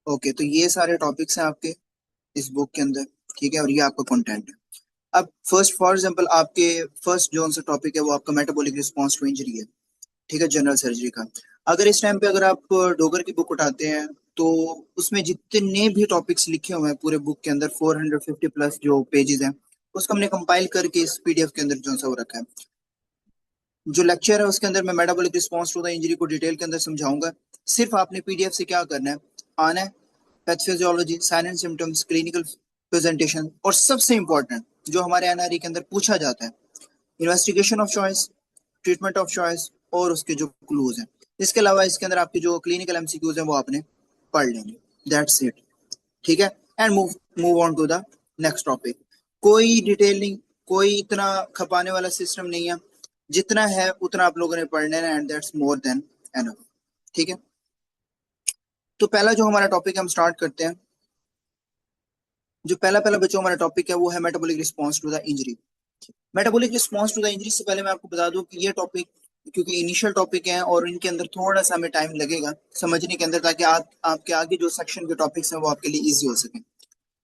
Okay, तो ये सारे टॉपिक्स हैं आपके इस बुक के अंदर। ठीक है, और ये आपका कंटेंट है। अब फर्स्ट फॉर एग्जांपल आपके फर्स्ट जो सा टॉपिक है वो आपका मेटाबॉलिक रिस्पांस टू इंजरी है। ठीक है, जनरल सर्जरी का। अगर इस टाइम पे अगर आप डोगर की बुक उठाते हैं तो उसमें जितने भी टॉपिक्स लिखे हुए हैं पूरे बुक के अंदर 450 प्लस जो पेजेस हैं, उसको हमने कंपाइल करके इस पीडीएफ के अंदर जो सा वो रखा है। जो लेक्चर है उसके अंदर मैं metabolic response to the injury को डिटेल के अंदर समझाऊंगा। सिर्फ आपने पीडीएफ से क्या करना है, आना है, pathophysiology, sign and symptoms, clinical presentation, और सबसे इंपॉर्टेंट जो हमारे एनआरई के अंदर पूछा जाता है, investigation of choice, treatment of choice, और उसके जो क्लूज हैं। इसके अलावा इसके अंदर आपके जो क्लिनिकल एमसीक्यूज हैं वो आपने पढ़ लेंगे। That's it. ठीक है, and move move on to the next topic. कोई डिटेल नहीं, कोई इतना खपाने वाला सिस्टम नहीं है। जितना है उतना आप लोगों ने पढ़ना है, and that's more than enough. ठीक है, तो पहला जो हमारा टॉपिक है हम स्टार्ट करते हैं। जो पहला पहला बच्चों हमारा टॉपिक है वो है metabolic response to the injury. Metabolic response to the injury से पहले मैं आपको बता दूं कि ये टॉपिक क्योंकि इनिशियल टॉपिक है और इनके अंदर थोड़ा सा हमें टाइम लगेगा समझने के अंदर, ताकि आप आपके आगे जो सेक्शन के टॉपिक्स हैं वो आपके लिए इजी हो सके।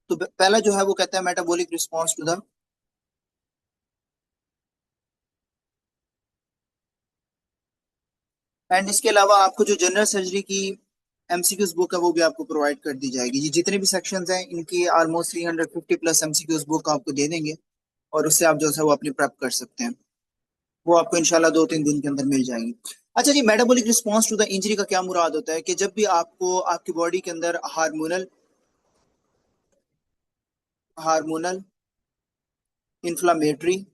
तो पहला जो है वो कहता है metabolic response to the, and इसके अलावा आपको जो जनरल सर्जरी की एमसीक्यूज बुक है वो भी आपको प्रोवाइड कर दी जाएगी। ये जितने भी सेक्शंस हैं इनकी ऑलमोस्ट 350 प्लस एमसीक्यूज बुक आपको दे देंगे, और उससे आप जो है वो अपनी प्रेप कर सकते हैं। वो आपको इंशाल्लाह 2-3 दिन के अंदर मिल जाएगी। अच्छा जी, metabolic response to the injury का क्या मुराद होता है कि जब भी आपको आपकी बॉडी के अंदर हार्मोनल हार्मोनल इन्फ्लामेटरी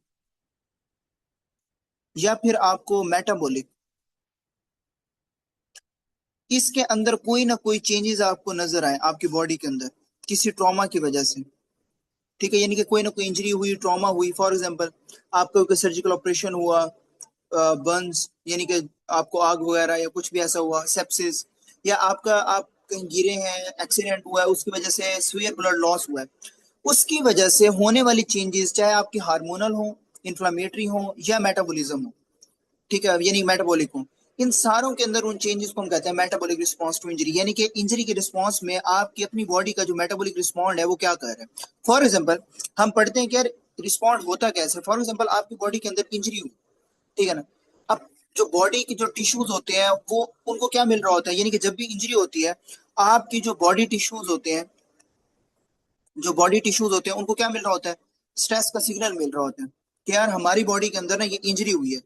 या फिर आपको मेटाबॉलिक, इसके अंदर कोई ना कोई चेंजेस आपको नजर आए आपकी बॉडी के अंदर किसी ट्रॉमा की वजह से। ठीक है, यानी कि कोई ना कोई इंजरी हुई, ट्रॉमा हुई, फॉर एग्जांपल आपका कोई सर्जिकल ऑपरेशन हुआ, बर्न्स यानी कि आपको आग वगैरह या कुछ भी ऐसा हुआ, सेप्सिस, या आप कहीं गिरे हैं, एक्सीडेंट हुआ है, उसकी वजह से सीवियर ब्लड लॉस हुआ है, उसकी वजह से होने वाली चेंजेस चाहे आपकी हार्मोनल हो, इन्फ्लामेटरी हो, या मेटाबॉलिज्म हो। ठीक है, यानी मेटाबॉलिक हो, इन सारों के अंदर उन चेंजेस को हम कहते हैं मेटाबॉलिक रिस्पांस टू इंजरी। यानी कि इंजरी के रिस्पांस में आपकी अपनी बॉडी का जो मेटाबॉलिक रिस्पॉन्ड है वो क्या कर रहा है। फॉर एग्जांपल हम पढ़ते हैं कि यार रिस्पॉन्ड होता कैसे। फॉर एग्जांपल आपकी बॉडी के अंदर इंजरी हुई, ठीक है ना। अब जो बॉडी के जो टिश्यूज होते हैं वो उनको क्या मिल रहा होता है, यानी कि जब भी इंजरी होती है आपकी जो बॉडी टिश्यूज होते हैं, जो बॉडी टिश्यूज होते हैं उनको क्या मिल रहा होता है, स्ट्रेस का सिग्नल मिल रहा होता है कि यार हमारी बॉडी के अंदर ना ये इंजरी हुई है।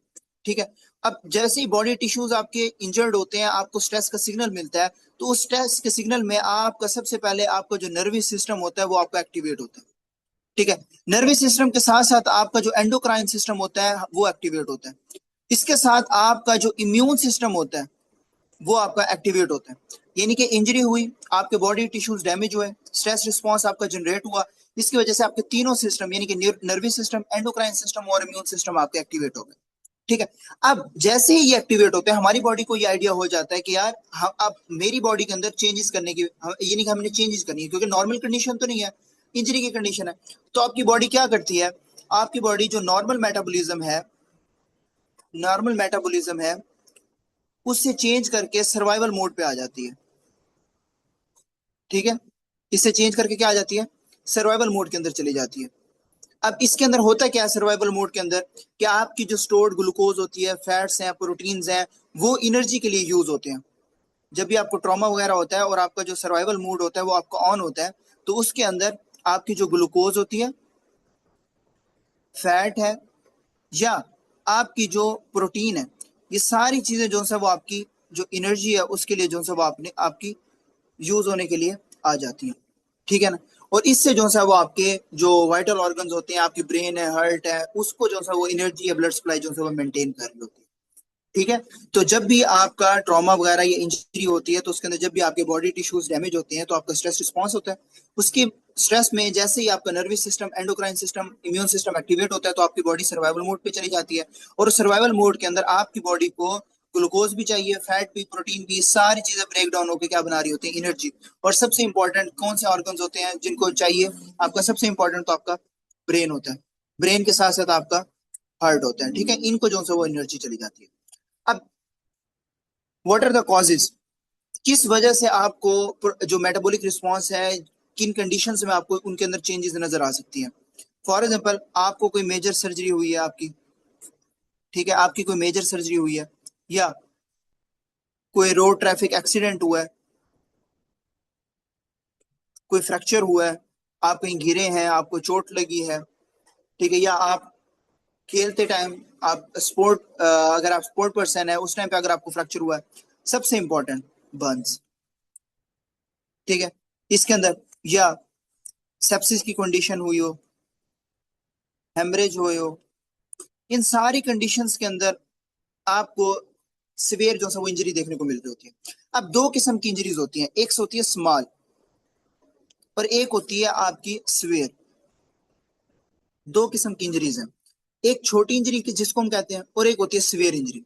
ठीक है, अब जैसे ही बॉडी टिश्यूज आपके इंजर्ड होते हैं आपको स्ट्रेस का सिग्नल मिलता है, तो उस स्ट्रेस के सिग्नल में आपका सबसे पहले आपका जो नर्वस सिस्टम होता है वो आपका एक्टिवेट होता है। ठीक है, नर्वस सिस्टम के साथ साथ आपका जो एंडोक्राइन सिस्टम होता है वो एक्टिवेट होता है। इसके साथ आपका जो इम्यून सिस्टम होता है वो आपका एक्टिवेट होता है। यानी कि इंजरी हुई, आपके बॉडी टिश्यूज डैमेज हुए, स्ट्रेस रिस्पांस आपका जनरेट हुआ, इसकी वजह से आपके तीनों सिस्टम यानी कि नर्वस सिस्टम, एंडोक्राइन सिस्टम और इम्यून सिस्टम आपके एक्टिवेट हो गए। ठीक है, अब जैसे ही ये एक्टिवेट होते हैं हमारी बॉडी को ये आइडिया हो जाता है कि यार हम अब मेरी बॉडी के अंदर चेंजेस करने की, यानी कि हमने चेंजेस करनी है, क्योंकि नॉर्मल कंडीशन तो नहीं है, इंजरी की कंडीशन है। तो आपकी बॉडी क्या करती है, आपकी बॉडी जो नॉर्मल मेटाबॉलिज्म है उससे चेंज करके सर्वाइवल मोड पे आ जाती है। ठीक है, इससे चेंज करके क्या आ जाती है, सर्वाइवल मोड के अंदर चली जाती है। अब इसके अंदर होता क्या है सर्वाइवल मोड के अंदर, कि आपकी जो स्टोर्ड ग्लूकोज होती है, फैट्स हैं, प्रोटीन्स हैं, वो एनर्जी के लिए यूज होते हैं। जब भी आपको ट्रॉमा वगैरह होता है और आपका जो सर्वाइवल मोड होता है वो आपका ऑन होता है, तो उसके अंदर आपकी जो ग्लूकोज होती है, फैट है, या आपकी जो प्रोटीन है, ये सारी चीजें जो है वो आपकी जो एनर्जी है उसके लिए जो है वो आपने आपकी यूज होने के लिए आ जाती है। ठीक है ना, और इससे जो है वो आपके जो वाइटल ऑर्गन्स होते हैं, आपकी ब्रेन है, हार्ट है, उसको जो है वो एनर्जी या ब्लड सप्लाई जो है वो मेंटेन कर रही होती है। ठीक है, तो जब भी आपका ट्रॉमा वगैरह या इंजरी होती है तो उसके अंदर जब भी आपके बॉडी टिश्यूज डैमेज होते हैं तो आपका स्ट्रेस रिस्पॉन्स होता है। उसकी स्ट्रेस में जैसे ही आपका nervous system, endocrine system, immune system activate होता है तो आपकी बॉडी सर्वाइवल मोड पे चली जाती है, और सर्वाइवल मोड के अंदर आपकी बॉडी को ग्लूकोज भी चाहिए, फैट भी, प्रोटीन भी, सारी चीजें ब्रेक डाउन होकर क्या बना रही होती है, एनर्जी। और सबसे इंपॉर्टेंट कौन से ऑर्गन्स होते हैं जिनको चाहिए, आपका सबसे इंपॉर्टेंट तो आपका ब्रेन होता है, ब्रेन के साथ साथ आपका हार्ट होता है। ठीक है, इनको जो है वो एनर्जी चली जाती है। अब व्हाट आर द कॉजेज, किस वजह से आपको जो मेटाबॉलिक रिस्पॉन्स है, किन कंडीशंस में आपको उनके अंदर चेंजेस नजर आ सकती हैं। फॉर एग्जाम्पल, आपको कोई मेजर सर्जरी हुई है आपकी, ठीक है, आपकी कोई मेजर सर्जरी हुई है, या कोई रोड ट्रैफिक एक्सीडेंट हुआ है, कोई फ्रैक्चर हुआ है, आप कहीं गिरे हैं, आपको चोट लगी है, ठीक है, या आप खेलते टाइम, आप अगर आप स्पोर्ट पर्सन है, उस टाइम पे अगर आपको फ्रैक्चर हुआ है, सबसे इंपॉर्टेंट बर्न्स, ठीक है, इसके अंदर, या सेप्सिस की कंडीशन हुई हो, हेमरेज हुए हो, इन सारी कंडीशंस के अंदर आपको सिवियर जो है वो इंजरी देखने को मिल रही होती है। अब दो किस्म की इंजरीज होती हैं, एक होती है स्मॉल और एक होती है आपकी सिवियर। दो किस्म की इंजरीज हैं, एक छोटी इंजरी की जिसको हम कहते हैं, और एक होती है सिवियर इंजरी।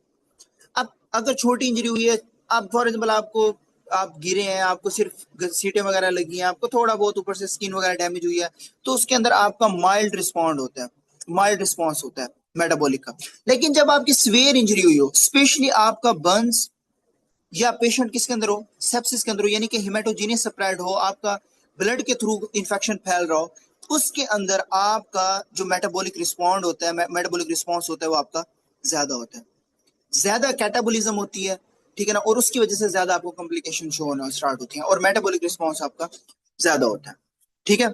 अब अगर छोटी इंजरी हुई है, अब फॉर एग्जाम्पल आपको, आप गिरे हैं, आपको सिर्फ सीटें वगैरह लगी हैं, आपको थोड़ा बहुत ऊपर से स्किन वगैरह डैमेज हुई है, तो उसके अंदर आपका माइल्ड रिस्पॉन्ड होता है, माइल्ड रिस्पॉन्स होता है मेटाबॉलिक का। लेकिन जब आपकी सीवियर इंजरी हुई हो, स्पेशली आपका बर्न्स, या पेशेंट किसके अंदर हो, सेप्सिस के अंदर हो, यानी कि हेमाटोजीनियस स्प्रेड हो, आपका ब्लड के थ्रू इंफेक्शन फैल रहा हो, उसके अंदर आपका जो मेटाबॉलिक रिस्पॉन्ड होता है, मेटाबॉलिक रिस्पॉन्स होता है, वो आपका ज्यादा होता है, ज्यादा कैटाबोलिज्म होती है, ठीक है ना, और उसकी वजह से ज्यादा आपको कॉम्प्लिकेशन शो होना स्टार्ट होती है और मेटाबॉलिक रिस्पॉन्स आपका ज्यादा होता है, ठीक है।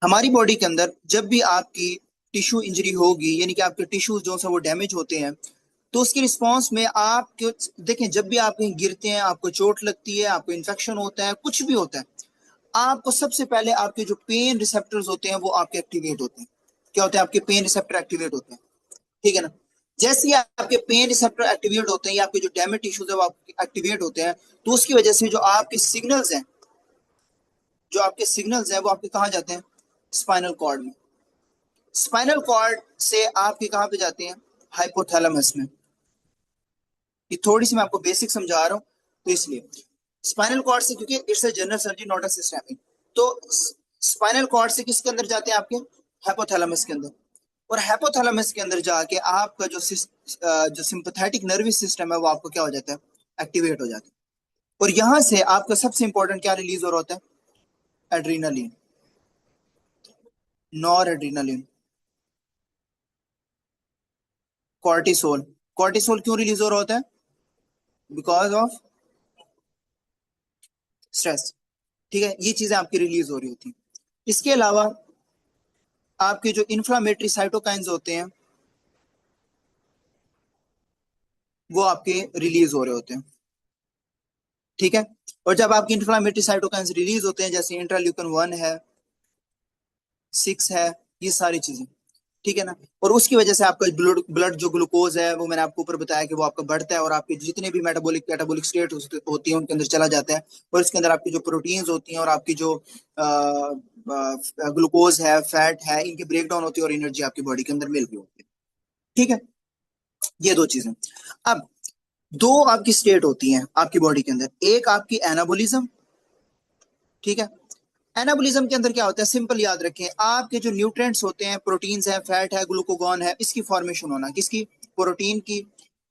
हमारी बॉडी के अंदर जब भी आपकी टिश्यू इंजरी होगी, यानी कि आपके टिश्यूज जो है वो डैमेज होते हैं, तो उसके रिस्पॉन्स में आप देखें, जब भी आप कहीं गिरते हैं, आपको चोट लगती है, आपको इन्फेक्शन होता है, कुछ भी होता है, आपको सबसे पहले आपके जो पेन रिसेप्टर्स होते हैं वो आपके एक्टिवेट होते हैं। क्या होते हैं? आपके पेन रिसेप्टर एक्टिवेट होते हैं, ठीक है ना। जैसे ही आपके पेन रिसेप्टर एक्टिवेट होते हैं या आपके जो डैमेज टिश्यूज है वो एक्टिवेट होते हैं, तो उसकी वजह से जो आपके सिग्नल्स हैं वो आपके कहाँ जाते हैं? स्पाइनल कॉर्ड में। स्पाइनल कॉर्ड से आपके कहाँ पे जाते हैं? हाइपोथैलेमस में। ये थोड़ी सी मैं आपको बेसिक समझा रहा हूँ, तो इसलिए स्पाइनल कॉर्ड से, क्योंकि it's a general surgery not a systemic, तो स्पाइनल कॉर्ड से किसके अंदर जाते हैं? आपके हाइपोथैलेमस के अंदर। और हाइपोथैलेमस के अंदर जाके आपका जो सिंपैथेटिक नर्वस सिस्टम है वो आपको क्या हो जाता है? एक्टिवेट हो जाता है। और यहां से आपका सबसे इंपॉर्टेंट क्या रिलीज हो रहा होता है? Adrenaline, nor adrenaline, cortisol. Cortisol क्यों रिलीज हो रहा होता है? बिकॉज ऑफ स्ट्रेस, ठीक है, ये चीजें आपकी रिलीज हो रही होती हैं। इसके अलावा आपके जो इन्फ्लामेटरी साइटोकाइंस होते हैं वो आपके रिलीज हो रहे होते हैं, ठीक है। और जब आपकी इन्फ्लामेटरी साइटोकाइंस रिलीज होते हैं, जैसे इंटरल्यूकिन 1 है, 6 है, ये सारी चीजें, ठीक है ना। और उसकी वजह से आपका ब्लड जो ग्लूकोज है वो मैंने आपको ऊपर बताया कि वो आपका बढ़ता है और आपके जितने भी मेटाबॉलिक कैटाबॉलिक स्टेट होती है उनके अंदर चला जाता है। और इसके अंदर आपकी जो प्रोटीन्स होती हैं और आपकी जो ग्लूकोज है, फैट है, इनकी ब्रेक डाउन होती है और एनर्जी आपकी बॉडी के अंदर मिल रही होती है, ठीक है। ये दो चीजें। अब दो आपकी स्टेट होती हैं आपकी बॉडी के अंदर, एक आपकी एनाबोलिज्म, ठीक है। एनाबोलिज्म के अंदर क्या होता है? सिंपल याद रखें, आपके जो न्यूट्रिएंट्स होते हैं, प्रोटीन्स है, फैट है, ग्लूकोगॉन है, इसकी फॉर्मेशन होना, किसकी? प्रोटीन की,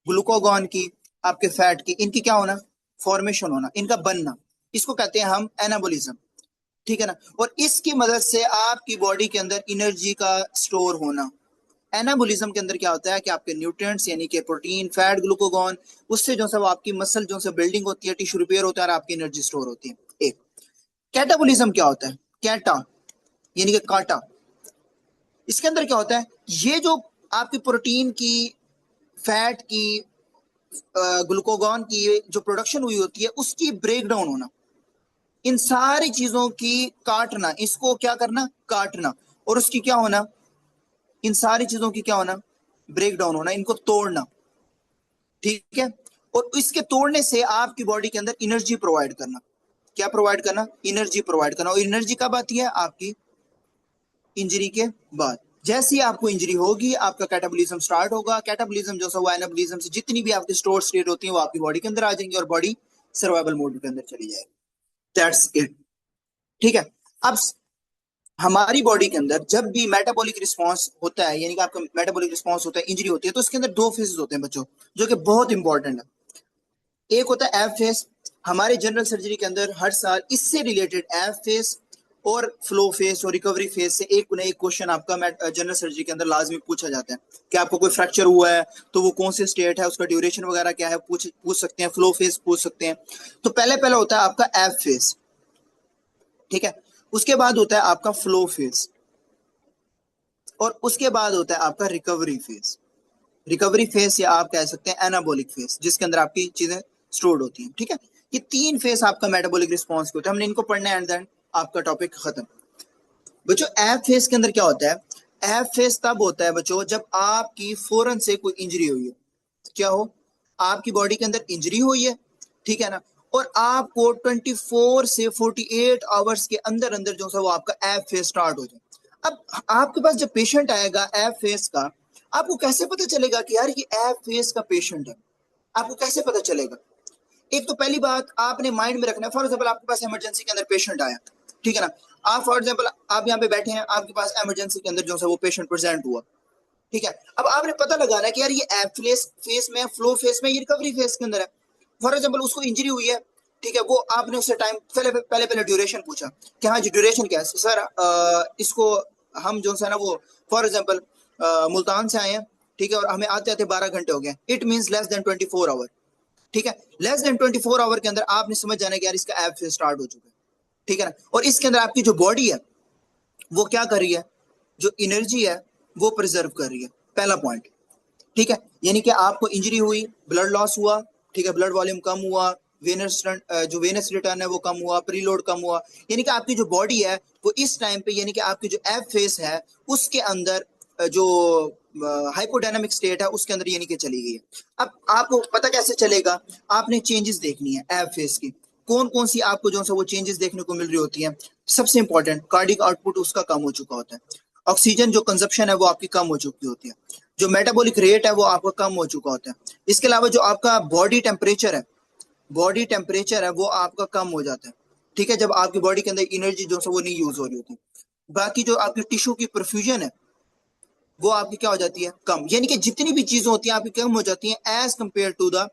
ग्लूकोगॉन की, आपके फैट की, इनकी क्या होना? फॉर्मेशन होना, इनका बनना, इसको कहते हैं हम एनाबोलिज्म, ठीक है ना। और इसकी मदद से आपकी बॉडी के अंदर एनर्जी का स्टोर होना। एनाबोलिज्म के अंदर क्या होता है कि आपके न्यूट्रिएंट्स यानी कि प्रोटीन, फैट, ग्लूकोगॉन, उससे जो है वो आपकी मसल जो है बिल्डिंग होती है, टिश्यू रिपेयर होता है और आपकी एनर्जी स्टोर होती है। एक कैटाबोलिज्म क्या होता है? कैटा यानी कि कांटा। इसके अंदर क्या होता है? ये जो आपकी प्रोटीन की, फैट की, ग्लूकोगॉन की जो प्रोडक्शन हुई होती है उसकी ब्रेक डाउन होना, इन सारी चीजों की काटना, इसको क्या करना? काटना। और उसकी क्या होना? इन सारी चीजों की क्या होना? ब्रेक डाउन होना, इनको तोड़ना, ठीक है। और इसके तोड़ने से आपकी बॉडी के अंदर एनर्जी प्रोवाइड करना। क्या प्रोवाइड करना? एनर्जी प्रोवाइड करना। और एनर्जी कब आती है? आपकी इंजरी के बाद। जैसे ही आपको इंजरी होगी आपका कैटाबोलिज्म स्टार्ट होगा। कैटाबोलिज्म जो है एनाबोलिज्म से जितनी भी आपकी स्टोर स्टेट होती है वो आपकी बॉडी के अंदर आ जाएंगी और बॉडी सर्वाइवल मोड के अंदर चली जाएगी। दैट्स इट, ठीक है। अब हमारी बॉडी के अंदर जब भी मेटाबॉलिक रिस्पांस होता है, यानी कि आपका मेटाबॉलिक रिस्पांस होता है, इंजरी होती है, तो उसके अंदर दो फेजेस होते हैं बच्चों, जो कि बहुत इंपॉर्टेंट है। एक होता है एफ फेज हमारे जनरल सर्जरी के अंदर हर साल इससे रिलेटेड एफ फेस और फ्लो फेस और रिकवरी फेस से एक ना एक क्वेश्चन आपका जनरल सर्जरी के अंदर लाजमी पूछा जाता है कि आपको कोई फ्रैक्चर हुआ है तो वो कौन से स्टेट है, उसका ड्यूरेशन वगैरह क्या है, पूछ सकते हैं। फ्लो फेस पूछ सकते हैं। तो पहले पहले होता है आपका एफ फेस, ठीक है। उसके बाद होता है आपका फ्लो फेस और उसके बाद होता है आपका रिकवरी फेस। रिकवरी फेस या आप कह सकते हैं एनाबोलिक फेस, जिसके अंदर आपकी चीजें स्टोर्ड होती हैं, ठीक है। ये तीन फेस आपका मेटाबॉलिक रिस्पांस के होते हैं। हमने इनको पढ़ना है एंड देन आपका टॉपिक खत्म। बच्चों एफ फेस के अंदर क्या होता है? एफ फेस तब होता है बच्चों जब आपकी फौरन से कोई इंजरी हुई है। क्या हो? आपकी बॉडी के अंदर इंजरी हुई है, ठीक है ना, और आपको 24 से 48 आवर्स के अंदर अंदर जो सा वो आपका एफ फेस स्टार्ट हो जाए। अब आपके पास जब पेशेंट आएगा एफ फेस का, आपको कैसे पता चलेगा कि यार ये एफ फेस का पेशेंट है? आपको कैसे पता चलेगा? एक तो पहली बात आपने माइंड में रखना है, फॉर एग्जाम्पल आपके पास इमरजेंसी के अंदर पेशेंट आया, ठीक है ना, आप फॉर एग्जाम्पल आप यहाँ पे बैठे हैं, आपके पास इमरजेंसी के अंदर जो है वो पेशेंट प्रेजेंट हुआ, ठीक है। अब आपने पता लगाना है कि यार ये एफ फेस में, फ्लो फेस में, ये रिकवरी फेस के अंदर है। फॉर एग्जाम्पल उसको इंजरी हुई है, ठीक है, वो आपने उससे टाइम पहले ड्यूरेशन पूछा कि हाँ जी ड्यूरेशन क्या है सर, इसको हम जो है ना वो फॉर एग्जाम्पल मुल्तान से आए हैं, ठीक है, और हमें आते आते 12 घंटे हो गए, it mean less than 24 hour, ठीक है। लेस देन 24 आवर के अंदर आपने समझ जाना कि यार इसका एफ फेस स्टार्ट हो चुका है, ठीक है ना। और इसके अंदर आपकी जो बॉडी है वो क्या कर रही है? जो एनर्जी है वो प्रिजर्व कर रही है, पहला पॉइंट, ठीक है। यानी कि आपको इंजरी हुई, ब्लड लॉस हुआ, ठीक है, ब्लड वॉल्यूम कम हुआ, वेनस जो वेनस रिटर्न है वो कम हुआ, प्रीलोड कम हुआ, यानी कि आपकी जो बॉडी है वो इस टाइम पे, यानी कि आपकी जो एफ फेस है उसके अंदर जो हाइपोडायनामिक स्टेट है उसके अंदर यानी कि चली गई है। अब आपको पता कैसे चलेगा? आपने चेंजेस देखनी है एफ फेस की, कौन कौन सी आपको जो है वो चेंजेस देखने को मिल रही होती है। सबसे इंपॉर्टेंट, कार्डिक आउटपुट उसका कम हो चुका होता है, ऑक्सीजन जो कंजप्शन है वो आपकी कम हो चुकी होती है, जो मेटाबॉलिक रेट है वो आपका कम हो चुका होता है। इसके अलावा जो आपका बॉडी टेम्परेचर है वो आपका कम हो जाता है, ठीक है, जब आपकी बॉडी के अंदर एनर्जी जो है वो नहीं यूज हो रही होती। बाकी जो आपकी टिश्यू की परफ्यूजन है वो आपकी क्या हो जाती है? कम, यानी कि जितनी भी चीजें होती हैं आपकी कम हो जाती हैं as compare to the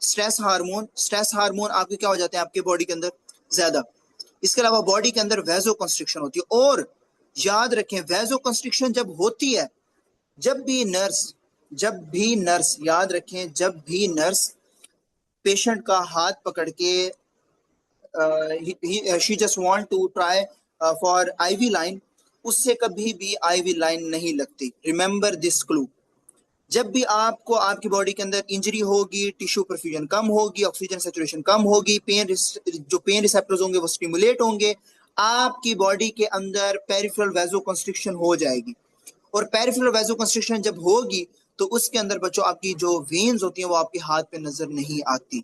stress hormone आपके क्या हो जाते हैं आपके बॉडी के अंदर ज्यादा। इसके अलावा बॉडी के अंदर वैजो कंस्ट्रिक्शन होती है, और याद रखें वैजो कंस्ट्रिक्शन जब होती है, जब भी नर्स याद रखें, जब भी नर्स पेशेंट का हाथ पकड़ के she just want to try for IV line, उससे कभी भी आईवी लाइन नहीं लगती। Remember this clue. जब भी आपको आपकी बॉडी के अंदर इंजरी होगी, टिश्यू परफ्यूजन कम होगी, ऑक्सीजन सेचुरेशन कम होगी, जो पेन रिसेप्टर्स होंगे वो स्टिमुलेट होंगे, आपकी बॉडी के अंदर पेरिफेरल वैजो कंस्ट्रिक्शन हो जाएगी। और पेरिफेरल वैजो कंस्ट्रिक्शन जब होगी तो उसके अंदर बच्चों आपकी जो वेन्स होती हैं वो आपके हाथ पे नजर नहीं आती,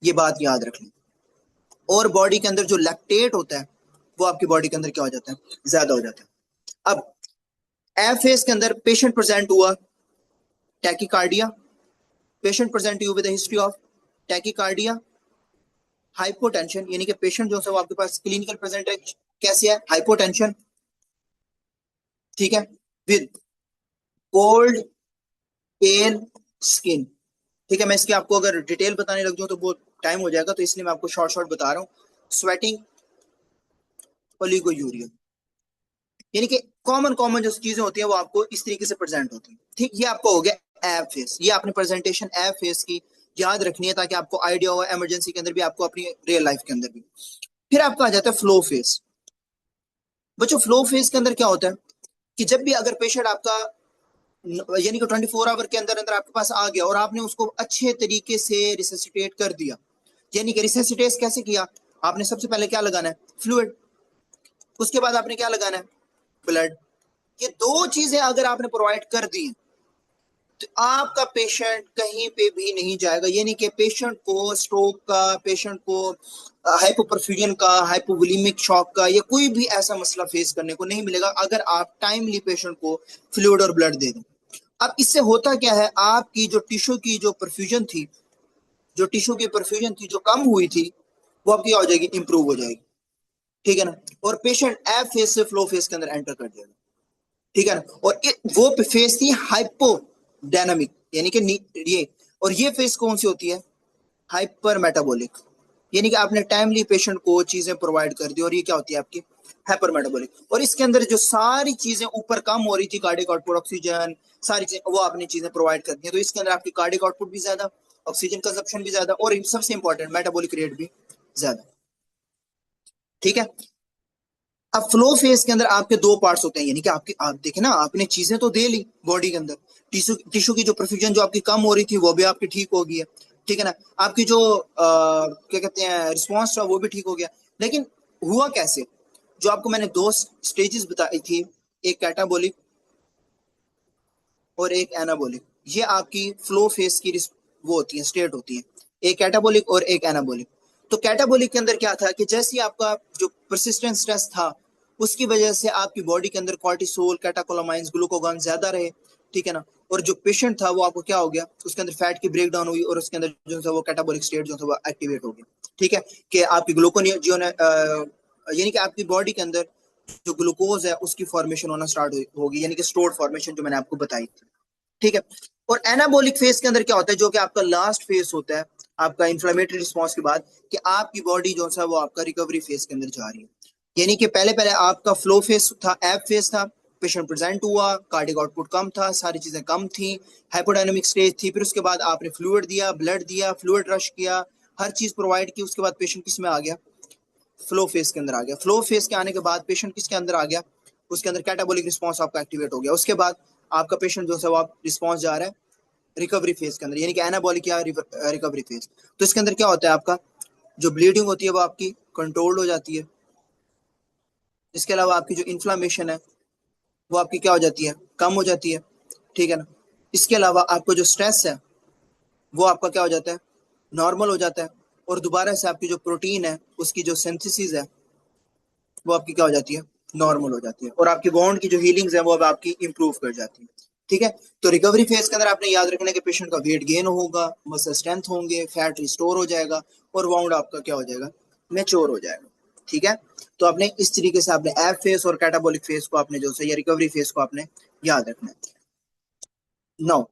ये बात याद रख लें। और बॉडी के अंदर जो लैक्टेट होता है वो आपकी बॉडी के अंदर क्या हो जाता है? ज्यादा हो जाता है। अब एफ फेस के अंदर पेशेंट प्रेजेंट हुआ, टैकीकार्डिया, पेशेंट प्रेजेंट हुए with history of tachycardia, hypotension, यानी कि पेशेंट जो है वो आपके पास क्लिनिकल प्रेजेंट है कैसे है? हाइपोटेंशन, ठीक है, विद कोल्ड पेल स्किन, ठीक है। मैं इसकी आपको अगर डिटेल बताने लग जाऊं तो बहुत टाइम हो जाएगा, तो इसलिए मैं आपको शॉर्ट शॉर्ट बता रहा हूँ। स्वेटिंग, ओलिगोयूरिया, यानी कि कॉमन कॉमन जो चीजें होती हैं वो आपको इस तरीके से प्रेजेंट होती हैं, ठीक। ये आपको हो गया एफ फेस, ये आपने प्रेजेंटेशन एफ फेस की याद रखनी है ताकि आपको आइडिया हो इमरजेंसी के अंदर भी, आपको अपनी रियल लाइफ के अंदर भी। फिर आपका आ जाता है फ्लो फेस। बच्चों फ्लो फेस के अंदर क्या होता है कि जब भी अगर पेशेंट आपका यानी कि 24 आवर के अंदर अंदर आपके पास आ गया और आपने उसको अच्छे तरीके से रिसेसिटेट कर दिया, यानी कि रिसेसिटेट कैसे किया? आपने सबसे पहले क्या लगाना है? फ्लूइड। उसके बाद आपने क्या लगाना है? ब्लड। ये दो चीजें अगर आपने प्रोवाइड कर दी तो आपका पेशेंट कहीं पे भी नहीं जाएगा, यानी कि पेशेंट को स्ट्रोक का, पेशेंट को हाइपोपरफ्यूजन का, हाइपोवोलेमिक शॉक का, या कोई भी ऐसा मसला फेस करने को नहीं मिलेगा अगर आप टाइमली पेशेंट को फ्लूइड और ब्लड दे दें। अब इससे होता क्या है? आपकी जो टिश्यू की जो परफ्यूजन थी, जो टिश्यू की परफ्यूजन थी जो कम हुई थी, वो आपकी हो जाएगी, इंप्रूव हो जाएगी, ठीक है ना। और पेशेंट एफ फेस से फ्लो फेस के अंदर एंटर कर जाएगा, ठीक है ना। और वो फेस थी हाइपोडायनामिक, यानी कि ये, और ये फेस कौन सी होती है? हाइपर मेटाबॉलिक, यानी कि आपने टाइमली पेशेंट को चीजें प्रोवाइड कर दी, और ये क्या होती है आपकी हाइपर मेटाबॉलिक। और इसके अंदर जो सारी चीजें ऊपर कम हो रही थी, कार्डियक आउटपुट, ऑक्सीजन, सारी चीजें, वो आपने चीजें प्रोवाइड कर दी, तो इसके अंदर आपकी कार्डियक आउटपुट भी ज्यादा, ऑक्सीजन कंजप्शन भी ज्यादा, और सबसे इंपॉर्टेंट मेटाबॉलिक रेट भी ज्यादा। ठीक है। अब फ्लो फेज के अंदर आपके दो पार्ट्स होते हैं, यानी कि आपकी, आप देखें ना, आपने चीजें तो दे ली बॉडी के अंदर, टिश्यू टिश्यू की जो परफ्यूजन जो आपकी कम हो रही थी वो भी आपकी ठीक हो गई है, ठीक है ना, आपकी जो क्या कहते हैं रिस्पॉन्स था वो भी ठीक हो गया। लेकिन हुआ कैसे? जो आपको मैंने दो स्टेजेस बताई थी, एक कैटाबोलिक और एक एनाबोलिक, ये आपकी फ्लो फेज की वो होती है, स्टेट होती है, एक कैटाबोलिक और एक एनाबोलिक। तो कैटाबोलिक के अंदर क्या था कि जैसे ही आपका जो परसिस्टेंट स्ट्रेस था, उसकी वजह से आपकी बॉडी के अंदर कॉर्टिसोल, कैटाकोलामाइंस, ग्लूकोगॉन ज्यादा रहे, ठीक है ना, और जो पेशेंट था वो आपको क्या हो गया, उसके अंदर फैट की ब्रेकडाउन हुई, और उसके अंदर जो था वो कैटाबोलिक स्टेट जो था वो एक्टिवेट हो गया, ठीक है, कि आपकी ग्लूकोनियोन, यानी कि आपकी बॉडी के अंदर जो ग्लूकोज है उसकी फॉर्मेशन होना स्टार्ट होगी, यानी कि स्टोर्ड फॉर्मेशन जो मैंने आपको बताई थी, ठीक है। और एनाबोलिक फेज के अंदर क्या होता है, जो कि आपका लास्ट फेज होता है आपका इंफ्लेमेटरी रिस्पांस के बाद, कि आपकी बॉडी जो है वो आपका रिकवरी फेज के अंदर जा रही है। यानी कि पहले पहले आपका फ्लो फेज था, एब फेज था, पेशेंट प्रेजेंट हुआ, कार्डिक आउटपुट कम था, सारी चीजें कम थी, हाइपोडायनामिक स्टेज थी, फिर उसके बाद आपने फ्लूइड दिया, ब्लड दिया, फ्लूइड रश किया, हर चीज प्रोवाइड की, उसके बाद पेशेंट किस में आ गया, फ्लो फेज के अंदर आ गया। फ्लो फेज के आने के बाद पेशेंट किसके अंदर आ गया, उसके अंदर कैटाबोलिक रिस्पांस आपका एक्टिवेट हो गया। उसके बाद आपका पेशेंट जो है वो आप रिस्पांस जा रहा है रिकवरी फेज के अंदर, यानी कि एनाबॉलिक या रिकवरी फेज। तो इसके अंदर क्या होता है, आपका जो ब्लीडिंग होती है वो आपकी कंट्रोल्ड हो जाती है, इसके अलावा आपकी जो इन्फ्लामेशन है वो आपकी क्या हो जाती है, कम हो जाती है, ठीक है ना। इसके अलावा आपको जो स्ट्रेस है वो आपका क्या हो जाता है, नॉर्मल हो जाता है, और दोबारा से आपकी जो प्रोटीन है उसकी जो सिंथेसिस है वो आपकी क्या हो जाती है, नॉर्मल हो जाती है, और आपकी बॉन्ड की जो हीलिंग्स है वो अब आपकी इंप्रूव कर जाती है, ठीक है। तो रिकवरी फेज के अंदर आपने याद रखना है कि पेशेंट का वेट गेन होगा, मसल स्ट्रेंथ होंगे, फैट रिस्टोर हो जाएगा, और वाउंड आपका क्या हो जाएगा, मैच्योर हो जाएगा, ठीक है। तो आपने इस तरीके से आपने एब फेज और कैटाबॉलिक फेज को आपने जो है या रिकवरी फेज को आपने याद रखना है। नाउ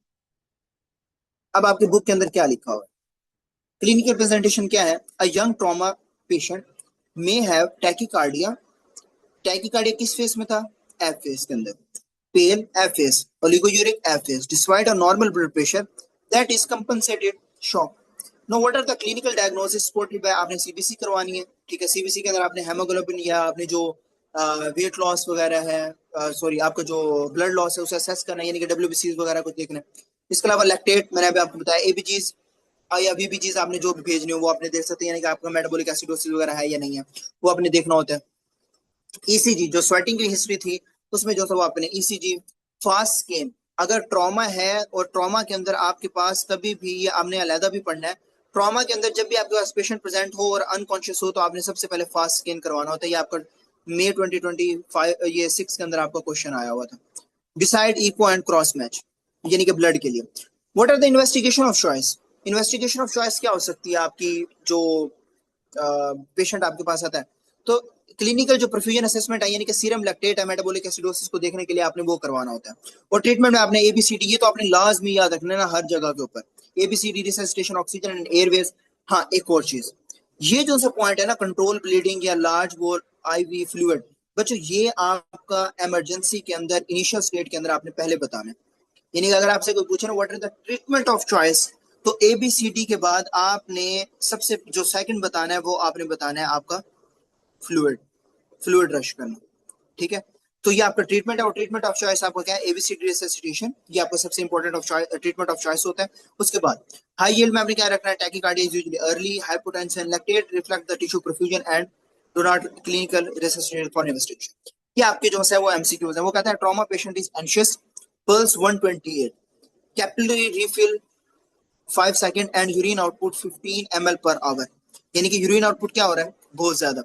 अब आपके बुक के अंदर क्या लिखा हुआ है, क्लिनिकल प्रेजेंटेशन क्या है, a young trauma patient may have tachycardia, tachycardia किस फेज में था, एफ फेज के अंदर, pale F phase, oliguric F phase, despite a normal blood pressure that is compensated shock. No what are the clinical diagnosis supported by, आपने CBC करवानी है, ठीक है, सीबीसी के अंदर आपने हेमोग्लोबिन या आपने जो वेट लॉस वगैरह है, सॉरी आपका जो ब्लड लॉस है उसे असेस करना है, यानी कि डब्ल्यूबीसी वगैरह को देखना है। इसके अलावा लैक्टेट मैंने अभी आपको बताया, एबीजीज या बीबीजीज आपने जो भी भेजनी हो वो आपने देख सकते हैं, यानी कि आपका मेटाबॉलिक एसिडोसिस वगैरह है या नहीं है वो आपने देखना होता है। ईसीजी जो स्वेटिंग की हिस्ट्री थी उसमें जो था वो आपने ईसीजी, फास्ट स्कैन, अगर ट्रॉमा है और ट्रॉमा के अंदर आपके पास कभी भी, ये आपने अलहदा भी पढ़ना है, ट्रॉमा के अंदर जब भी आपके पास पेशेंट प्रेजेंट हो और अनकॉन्शियस हो तो आपने सबसे पहले फास्ट स्कैन करवाना होता है। ये आपका मई 2025 ये 6 के अंदर आपका क्वेश्चन आया हुआ था। Decide echo and cross match, यानी कि ब्लड के लिए। What are the investigation of choice, investigation of choice क्या हो सकती है आपकी, जो पेशेंट आपके पास आता है तो क्लिनिकल जो परफ्यूजन असेसमेंट है, यानी कि सीरम लैक्टेट है, मेटाबॉलिक एसिडोसिस को देखने के लिए आपने वो करवाना होता है। और ट्रीटमेंट में आपने एबीसीडी, ये तो आपने लाजमी याद रखना है ना हर जगह के ऊपर, ABCD, resuscitation, oxygen and airways. हाँ एक और चीज, ये जो सा पॉइंट है ना, कंट्रोल ब्लीडिंग या लार्ज बोर आईवी फ्लूइड, बच्चों ये आपका इमरजेंसी के अंदर इनिशियल स्टेट के अंदर आपने पहले बताना है। यानी अगर आपसे कोई पूछे ना what is the treatment of choice, तो एबीसीडी के बाद आपने सबसे जो सेकंड बताना है वो आपने बताना है आपका फ्लूइड, फ्लूइड रश करना, ठीक है। तो ये आपका ट्रीटमेंट है, और ट्रीटमेंट ऑफ चॉइस आपका क्या है, एबीसीडी रिससिटेशन, ये आपका सबसे important of treatment of choice होता है। उसके बाद हाई यील्ड में आपने क्या रखना है, tachycardia is usually early, hypotension, lactate reflect the tissue perfusion and do not clinical resuscitation for investigation. ये आपके जो है वो एमसीक्यूज है। वो कहता है trauma patient is anxious, pulse 128, capillary refill 5 second and urine output 15 ml per hour, यानी कि यूरिन आउटपुट क्या हो रहा है, बहुत ज्यादा।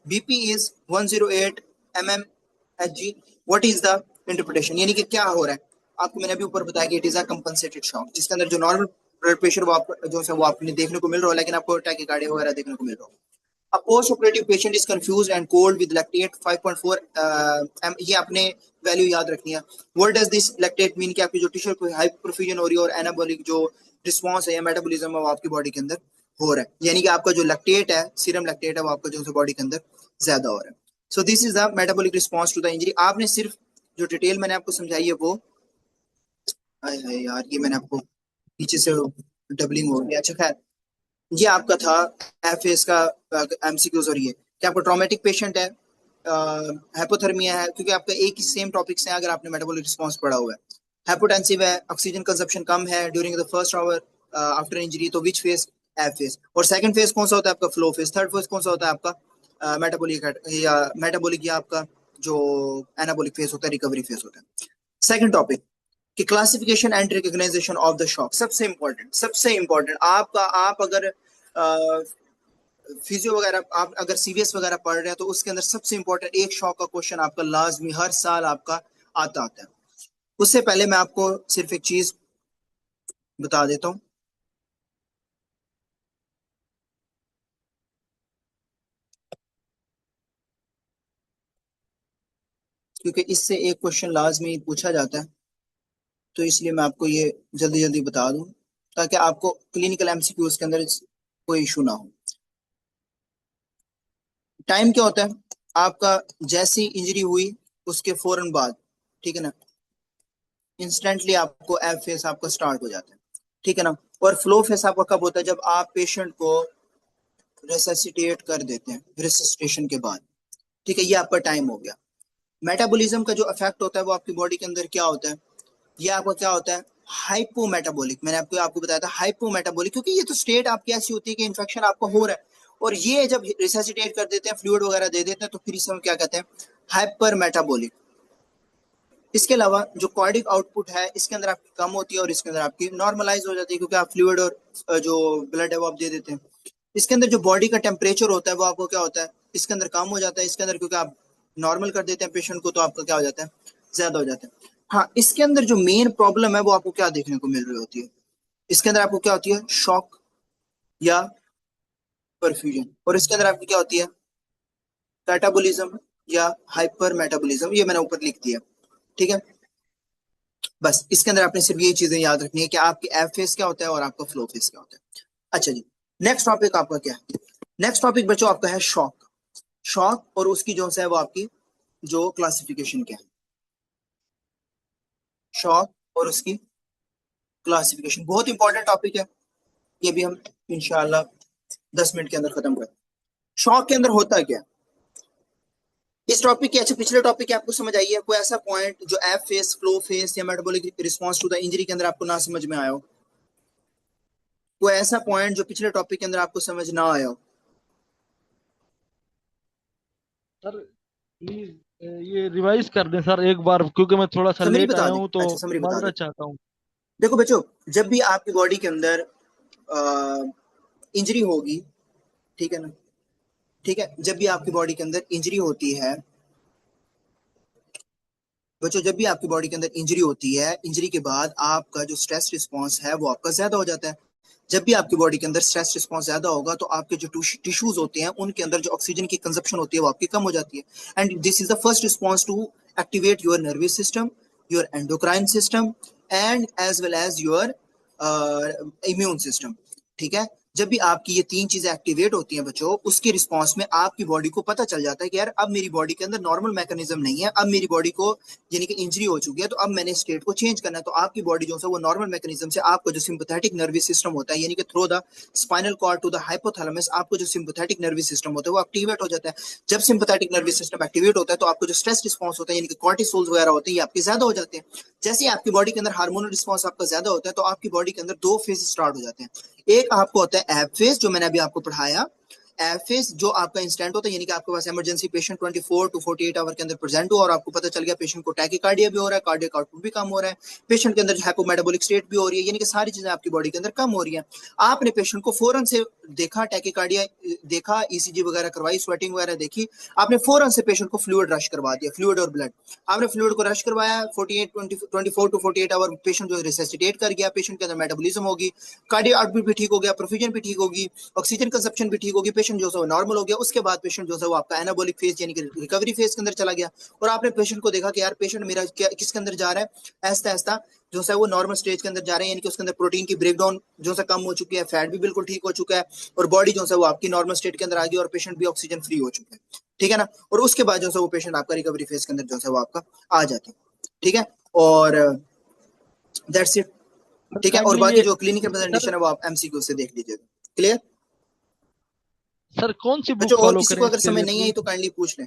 BP is 108 mmHg, what is the interpretation, यानी कि क्या हो रहा है, आपको मैंने अभी ऊपर बताया कि it is a compensated shock, जिसके अंदर जो नॉर्मल ब्लड प्रेशर वो आप जो है वो आपने देखने को मिल रहा है, लेकिन आपको टैकीकार्डिया वगैरह देखने को मिल रहा है। A post-operative patient is confused and cold with lactate 5.4 ये आपने वैल्यू याद रखनी है। What does this lactate mean कि आपकी जो टिश्यू को हाइपरफ्यूजन हो रही है और एनाबॉलिक जो रिस्पांस है या मेटाबॉलिज्म है वो आपकी बॉडी के अंदर हो रहा है, यानी कि आपका जो लैक्टेट है, सीरम लैक्टेट है, वो आपका जो है बॉडी के अंदर ज्यादा हो रहा है। So this is the metabolic response to the injury. आपने सिर्फ जो डिटेल मैंने आपको समझाई है वो, हाय हाय यार ये मैंने आपको पीछे से डबलिंग हो गया। अच्छा खैर, ये आपका था एफएस का एमसीक्यूज। और ये कि आपको ट्रॉमेटिक पेशेंट है, हाइपोथर्मिया है, क्योंकि आपका एक ही सेम टॉपिक्स हैं अगर आपने मेटाबॉलिक रिस्पांस पढ़ा हुआ है। हाइपोटेंसिव है, ऑक्सीजन कंजप्शन कम है during the first hour after injury, तो विच फेज? F phase. और सेकंड फेज कौन सा होता है आपका? Flow phase. थर्ड फेज कौन सा होता है आपका? मेटाबॉलिक या आपका जो एनाबॉलिक फेज होता है, रिकवरी फेज होता है। सेकंड टॉपिक कि classification and recognization of the shock. सबसे इंपॉर्टेंट, सबसे इंपॉर्टेंट आपका, आप अगर फिजियो वगैरह, आप अगर सीवीएस वगैरह पढ़ रहे हैं तो उसके अंदर सबसे इंपॉर्टेंट एक शॉक का क्वेश्चन आपका लाजमी हर साल आपका आता है। उससे पहले मैं आपको सिर्फ एक चीज बता देता हूं, क्योंकि इससे एक क्वेश्चन लाजमी पूछा जाता है, तो इसलिए मैं आपको ये जल्दी जल्दी बता दूं ताकि आपको क्लिनिकल एमसीक्यूज के अंदर कोई इशू ना हो। टाइम क्या होता है आपका? जैसी इंजरी हुई उसके फौरन बाद, ठीक है ना, इंस्टेंटली आपको एफ फेस आपका स्टार्ट हो जाता है, ठीक है ना। और फ्लो फेस आपका कब होता है? जब आप पेशेंट को रेसिसिटेट कर देते हैं, रेसिसिटेशन के बाद, ठीक है। ये आपका टाइम हो गया। मेटाबॉलिज्म का जो इफेक्ट होता है वो आपकी बॉडी के अंदर क्या होता है? ये आपका क्या होता है? हाइपोमेटाबॉलिक। मैंने आपको आपको बताया था हाइपोमेटाबॉलिक, क्योंकि ये तो स्टेट आपकी ऐसी होती है कि इन्फेक्शन आपको हो रहा है, और ये जब रिसेसिटेट कर देते हैं, फ्लूइड वगैरह दे देते हैं, तो फिर इसे हम क्या कहते हैं? Hyper metabolic. इसके अलावा जो कार्डिक आउटपुट है इसके अंदर आपकी कम होती है और इसके अंदर आपकी नॉर्मलाइज हो जाती है, क्योंकि आप फ्लूइड और जो ब्लड है वो आप दे देते हैं। इसके अंदर जो बॉडी का टेम्परेचर होता है वो आपको क्या होता है? इसके अंदर कम हो जाता है, इसके अंदर क्योंकि आप नॉर्मल कर देते हैं पेशेंट को, तो आपका क्या हो जाता है? ज्यादा हो जाता है। हाँ, इसके अंदर जो मेन प्रॉब्लम है वो आपको क्या देखने को मिल रही होती है? इसके अंदर आपको क्या होती है? शॉक या परफ्यूजन। और इसके अंदर आपकी क्या होती है? कैटाबोलिज्म या हाइपर मेटाबोलिज्म। ये मैंने ऊपर लिख दिया, ठीक है। बस इसके अंदर आपने सिर्फ ये चीजें याद रखनी है कि आपकी एफ फेस क्या होता है और आपका फ्लो फेस क्या होता है। अच्छा जी, नेक्स्ट टॉपिक आपका क्या है? नेक्स्ट टॉपिक बच्चों आपका है शॉक। शॉक और उसकी जो है वो आपकी जो क्लासिफिकेशन क्या है? शॉक और उसकी क्लासिफिकेशन बहुत इंपॉर्टेंट टॉपिक है। ये भी हम इंशाल्लाह 10 मिनट के अंदर खत्म करें। शॉक के अंदर होता क्या? इस टॉपिक के, अच्छा पिछले टॉपिक की आपको समझ आई है? कोई ऐसा पॉइंट जो एफ फेस, फ्लो फेस या metabolic response to the injury के अंदर आपको ना समझ में आया हो? कोई ऐसा पॉइंट जो पिछले टॉपिक के अंदर आपको समझ ना आया हो? सर प्लीज ये रिवाइज कर दें सर एक बार, क्योंकि मैं थोड़ा सा समरी लेट बता आया दें? हूँ तो अच्छा समरी बता माजरा दें। चाहता हूँ। देखो बच्चों, जब भी आपकी बॉडी के अंदर इंजरी होगी, ठीक है ना, ठीक है, जब भी आपकी बॉडी के अंदर इंजरी होती है बच्चों, जब भी आपकी बॉडी के अंदर इंजरी होती है, इंजरी के बाद आपका जो स्ट्रेस रिस्पॉन्स है वो आपका ज्यादा हो जाता है। जब भी आपकी बॉडी के अंदर स्ट्रेस रिस्पॉन्स ज्यादा होगा तो आपके जो टिश्यूज होते हैं उनके अंदर जो ऑक्सीजन की कंजप्शन होती है वो आपकी कम हो जाती है। And this is the first response to activate your nervous system, your endocrine system, and as well as your immune system, ठीक है। जब भी आपकी ये तीन चीजें एक्टिवेट होती हैं बच्चों, उसके रिस्पॉन्स में आपकी बॉडी को पता चल जाता है कि यार अब मेरी बॉडी के अंदर नॉर्मल मैकेनिज्म नहीं है, अब मेरी बॉडी को यानी कि इंजरी हो चुकी है, तो अब मैंने स्टेट को चेंज करना है। तो आपकी बॉडी जो है वो नॉर्मल मैकेनिज्म से आपको जो सिंपैथेटिक नर्वस सिस्टम होता है, यानी कि through the spinal cord to the hypothalamus, आपको जो सिंपैथेटिक नर्वस सिस्टम होता है वो एक्टिवेट हो जाता है। जब सिंपैथेटिक नर्वस सिस्टम एक्टिवेट होता है तो आपको जो स्ट्रेस रिस्पॉन्स होता है, यानी कि कॉर्टिसोल्स वगैरह होते हैं, ये आपके ज्यादा हो जाते हैं। जैसे ही आपकी बॉडी के अंदर हार्मोनल रिस्पॉन्स आपका ज्यादा होता है तो आपकी बॉडी के अंदर दो फेज स्टार्ट हो जाते हैं। एक आपको होता है एब फेज, जो मैंने अभी आपको पढ़ाया। एब फेज जो आपका इंस्टेंट होता है, यानी कि आपके पास इमरजेंसी पेशेंट 24 टू 48 आवर के अंदर प्रेजेंट हुआ और आपको पता चल गया पेशेंट को टैकीकार्डिया भी हो रहा है, कार्डियक आउटपुट भी कम हो रहा है, पेशेंट के अंदर जो हाइपोमेटाबॉलिक स्टेट भी हो रही है, यानी कि सारी चीजें आपकी बॉडी के अंदर कम हो रही है। आपने पेशेंट को फौरन से देखा, टैकीकार्डिया देखा, ईसीजी वगैरह करवाई, स्वेटिंग वगैरह देखी, आपने फौरन से पेशेंट को फ्लूइड रश करवा दिया, फ्लूइड और ब्लड। आपने फ्लूइड को रश करवाया, 24 टू 48 आवर पेशेंट जो रिसेसिटेट कर गया, पेशेंट के अंदर मेटाबॉलिज्म होगी, कार्डियक आउटपुट भी ठीक हो गया, परफ्यूजन भी ठीक होगी, ऑक्सीजन कंजप्शन भी ठीक होगी, पेशेंट पेशेंट जो है नॉर्मल हो गया, उसके बाद पेशेंट जो है वो आपका एनाबॉलिक फेज यानी कि रिकवरी फेज के अंदर चला गया, और आपने पेशेंट को देखा कि यार पेशेंट मेरा किसके अंदर जा रहा है, ऐसा ऐसा जो है वो नॉर्मल स्टेज के अंदर जा रहे हैं, यानी कि उसके अंदर प्रोटीन की ब्रेकडाउन जो है कम हो चुकी है, फैट भी बिल्कुल ठीक हो चुका है, और बॉडी जो है वो आपकी नॉर्मल स्टेट के अंदर आ गई, और पेशेंट भी ऑक्सीजन फ्री हो चुका है, ठीक है ना। और उसके बाद जो है वो पेशेंट आपका रिकवरी फेज के अंदर जो है वो आपका आ जाते हैं, ठीक है। और दैट्स इट, सर ठीक है। और काइंडली बाकी ये जो क्लिनिकल सर प्रेजेंटेशन है वो आप एमसीक्यू से देख लीजिएगा। क्लियर सर कौन सी बच्चों? बुक और फॉलो किसी को करें अगर इसके समय लिए नहीं आई प्लीज? तो काइंडली पूछ लें।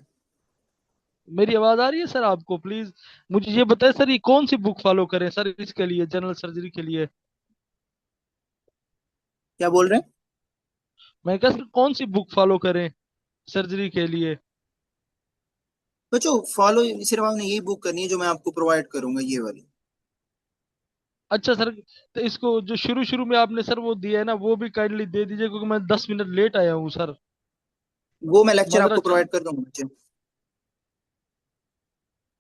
मेरी आवाज आ रही है सर आपको? प्लीज मुझे ये बताएं सर, ये कौन सी बुक फॉलो करें सर इसके लिए, जनरल सर्जरी के लिए? क्या बोल रहे हैं मैं कहा सर कौन सी बुक फॉलो करें सर्जरी के लिए? बच्चों? फॉलो सिर्फ आपने यही बुक करनी है जो मैं आपको प्रोवाइड करूंगा, ये वाली। अच्छा सर, तो इसको जो शुरू शुरू में आपने सर वो दिया है ना, वो भी काइंडली दे दीजिए, क्योंकि मैं 10 मिनट लेट आया हूँ सर। वो मैं लेक्चर आपको माजरत चाह प्रोवाइड कर दूंगा बच्चे,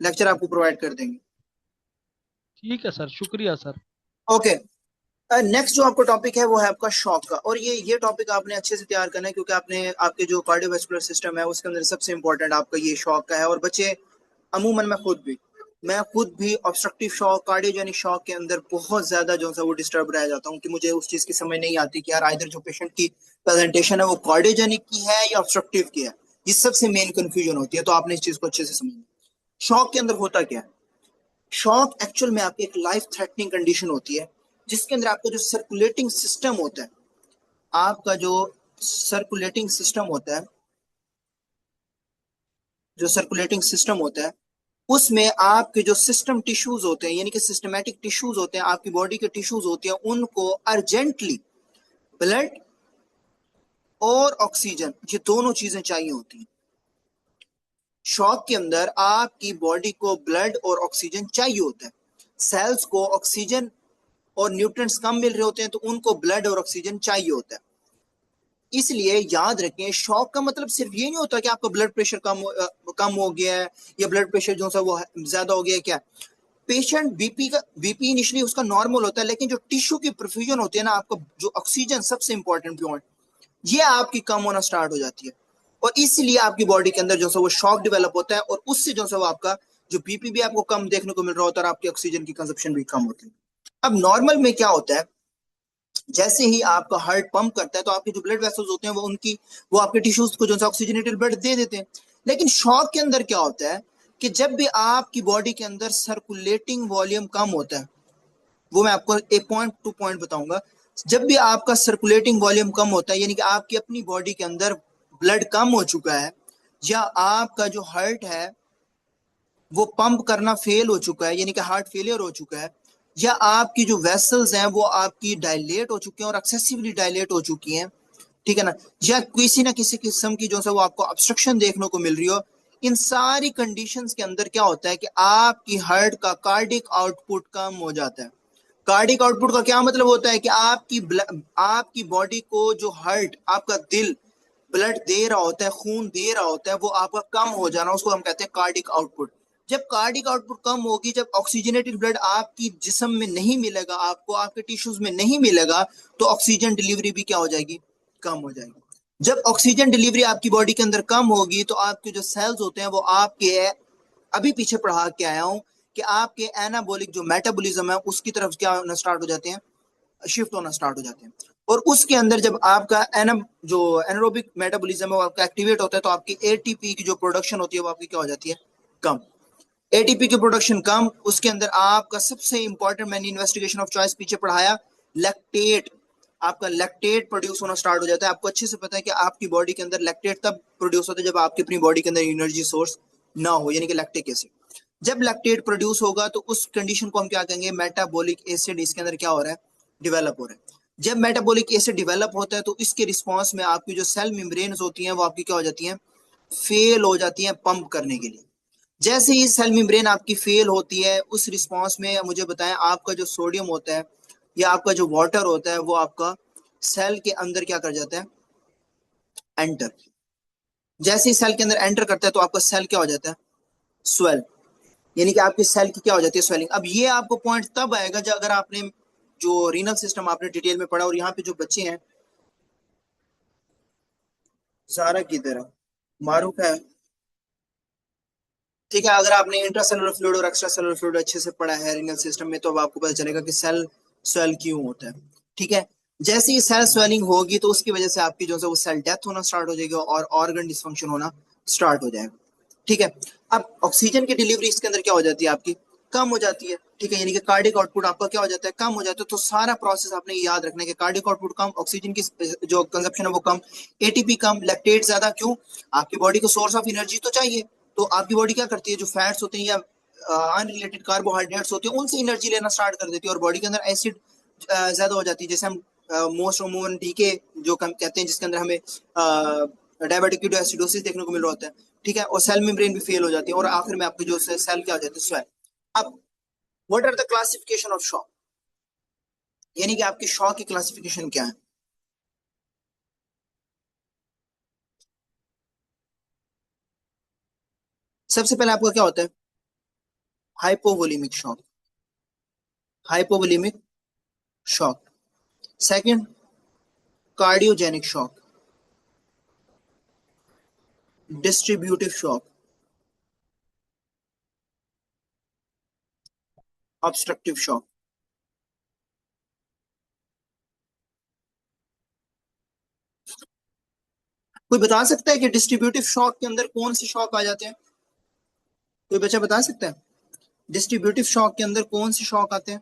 लेक्चर आपको प्रोवाइड कर देंगे। ठीक है सर, शुक्रिया सर। ओके, नेक्स्ट जो आपका टॉपिक है वो है आपका शॉक का, और ये टॉपिक आपने अच्छे से तैयार करना है, क्योंकि आपने आपके जो कार्डियोवास्कुलर सिस्टम है उसके अंदर सबसे इंपॉर्टेंट आपका ये शॉक का है। और बच्चे अमूमन मैं खुद भी ऑब्स्ट्रक्टिव शॉक, कार्डियोजेनिक शॉक के अंदर बहुत ज्यादा जो है वो डिस्टर्ब रह जाता हूँ कि मुझे उस चीज की समझ नहीं आती कि यार आइदर जो पेशेंट की प्रेजेंटेशन है वो कार्डियोजेनिक की है या ऑब्स्ट्रक्टिव की है। ये सबसे मेन कंफ्यूजन होती है, तो आपने इस चीज को अच्छे से समझना। शॉक के अंदर होता क्या है? शॉक एक्चुअल में आपकी एक लाइफ थ्रेटनिंग कंडीशन होती है, जिसके अंदर आपका जो सर्कुलेटिंग सिस्टम होता है, आपका जो सर्कुलेटिंग सिस्टम होता है जो सर्कुलेटिंग सिस्टम होता है उसमें आपके जो सिस्टम टिश्यूज होते हैं, यानी कि सिस्टमैटिक टिश्यूज होते हैं, आपकी बॉडी के टिश्यूज होते हैं, उनको अर्जेंटली ब्लड और ऑक्सीजन, ये दोनों चीजें चाहिए होती हैं। शॉक के अंदर आपकी बॉडी को ब्लड और ऑक्सीजन चाहिए होता है। सेल्स को ऑक्सीजन और न्यूट्रिएंट्स कम मिल रहे होते हैं, तो उनको ब्लड और ऑक्सीजन चाहिए होता है। इसलिए याद रखें, शॉक का मतलब सिर्फ ये नहीं होता कि आपका ब्लड प्रेशर कम हो गया है, या ब्लड प्रेशर जो सा वो ज्यादा हो गया है। क्या पेशेंट बीपी इनिशियली उसका नॉर्मल होता है, लेकिन जो टिश्यू की परफ्यूजन होती है ना, आपका जो ऑक्सीजन सबसे इंपॉर्टेंट पॉइंट, ये आपकी कम होना स्टार्ट हो जाती है, और इसलिए आपकी बॉडी के अंदर जो है वो शॉक डेवलप होता है, और उससे जो है वो आपका जो बीपी भी आपको कम देखने को मिल रहा होता है, और आपकी ऑक्सीजन की कंजप्शन भी कम होती है। अब नॉर्मल में क्या होता है, जैसे ही आपका हार्ट पंप करता है तो आपके जो ब्लड वेसल्स होते हैं वो आपके टिश्यूज को जो है ऑक्सीजनेटेड ब्लड दे देते हैं। लेकिन शॉक के अंदर क्या होता है कि जब भी आपकी बॉडी के अंदर सर्कुलेटिंग वॉल्यूम कम होता है, वो मैं आपको एक पॉइंट टू पॉइंट बताऊंगा। जब भी आपका सर्कुलेटिंग वॉल्यूम कम होता है, यानी कि आपकी अपनी बॉडी के अंदर ब्लड कम हो चुका है, या आपका जो हार्ट है वो पंप करना फेल हो चुका है, यानी कि हार्ट फेलियर हो चुका है, या आपकी जो वेसल्स हैं वो आपकी डायलेट हो चुकी हैं और एक्सेसिवली डायलेट हो चुकी हैं, ठीक है ना, या किसी ना किसी किस्म की जो है वो आपको ऑब्स्ट्रक्शन देखने को मिल रही हो, इन सारी कंडीशंस के अंदर क्या होता है कि आपकी हार्ट का कार्डिक आउटपुट कम हो जाता है। कार्डिक आउटपुट का क्या मतलब होता है कि आपकी बॉडी को जो हार्ट, आपका दिल ब्लड दे रहा होता है, खून दे रहा होता है, वो आपका कम हो जाना, उसको हम कहते हैं कार्डिक आउटपुट। जब कार्डिक आउटपुट कम होगी, जब ऑक्सीजनेटेड ब्लड आपकी जिस्म में नहीं मिलेगा, आपको आपके टिश्यूज में नहीं मिलेगा, तो ऑक्सीजन डिलीवरी भी क्या हो जाएगी? कम हो जाएगी। जब ऑक्सीजन डिलीवरी आपकी बॉडी के अंदर कम होगी, तो आपके जो सेल्स होते हैं वो आपके, अभी पीछे पढ़ा के आया हूं कि आपके एनाबॉलिक जो मेटाबॉलिज्म है उसकी तरफ क्या होना स्टार्ट हो जाते हैं? शिफ्ट होना स्टार्ट हो जाते हैं। और उसके अंदर जब आपका जो एनारोबिक मेटाबॉलिज्म है वो आपका एक्टिवेट होता है, तो आपकी एटीपी की जो प्रोडक्शन होती है वो आपकी क्या हो जाती है? कम। एटीपी की प्रोडक्शन कम, उसके अंदर आपका सबसे इंपॉर्टेंट, मैंने इन्वेस्टिगेशन ऑफ चॉइस पीछे पढ़ाया, लैक्टेट, आपका लैक्टेट प्रोड्यूस होना स्टार्ट हो जाता है। आपको अच्छे से पता है कि आपकी बॉडी के अंदर लैक्टेट तब प्रोड्यूस होता है जब आपकी अपनी बॉडी के अंदर एनर्जी सोर्स ना हो, यानी कि लैक्टिक एसिड। जब लैक्टेट प्रोड्यूस होगा तो उस कंडीशन को हम क्या कहेंगे? मेटाबॉलिक एसिड इसके अंदर क्या हो रहा है? डेवलप हो रहा है। जब मेटाबॉलिक एसिड डेवलप होता है तो इसके रिस्पॉन्स में आपकी जो सेल मेम्ब्रेन्स होती हैं वो आपकी क्या हो जाती हैं? फेल हो जाती हैं पंप करने के लिए। जैसे ही सेल मेम्ब्रेन आपकी फेल होती है, उस रिस्पॉन्स में मुझे बताएं, आपका जो सोडियम होता है या आपका जो वाटर होता है वो आपका सेल के अंदर क्या कर जाता है? एंटर। जैसे ही सेल के अंदर एंटर करता है तो आपका सेल क्या हो जाता है? स्वेल, यानी कि आपकी सेल की क्या हो जाती है? स्वेलिंग। अब ये आपको पॉइंट तब आएगा जब अगर आपने जो रीनल सिस्टम आपने डिटेल में पढ़ा, और यहाँ पे जो बच्चे हैं जारा की तरह मारूफ है। ठीक है, अगर आपने इंट्रासेलुलर फ्लूइड और एक्स्ट्रा सेलुलर फ्लूइड अच्छे से पढ़ा है रीनल सिस्टम में, तो अब आपको पता चलेगा कि सेल स्वेल क्यों होता है। ठीक है, जैसे ही सेल स्वेलिंग होगी तो उसकी वजह से आपकी जो है वो सेल डेथ होना स्टार्ट हो जाएगी और ऑर्गन डिसफंक्शन होना स्टार्ट हो जाएगा। ठीक है, अब ऑक्सीजन की डिलीवरी इसके अंदर क्या हो जाती है आपकी, कम हो जाती है। ठीक है, यानी कि कार्डिक आउटपुट आपका क्या हो जाता है, कम हो जाता है। तो सारा प्रोसेस आपने याद रखना है कि कार्डिक आउटपुट कम, ऑक्सीजन की जो कंजप्शन है वो कम, एटीपी कम, लैक्टेट ज्यादा। क्यों, आपकी बॉडी को सोर्स ऑफ एनर्जी तो चाहिए। तो आपकी बॉडी क्या करती है, जो फैट्स होते हैं या अनरिलेटेड कार्बोहाइड्रेट्स होते हैं उनसे एनर्जी लेना स्टार्ट कर देती है और बॉडी के अंदर एसिड ज्यादा हो जाती है। जैसे हम मोस्ट होमोन डीके जो कहते हैं, जिसके अंदर हमें डायबिटिक एसिडोसिस देखने को मिल रहा होता है। ठीक है, और सेल मेम्ब्रेन भी फेल हो जाती है और आखिर में आपकी जो सेल क्या हो जाती है, स्वेल। अब what are the classification of shock, यानी कि आपकी शॉक की क्लासिफिकेशन क्या है। सबसे पहले आपका क्या होता है, hypovolemic shock, hypovolemic shock. Second, cardiogenic shock, distributive shock, obstructive shock. कोई बता सकता है कि डिस्ट्रीब्यूटिव शॉक के अंदर कौन से शॉक आ जाते हैं, कोई बच्चा बता सकता है डिस्ट्रीब्यूटिव शॉक के अंदर कौन से शॉक आते हैं।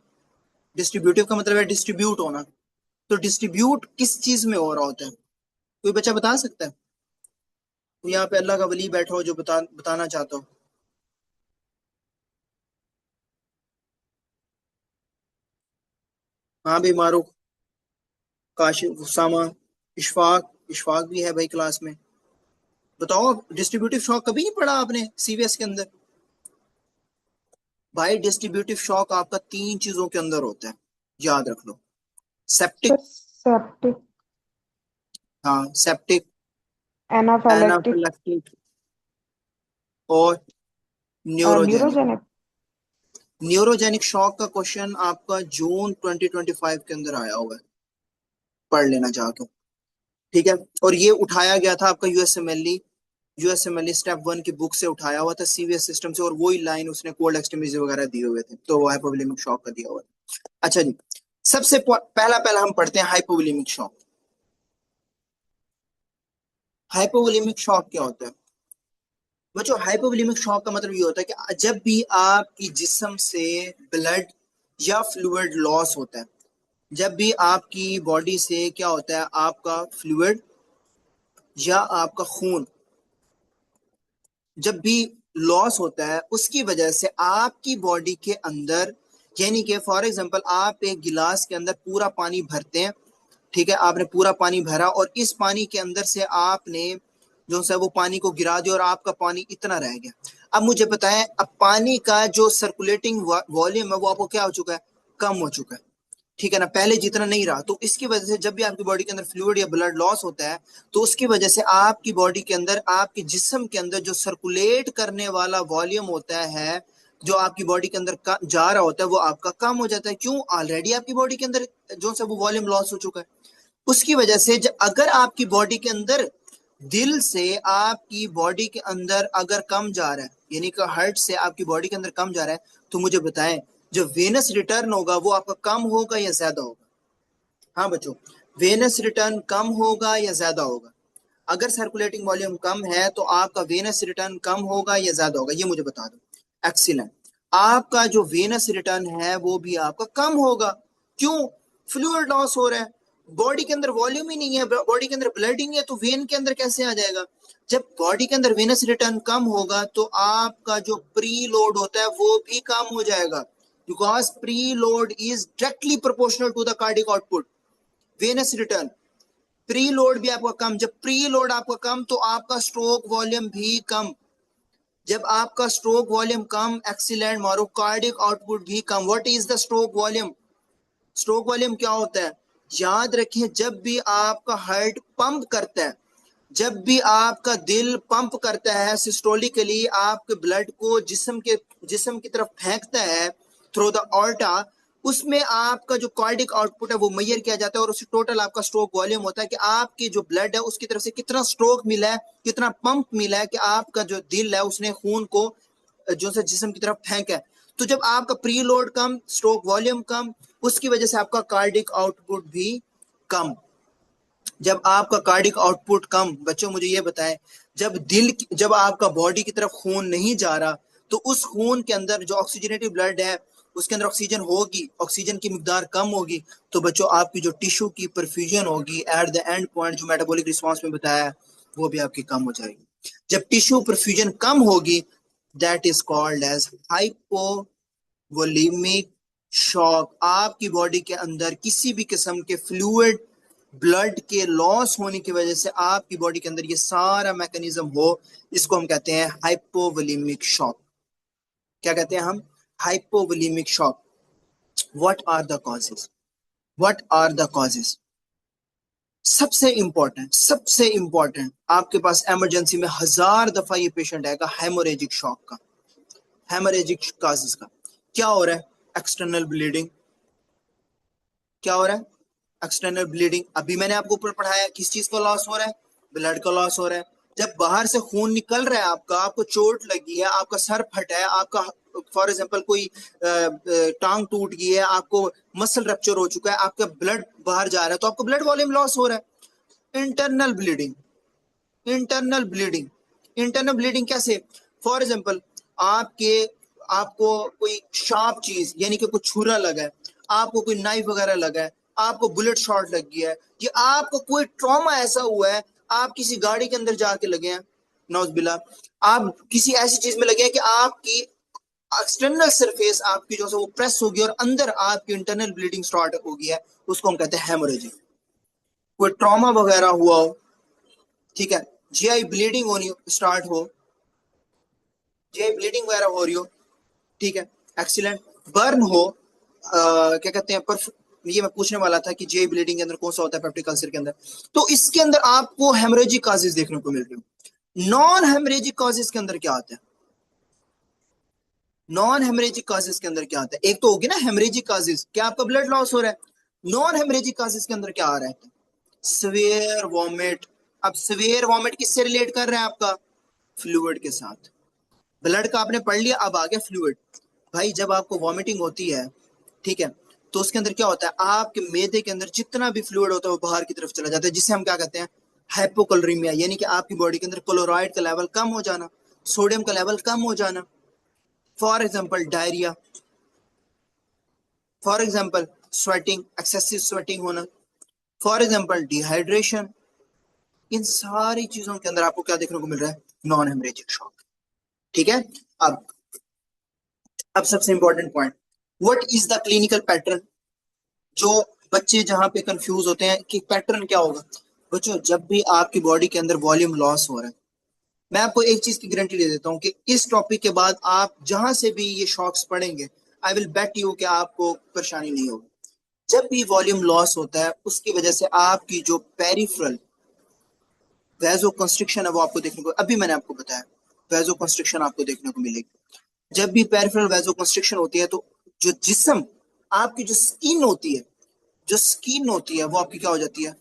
डिस्ट्रीब्यूटिव का मतलब है डिस्ट्रीब्यूट होना, तो डिस्ट्रीब्यूट किस चीज में हो रहा होता है, कोई बच्चा बता सकता है। तो यहाँ पे अल्लाह का वली बैठा हो जो बताना चाहता हो। हाँ भाई, मारूफ, काशिफ, उसामा, इशफाक, इशफाक भी है भाई क्लास में। बताओ, डिस्ट्रीब्यूटिव शॉक कभी नहीं पढ़ा आपने सीवीएस के अंदर। भाई डिस्ट्रीब्यूटिव शॉक आपका तीन चीजों के अंदर होता है, याद रख लो। सर सेप्टिक, सेप्टिक, हाँ सेप्टिक, एनाफाइलेक्टिक, एनाफिलेक्टिक और न्यूरोजेनिक। न्यूरोजेनिक। न्यूरोजेनिक शॉक का क्वेश्चन आपका जून 2025 के अंदर आया हुआ है, पढ़ लेना जाकर। ठीक है, और ये उठाया गया था आपका यूएसएमएलई स्टेप 1 की बुक से उठाया हुआ था सीवीएस सिस्टम से, और वही लाइन उसने कोल्ड एक्सट्रीमिटी वगैरह दिए हुए थे, तो वो हाइपोवोलेमिक शॉक का दिया हुआ था। अच्छा जी, सबसे पहला पहला हम पढ़ते हैं हाइपोवोलेमिक शॉक। हाइपोवोलेमिक शॉक क्या होता है बच्चों, हाइपोवोलेमिक शॉक का मतलब ये होता है कि जब भी आपकी जिस्म से ब्लड या फ्लूइड लॉस होता है, जब भी आपकी बॉडी से क्या होता है, आपका फ्लूइड या आपका खून जब भी लॉस होता है, उसकी वजह से आपकी बॉडी के अंदर, यानी कि फॉर एग्जांपल आप एक गिलास के अंदर पूरा पानी भरते हैं। ठीक है, आपने पूरा पानी भरा और इस पानी के अंदर से आपने जो है वो पानी को गिरा दिया और आपका पानी इतना रह गया। अब मुझे बताएं, अब पानी का जो सर्कुलेटिंग वॉल्यूम है वो आपको क्या हो चुका है, कम हो चुका है। ठीक है ना, पहले जितना नहीं रहा। तो इसकी वजह से जब भी आपकी बॉडी के अंदर फ्लूइड या ब्लड लॉस होता है, तो उसकी वजह से आपकी बॉडी के अंदर, आपके जिस्म के अंदर जो सर्कुलेट करने वाला वॉल्यूम होता है, जो आपकी बॉडी के अंदर जा रहा होता है, वो आपका कम हो जाता है। क्यों, ऑलरेडी आपकी बॉडी के अंदर जो है वो वॉल्यूम लॉस हो चुका है। उसकी वजह से अगर आपकी बॉडी के अंदर दिल से आपकी बॉडी के अंदर अगर कम जा रहा है, यानी कि हार्ट से आपकी बॉडी के अंदर कम जा रहा है, तो मुझे बताएं जो वेनस रिटर्न होगा वो आपका कम होगा या ज्यादा होगा। हाँ बच्चों, वेनस रिटर्न कम होगा या ज्यादा होगा। अगर सर्कुलेटिंग वॉल्यूम कम है तो आपका वेनस रिटर्न कम होगा या ज्यादा होगा, ये मुझे बता दो। एक्सीलेंट, आपका जो वेनस रिटर्न है वो भी आपका कम होगा। क्यों, फ्लूइड लॉस हो रहा है, बॉडी के अंदर वॉल्यूम ही नहीं है, बॉडी के अंदर ब्लड ही नहीं है, तो वेन के अंदर कैसे आ जाएगा। जब बॉडी के अंदर वेनस रिटर्न कम होगा तो आपका जो प्री लोड होता है वो भी कम हो जाएगा, because preload is directly proportional to the cardiac output. Venous return, preload भी आपका कम, जब प्री लोड आपका कम तो आपका स्ट्रोक वॉल्यूम भी कम, जब आपका स्ट्रोक वॉल्यूम कम, एक्सीलेंट मारो, कार्डिक आउटपुट भी कम। What is the stroke volume, stroke volume क्या होता है, याद रखें, जब भी आपका हार्ट पंप करता है, जब भी आपका दिल पंप करता है सिस्टोलिकली आपके ब्लड को जिस्म की तरफ फेंकता है थ्रू द ऑर्टा, उसमें आपका जो कार्डिक आउटपुट है वो मेजर किया जाता है और उससे टोटल आपका स्ट्रोक वॉल्यूम होता है कि आपकी जो ब्लड है उसकी तरफ से कितना स्ट्रोक मिला है, कितना पंप मिला है, कि आपका जो दिल है उसने खून को जो से जिस्म की तरफ फेंका है। तो जब आपका प्री लोड कम, स्ट्रोक वॉल्यूम कम, उसकी वजह से आपका कार्डिक आउटपुट भी कम। जब आपका कार्डिक आउटपुट कम, बच्चों मुझे ये बताएं, जब आपका बॉडी की तरफ खून नहीं जा रहा तो उस खून के अंदर जो ऑक्सीजनेटिव ब्लड है उसके अंदर ऑक्सीजन होगी, ऑक्सीजन की मिकदार कम होगी, तो बच्चों आपकी जो टिश्यू की परफ्यूजन होगी एट द एंड पॉइंट, जो मेटाबॉलिक रिस्पांस में बताया है, वो भी आपकी कम हो जाएगी। जब टिश्यू परफ्यूजन कम होगी, that is called as hypovolemic shock. आपकी बॉडी के अंदर किसी भी किस्म के फ्लूइड, ब्लड के लॉस होने की वजह से आपकी बॉडी के अंदर ये सारा मैकेनिज्म हो, इसको हम कहते हैं हाइपोवोलेमिक शॉक। क्या कहते हैं हम? Hypovolemic shock. What are the causes? What are the causes? सबसे इंपॉर्टेंट आपके पास इमरजेंसी में 1000 दफा ये पेशेंट आएगा हेमोरेजिक शॉक का, हेमोरेजिक कॉजेस का। क्या हो रहा है? External bleeding. क्या हो रहा है? External bleeding. अभी मैंने आपको ऊपर पढ़ाया किस चीज का लॉस हो रहा है? ब्लड का लॉस हो रहा है। जब बाहर से खून निकल रहा है आपका, आपको चोट लगी है, आपका सर फटा है, आपका फॉर एग्जांपल कोई टांग टूट गई है, आपको मसल रप्चर हो चुका है, आपका ब्लड बाहर जा रहा है, तो आपको ब्लड वॉल्यूम लॉस हो रहा है। Internal bleeding, internal bleeding, internal bleeding कैसे? फॉर एग्जांपल आपको कोई शार्प चीज यानी कि कोई छुरा लगा है, आपको कोई नाइफ वगैरह लगा है, आपको बुलेट शॉट लग गया है, ये आपको कोई ट्रॉमा ऐसा हुआ है, आप किसी गाड़ी के अंदर जाके लगे हैं, नौज़बिल्ला, आप किसी ऐसी चीज में लगे हैं कि आपकी एक्सटर्नल सरफेस आपकी जो है वो प्रेस होगी और अंदर आपकी इंटरनल ब्लीडिंग स्टार्ट हो गई है, उसको हम कहते हैं हेमोरेजिक। कोई ट्रॉमा वगैरह हुआ हो, ठीक है, जीआई ब्लीडिंग होनी स्टार्ट हो, जीआई ब्लीडिंग वगैरह हो रही हो, ठीक है, एक्सीलेंट, बर्न हो, क्या कहते हैं, ये मैं पूछने वाला था कि जीआई ब्लीडिंग के अंदर कौन सा होता है पेप्टिक अल्सर के अंदर, तो इसके अंदर आपको हेमरेजिक कॉजेज देखने को मिल रही हो। नॉन हेमरेजिक कॉजेज के अंदर क्या आता है? नॉन हेमरेजिक कॉजेज के अंदर क्या आता है? एक तो होगी ना हेमरेजिक कॉजेज, क्या आपका ब्लड लॉस हो रहा है। नॉन हेमरेजिक कॉजेज के अंदर क्या आ रहा है? Severe vomit. अब सवेयर वॉमिट किससे रिलेट कर रहा है? आपका फ्लूइड के साथ। ब्लड का आपने पढ़ लिया, अब आ गया फ्लूइड। भाई जब आपको वॉमिटिंग होती है, ठीक है, तो उसके अंदर क्या होता है? आपके मैदे के अंदर जितना भी फ्लूइड होता है वो बाहर की तरफ चला जाता है, जिसे हम क्या कहते हैं? हाइपोक्लोरीमिया, यानी कि आपकी बॉडी के अंदर क्लोराइड का लेवल कम हो जाना, सोडियम का लेवल कम हो जाना। For example diarrhoea, for example sweating, excessive sweating होना, फॉर एग्जाम्पल डिहाइड्रेशन। इन सारी चीजों के अंदर आपको क्या देखने को मिल रहा है? Non haemorrhagic shock. ठीक है, अब सबसे important point, what is the clinical pattern? जो बच्चे जहां पे कंफ्यूज होते हैं कि पैटर्न क्या होगा, बच्चों जब भी आपकी बॉडी के अंदर वॉल्यूम लॉस हो रहा है, मैं आपको एक चीज की गारंटी दे देता हूं कि इस टॉपिक के बाद आप जहां से भी ये शॉक्स पढ़ेंगे, आई विल बेट यू कि आपको परेशानी नहीं होगी। जब भी वॉल्यूम लॉस होता है उसकी वजह से आपकी जो पेरिफेरल वैजो कंस्ट्रिक्शन है वो आपको देखने को, अभी मैंने आपको बताया, वैजो कंस्ट्रिक्शन आपको देखने को मिलेगी। जब भी पेरिफेरल वैजो कंस्ट्रिक्शन होती है तो जो जिस्म, आपकी जो स्किन होती है, जो स्किन होती है वो आपकी क्या हो जाती है?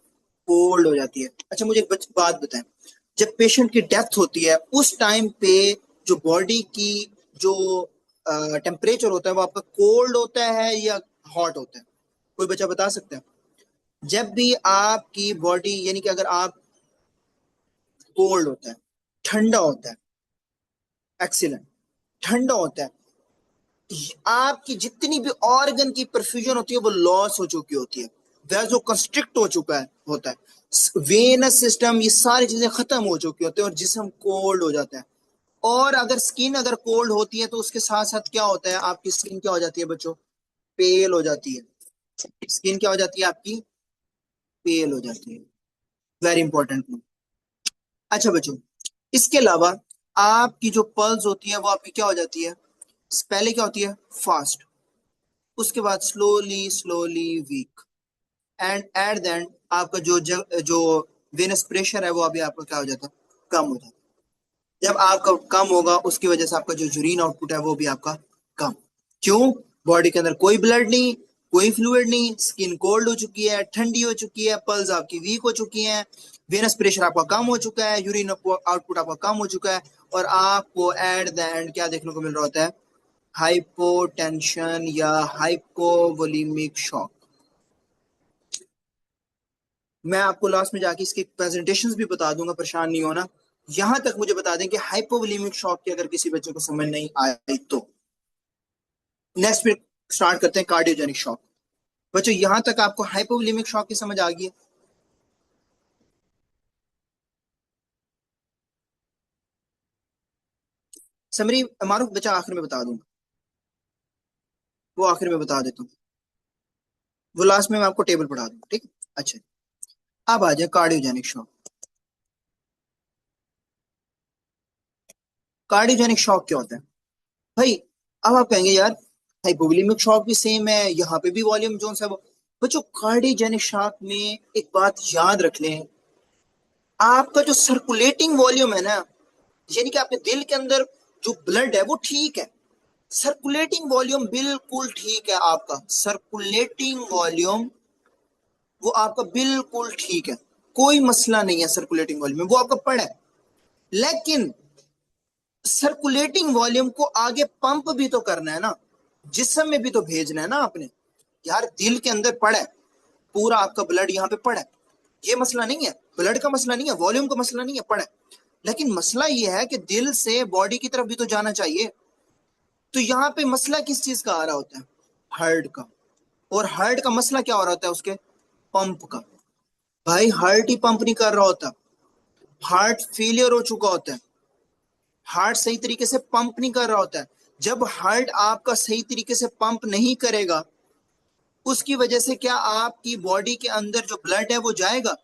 कोल्ड हो जाती है। अच्छा मुझे एक बात बताएं, जब पेशेंट की डेथ होती है उस टाइम पे जो बॉडी की जो टेम्परेचर होता है वो आपका कोल्ड होता है या हॉट होता है? कोई बच्चा बता सकता है? जब भी आपकी बॉडी यानी कि अगर आप कोल्ड होता है, ठंडा होता है, एक्सीलेंट, ठंडा होता है, आपकी जितनी भी ऑर्गन की परफ्यूजन होती है वो लॉस हो चुकी होती है, वैजो कंस्ट्रिक्ट हो चुका है होता है, वेनस सिस्टम, ये सारी चीजें खत्म हो चुकी होती है और जिस्म कोल्ड हो जाता है। और अगर स्किन अगर कोल्ड होती है तो उसके साथ साथ क्या होता है? आपकी स्किन क्या हो जाती है बच्चों? पेल हो जाती है। स्किन क्या हो जाती है आपकी? पेल हो जाती है। Very important. अच्छा बच्चों, इसके अलावा आपकी जो पल्स होती है वो आपकी क्या हो जाती है? पहले क्या होती है? फास्ट, उसके बाद slowly slowly weak, and at the end आपका जो वेनस प्रेशर है वो अभी आपका क्या हो जाता है? कम हो जाता है। जब आपका कम होगा उसकी वजह से आपका जो यूरिन आउटपुट है वो भी आपका कम। क्यों? बॉडी के अंदर कोई ब्लड नहीं, कोई फ्लूइड नहीं, स्किन कोल्ड हो चुकी है, ठंडी हो चुकी है, पल्स आपकी वीक हो चुकी है, वेनस प्रेशर आपका कम हो चुका है, यूरिन आउटपुट आपका कम हो चुका है, और आपको एट द एंड क्या देखने को मिल रहा होता है? हाइपोटेंशन या हाइपोवोलेमिक शॉक। मैं आपको लास्ट में जाके इसकी प्रेजेंटेशंस भी बता दूंगा, परेशान नहीं होना। यहां तक मुझे बता दें कि हाइपोवोलेमिक शॉक की अगर किसी बच्चे को समझ नहीं आई तो नेक्स्ट फिर स्टार्ट करते हैं कार्डियोजेनिक शॉक। बच्चों यहां तक आपको हाइपोवोलेमिक शॉक की समझ आ गई है? समरी मारूफ बच्चा आखिर में बता दूंगा, वो आखिर में बता देता हूँ, वो लास्ट में मैं आपको टेबल पढ़ा दूंगा, ठीक है? अच्छा, अब आ जाए कार्डियोजेनिक शॉक। कार्डियोजेनिक शॉक क्या होता है भाई? अब आप कहेंगे यार हाइपोवोलेमिक शॉक भी सेम है, यहाँ पे भी वॉल्यूम जोन सा। बच्चों कार्डियोजेनिक शॉक में एक बात याद रख लें, आपका जो सर्कुलेटिंग वॉल्यूम है ना, यानी कि आपके दिल के अंदर जो ब्लड है वो ठीक है, सर्कुलेटिंग वॉल्यूम बिल्कुल ठीक है, आपका सर्कुलेटिंग वॉल्यूम वो आपका बिल्कुल ठीक है, कोई मसला नहीं है सर्कुलेटिंग वॉल्यूम में, वो आपका पड़ा है। लेकिन सर्कुलेटिंग वॉल्यूम को आगे पंप भी तो करना है ना, जिस्म में भी तो भेजना है ना आपने। यार दिल के अंदर पड़ा है, पूरा आपका ब्लड यहाँ पे पड़ा है, ये मसला नहीं है, ब्लड का मसला नहीं है, वॉल्यूम का मसला नहीं है, पड़ा है। लेकिन मसला ये है कि दिल से बॉडी की तरफ भी तो जाना चाहिए। तो यहाँ पे मसला किस चीज का आ रहा होता है? हार्ट का। और हार्ट का मसला क्या हो रहा होता है? उसके पंप का। भाई हार्ट ही पंप नहीं कर रहा होता, हार्ट फेलियर हो चुका होता है, हार्ट सही तरीके से पंप नहीं कर रहा होता है। जब हार्ट आपका सही तरीके से पंप नहीं करेगा, उसकी वजह से क्या आपकी बॉडी के अंदर जो ब्लड है वो जाएगा?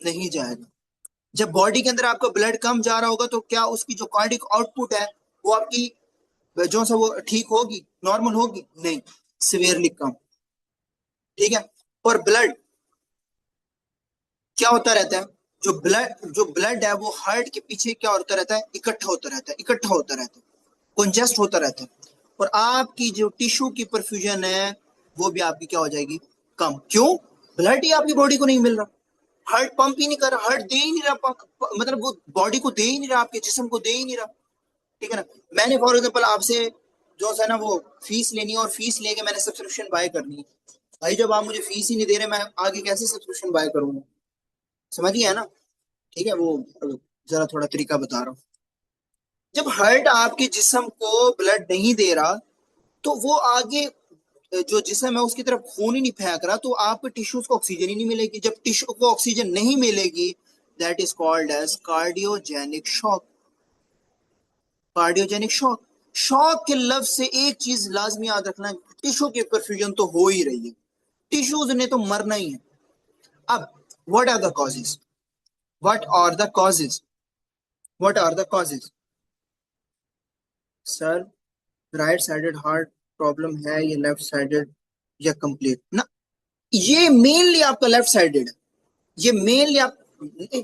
नहीं जाएगा। जब बॉडी के अंदर आपका ब्लड कम जा रहा होगा तो क्या उसकी जो कार्डिक आउटपुट है वो आपकी जो सा वो ठीक होगी, नॉर्मल होगी? नहीं, सिवियरली कम। ठीक है। और ब्लड क्या होता रहता है? जो ब्लड है वो हार्ट के पीछे क्या होता रहता है? इकट्ठा होता रहता है, इकट्ठा होता रहता है, कंजेस्ट होता रहता है। और आपकी जो टिश्यू की परफ्यूजन है वो भी आपकी क्या हो जाएगी? कम। क्यों? ब्लड ही आपकी बॉडी को नहीं मिल रहा, हार्ट पंप ही नहीं कर रहा, हार्ट दे ही नहीं रहा, मतलब वो बॉडी को दे ही नहीं रहा, आपके जिस्म को दे ही नहीं रहा। ठीक है ना? मैंने फॉर एग्जाम्पल आपसे जो है ना वो फीस लेनी है, और फीस लेके मैंने सब्सक्रिप्शन बाय करनी है। भाई जब आप मुझे फीस ही नहीं दे रहे, मैं आगे कैसे सब्सक्रिप्शन बाय करूंगा? समझिए, है ना? ठीक है, वो जरा थोड़ा तरीका बता रहा हूँ। जब हार्ट आपके जिस्म को ब्लड नहीं दे रहा तो वो आगे जो जिस्म है उसकी तरफ खून ही नहीं फेंक रहा, तो आपके टिश्यूज को ऑक्सीजन ही नहीं मिलेगी। जब टिश्यू को ऑक्सीजन नहीं मिलेगी, that is called as cardiogenic shock. Cardiogenic shock. Shock के लफ्ज से एक चीज लाजमी याद रखना, टिश्यू की परफ्यूजन तो हो ही रही है, टिश्यूज ने तो मरना ही है। अब what are the causes? What are the causes? What are the causes? Sir right sided heart problem है या लेफ्ट साइडेड या कंप्लीट ना? ये मेनली आपका लेफ्ट साइडेड है, ये मेनली आप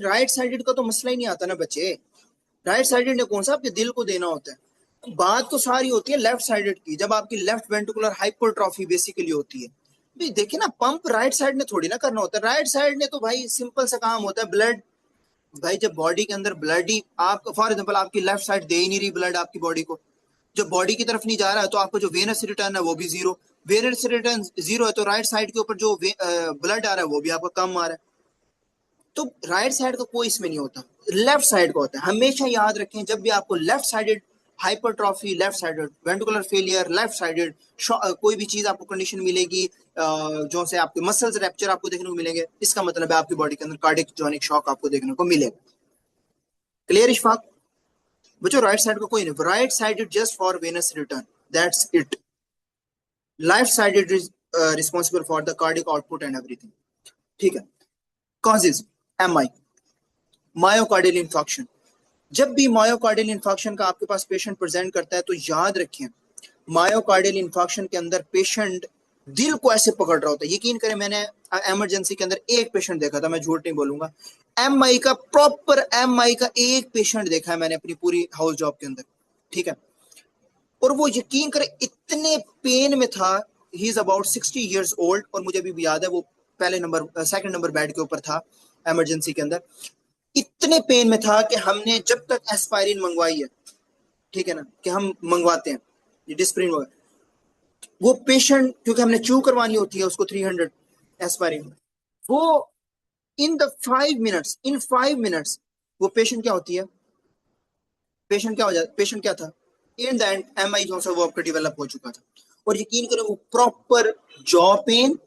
राइट साइडेड का तो मसला ही नहीं आता ना बच्चे। राइट साइडेड ने कौन सा आपके दिल को देना होता है? बात तो सारी होती है लेफ्ट साइडेड की, जब आपकी लेफ्ट वेंट्रिकुलर हाइपरट्रॉफी बेसिकली होती है। भाई देखिए ना, पंप राइट साइड ने थोड़ी ना करना होता है, राइट साइड ने तो भाई सिंपल सा काम होता है, ब्लड। भाई जब बॉडी के अंदर ब्लड ही आप फॉर एग्जाम्पल आपकी लेफ्ट साइड दे ही नहीं रही ब्लड आपकी बॉडी को, जब बॉडी की तरफ नहीं जा रहा है तो आपका जो वेनस रिटर्न है वो भी जीरो, वेनस रिटर्न जीरो है तो राइट साइड के ऊपर जो ब्लड आ रहा है वो भी आपका कम आ रहा है। तो राइट साइड का कोई इसमें नहीं होता, लेफ्ट साइड का होता है। हमेशा याद रखें, जब भी आपको left sided hypertrophy, left sided ventricular failure, left sided कोई भी चीज आपको कंडीशन मिलेगी, जो से आपके मसल्स रैप्चर आपको देखने को मिलेंगे, इसका मतलब है आपकी बॉडी के अंदर कार्डियोजेनिक शॉक आपको देखने को मिलेगा। क्लियर इशफाक? बच्चों राइट साइड का कोई नहीं, right sided just for Venus return, that's it. Left sided is responsible for the cardiac output and everything. ठीक है। Causes MI, myocardial infarction. जब भी मायोकार्डियल इंफार्क्शन का आपके पास पेशेंट प्रेजेंट करता है तो याद रखें, मायोकार्डियल इंफार्क्शन के अंदर पेशेंट दिल को ऐसे पकड़ रहा होता है। यकीन करें, मैंने इमरजेंसी के अंदर एक पेशेंट देखा था, मैं झूठ नहीं बोलूंगा, एमआई का प्रॉपर एमआई का एक पेशेंट देखा है मैंने अपनी पूरी हाउस जॉब के अंदर। ठीक है। और वो यकीन करें इतने पेन में था, he is about 60 years old और मुझे अभी भी याद है वो सेकंड नंबर बेड के ऊपर था इमरजेंसी के अंदर। इतने पेन में था कि हमने जब तक एस्पायरिन मंगवाई है, ठीक है ना, कि हम मंगवाते हैं ये डिस्प्रिन वगैरह, वो पेशेंट क्योंकि हमने च्यू करवानी होती है उसको 300 एस्पायरिन, वो इन 5 मिनट्स वो पेशेंट क्या होती है, पेशेंट क्या हो जाता, पेशेंट क्या था इन द एंड एमआई जो सा वो आपका डेवलप हो चुका था। और यकीन करो वो proper jaw pen,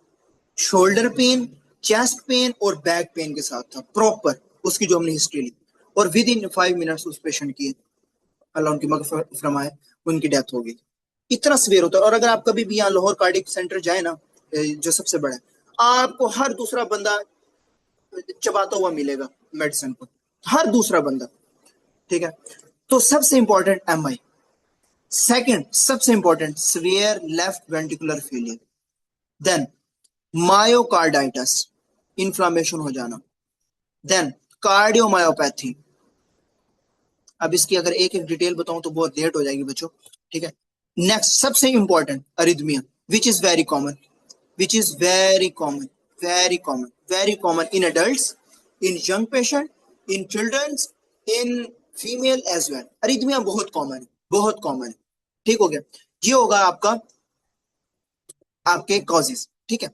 shoulder pain, chest pain और बैक पेन के साथ था प्रॉपर, उसकी जो हमने हिस्ट्री ली। और विद इन 5 मिनट्स उस पेशेंट की, अल्लाह उनकी मग़फ़िरत फरमाए, उनकी डेथ हो गई। इतना सवेर होता है। और अगर आप कभी भी यहाँ लाहौर कार्डियक सेंटर जाए ना, जो सबसे बड़ा है, आपको हर दूसरा बंदा चबाता हुआ मिलेगा मेडिसिन को, हर दूसरा बंदा, ठीक है। तो सबसे इंपॉर्टेंट एमआई, सेकंड सबसे important severe left ventricular failure, then myocarditis, inflammation हो जाना, देन कार्डियोमायोपैथी। अब इसकी अगर एक एक डिटेल बताऊं तो बहुत लेट हो जाएगी बच्चों, ठीक है। नेक्स्ट सबसे important arrhythmia, which is very common, which is very common, very common, very common in adults, in young patient, in childrens, in female as well. Arrhythmia बहुत कॉमन है, बहुत कॉमन है, ठीक हो गया। ये होगा आपका आपके कॉजेज, ठीक है।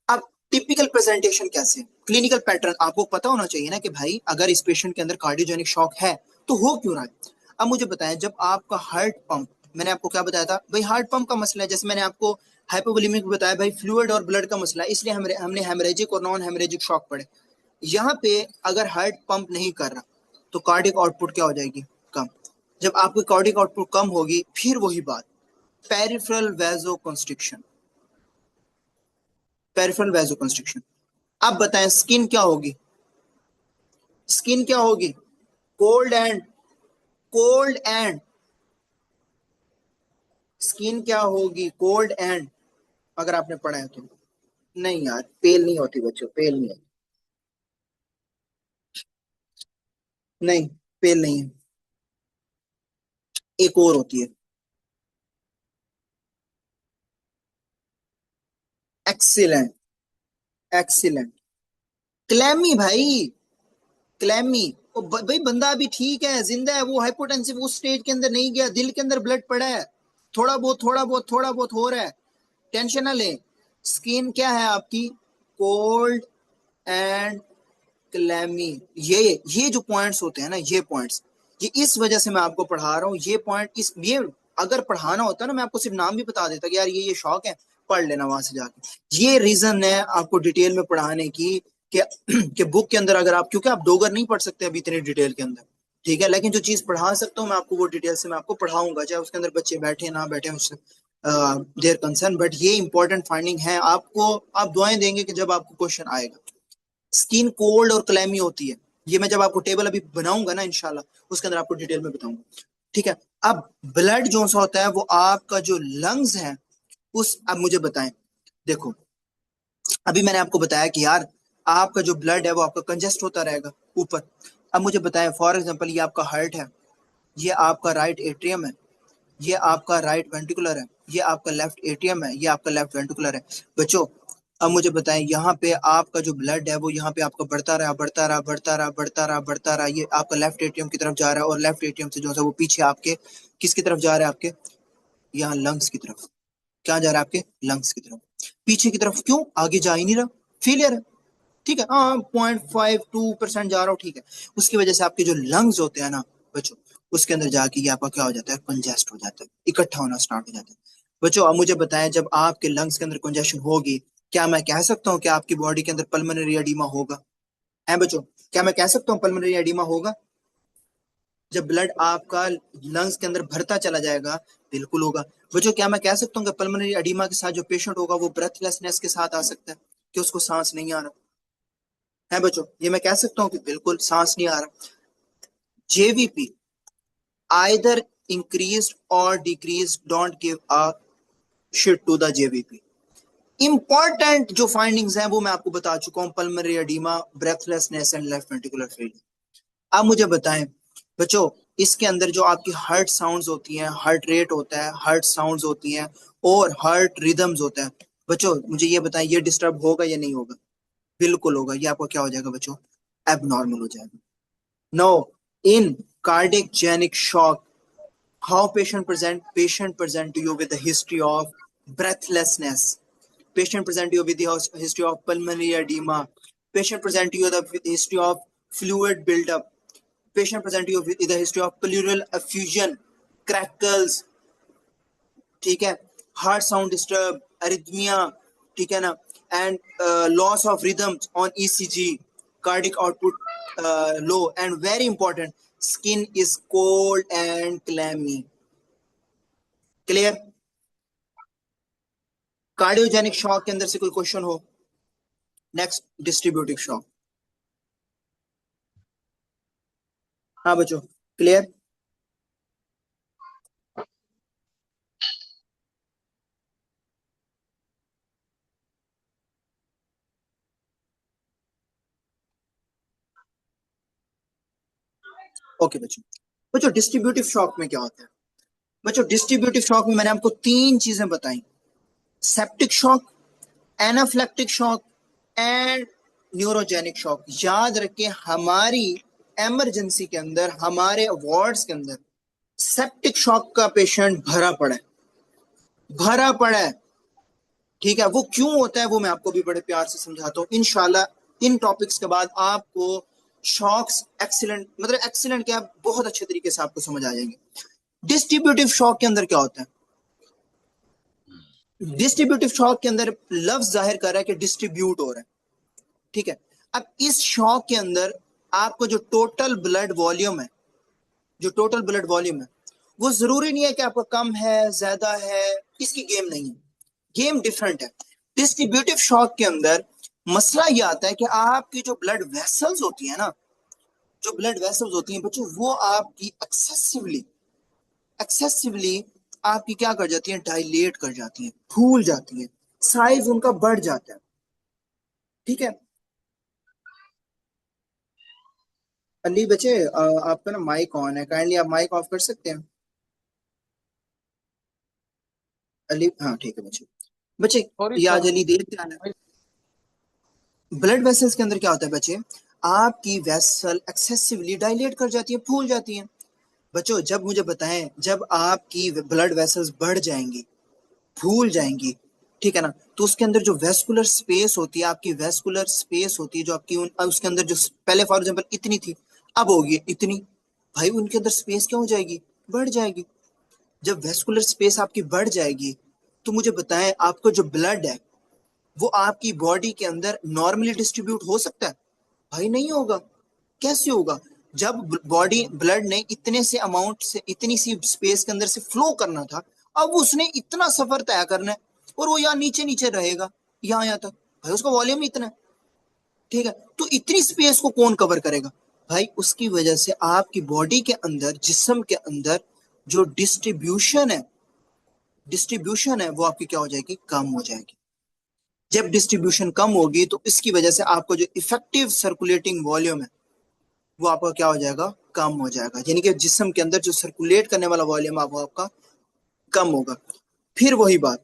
अब टिपिकल प्रेजेंटेशन कैसे, क्लिनिकल पैटर्न आपको पता होना चाहिए ना कि भाई अगर इस पेशेंट के अंदर कार्डियोजेनिक शॉक है तो हो क्यों रहा है। अब मुझे बताएं, जब आपका हार्ट पंप, मैंने आपको क्या बताया था भाई, हार्ट पंप का मसला है, जैसे मैंने आपको हाइपोवोलेमिक बताया भाई, फ्लूइड और ब्लड का मसला है, इसलिए हमने हेमरेजिक और नॉन हेमरेजिक शॉक पढ़े। यहाँ पे अगर हार्ट पंप नहीं कर रहा तो कार्डियक आउटपुट क्या हो जाएगी, कम। जब आपकी कार्डियक आउटपुट कम होगी, फिर वही बात, पेरिफेरल वैसोकंस्ट्रिक्शन, पेरिफेरल वैसोकंस्ट्रिक्शन। अब बताएं स्किन क्या होगी, स्किन क्या होगी, cold and, cold and, skin क्या होगी, कोल्ड एंड, अगर आपने पढ़ा है तो। नहीं यार, पेल नहीं होती बच्चों, पेल नहीं होती, नहीं पेल नहीं है, एक और होती है, एक्सीलेंट, एक्सीलेंट, क्लैमी भाई, क्लैमी। भाई बंदा अभी ठीक है, जिंदा है, वो हाइपोटेंसिव उस स्टेज के अंदर नहीं गया, दिल के अंदर ब्लड पड़ा है, थोड़ा बहुत थोड़ा बहुत थोड़ा बहुत हो रहा है, टेंशन ना ले। स्किन क्या है आपकी, कोल्ड एंड क्लैमी। ये जो पॉइंट्स होते हैं ना, ये पॉइंट्स, ये इस वजह से मैं आपको पढ़ा रहा हूँ, ये पॉइंट, इस ये अगर पढ़ाना होता ना, मैं आपको सिर्फ नाम भी बता देता कि यार ये शौक है, पढ़ लेना वहां से जाके। ये रीजन है आपको डिटेल में पढ़ाने की कि बुक के अंदर अगर आप, क्योंकि आप डोगर नहीं पढ़ सकते अभी इतनी डिटेल के अंदर, ठीक है, लेकिन जो चीज पढ़ा सकता हूँ मैं आपको वो डिटेल से मैं आपको पढ़ाऊंगा, चाहे उसके अंदर बच्चे बैठे ना बैठे, उससे देयर कंसर्न। बट ये इंपॉर्टेंट फाइंडिंग है, आपको आप दुआएं देंगे कि जब आपको क्वेश्चन आएगा। स्किन कोल्ड और क्लैमी होती है, ये मैं जब आपको टेबल अभी बनाऊंगा ना इंशाल्लाह, उसके अंदर आपको डिटेल में बताऊंगा, ठीक है। अब ब्लड जो सा होता है वो आपका जो लंग्स है उस, अब मुझे बताएं, देखो अभी मैंने आपको बताया कि यार आपका जो ब्लड है वो आपका कंजेस्ट होता रहेगा ऊपर। अब मुझे बताएं, फॉर एग्जांपल ये आपका हार्ट है, ये आपका राइट एट्रियम है, ये आपका राइट वेंट्रिकुलर है, ये आपका लेफ्ट एट्रियम है, ये आपका लेफ्ट वेंट्रिकुलर है बच्चों। अब मुझे बताएं, यहाँ पे आपका जो ब्लड है वो यहाँ पे आपका बढ़ता रहा बढ़ता रहा बढ़ता रहा बढ़ता रहा बढ़ता रहा, ये आपका लेफ्ट एट्रियम की तरफ जा रहा है, और लेफ्ट एट्रियम से जो है वो पीछे आपके किसकी तरफ जा रहा है, आपके यहाँ लंग्स की तरफ। क्या जा रहा है, आपके लंग्स की तरफ, पीछे की तरफ, क्यों, आगे जा ही नहीं रहा, फेलियर है, ठीक है। हाँ 0.52% जा रहा हूँ, ठीक है। उसकी वजह से आपके जो लंग्स होते हैं ना बच्चों, उसके अंदर जाके ये आपका क्या हो जाता है, कंजेस्ट हो जाता है, इकट्ठा होना स्टार्ट हो जाता है बच्चों। अब मुझे बताएं, जब आपके लंग्स के अंदर कंजेशन होगी, क्या मैं कह सकता हूँ कि आपकी बॉडी के अंदर पल्मोनरी एडिमा होगा, है बच्चों, क्या मैं कह सकता हूँ पल्मोनरी एडिमा होगा जब ब्लड आपका लंग्स के अंदर भरता चला जाएगा, बिल्कुल होगा बच्चों। क्या मैं कह सकता हूँ कि पल्मोनरी एडिमा के साथ जो पेशेंट होगा वो ब्रेथलेसनेस के साथ आ सकता है, कि उसको सांस नहीं आ रहा है बच्चों, ये मैं कह सकता हूँ कि बिल्कुल सांस नहीं आ रहा। JVP either increased or decreased, don't give a shit to the JVP। Important जो फाइंडिंग्स हैं वो मैं आपको बता चुका हूं, pulmonary oedema, breathlessness and left ventricular failure. अब मुझे बताएं बच्चों, इसके अंदर जो आपकी हार्ट साउंड्स होती हैं, हार्ट रेट होता है, हार्ट साउंड्स होती हैं और हार्ट रिदम्स होता है। बच्चों मुझे ये बताएं, ये डिस्टर्ब होगा या नहीं होगा? बिल्कुल होगा। ये आपको क्या हो जाएगा बच्चों? एबनॉर्मल हो जाएगा। No, in cardiac shock, how patient present to you with a history of breathlessness, patient present to you with the history of pulmonary edema, patient present to you with the history of fluid buildup, patient present to you with the history of pleural effusion, crackles, ठीक है, heart sound disturb, arrhythmia, ठीक है ना, and loss of rhythm on ECG, cardiac output low, and very important, skin is cold and clammy. Clear? Cardiogenic shock के अंदर से कोई question हो? Next, distributive shock. हाँ बच्चों, क्लियर? ओके बच्चों। बच्चों डिस्ट्रीब्यूटिव शॉक में क्या होता है? बच्चों डिस्ट्रीब्यूटिव शॉक में मैंने आपको 3 चीजें बताई, septic shock, anaphylactic shock and neurogenic shock. याद रखें, हमारी इमरजेंसी के अंदर, हमारे वार्ड्स के अंदर सेप्टिक शॉक का पेशेंट भरा पड़ा है, भरा पड़ा है, ठीक है। वो क्यों होता है वो मैं आपको भी बड़े प्यार से समझाता हूँ इंशाल्लाह। इन टॉपिक्स के बाद आपको शॉक्स एक्सीलेंट, मतलब एक्सीलेंट क्या, बहुत अच्छे तरीके से आपको समझ आ जाएंगे। डिस्ट्रीब्यूटिव शॉक के अंदर क्या होता है? डिस्ट्रीब्यूटिव शॉक के अंदर लफ्ज जाहिर कर रहा है कि डिस्ट्रीब्यूट हो रहा है, ठीक है। अब इस शॉक के अंदर आपको जो टोटल ब्लड वॉल्यूम है, जो टोटल ब्लड वॉल्यूम है, वो जरूरी नहीं है कि आपका कम है ज्यादा है, इसकी गेम नहीं है, गेम डिफरेंट है। डिस्ट्रीब्यूटिव शॉक के अंदर मसला ये आता है कि आपकी जो ब्लड वेसल्स होती है ना, जो ब्लड वेसल्स होती हैं बच्चों, वो आपकी एक्सेसिवली आपकी क्या कर जाती हैं? डायलेट कर जाती हैं, फूल जाती हैं, साइज उनका बढ़ जाता है, ठीक है। अली बच्चे, आपका ना माइक ऑन है, काइंडली आप माइक ऑफ कर सकते हैं? अली, हाँ ठीक है बच्चे। बच्चे सॉरी ये आज सर। अली देख के आना। ब्लड वेसल्स के अंदर क्या होता है बच्चे? आपकी वेसल एक्सेसिवली डायलेट कर जाती है, फूल जाती है। बच्चों जब मुझे बताएं, जब आपकी ब्लड वेसल्स बढ़ जाएंगी, फूल जाएंगी, ठीक है ना, तो उसके अंदर जो वेस्कुलर स्पेस होती है, आपकी वेस्कुलर स्पेस होती है जो आपकी उसके अंदर जो पहले फॉर एग्जांपल इतनी थी, अब होगी इतनी, भाई उनके अंदर स्पेस क्या हो जाएगी? बढ़ जाएगी। जब वेस्कुलर स्पेस आपकी बढ़ जाएगी तो मुझे बताएं, आपको जो ब्लड है वो आपकी बॉडी के अंदर नॉर्मली डिस्ट्रीब्यूट हो सकता है? भाई नहीं होगा। कैसे होगा? जब बॉडी ब्लड ने इतने से अमाउंट से, इतनी सी स्पेस के अंदर से फ्लो करना था, अब उसने इतना सफर तय करना है और वो यहाँ नीचे नीचे रहेगा, यहाँ तक, भाई उसका वॉल्यूम इतना है, ठीक है। तो इतनी स्पेस को कौन कवर करेगा? भाई उसकी वजह से आपकी बॉडी के अंदर, जिस्म के अंदर जो डिस्ट्रीब्यूशन है वो आपकी क्या हो जाएगी? कम हो जाएगी। जब डिस्ट्रीब्यूशन कम होगी तो इसकी वजह से आपको जो इफेक्टिव सर्कुलेटिंग वॉल्यूम है वो आपका क्या हो जाएगा? कम हो जाएगा। यानी कि जिस्म के अंदर जो सर्कुलेट करने वाला वॉल्यूम है वो आपका कम होगा। फिर वही बात,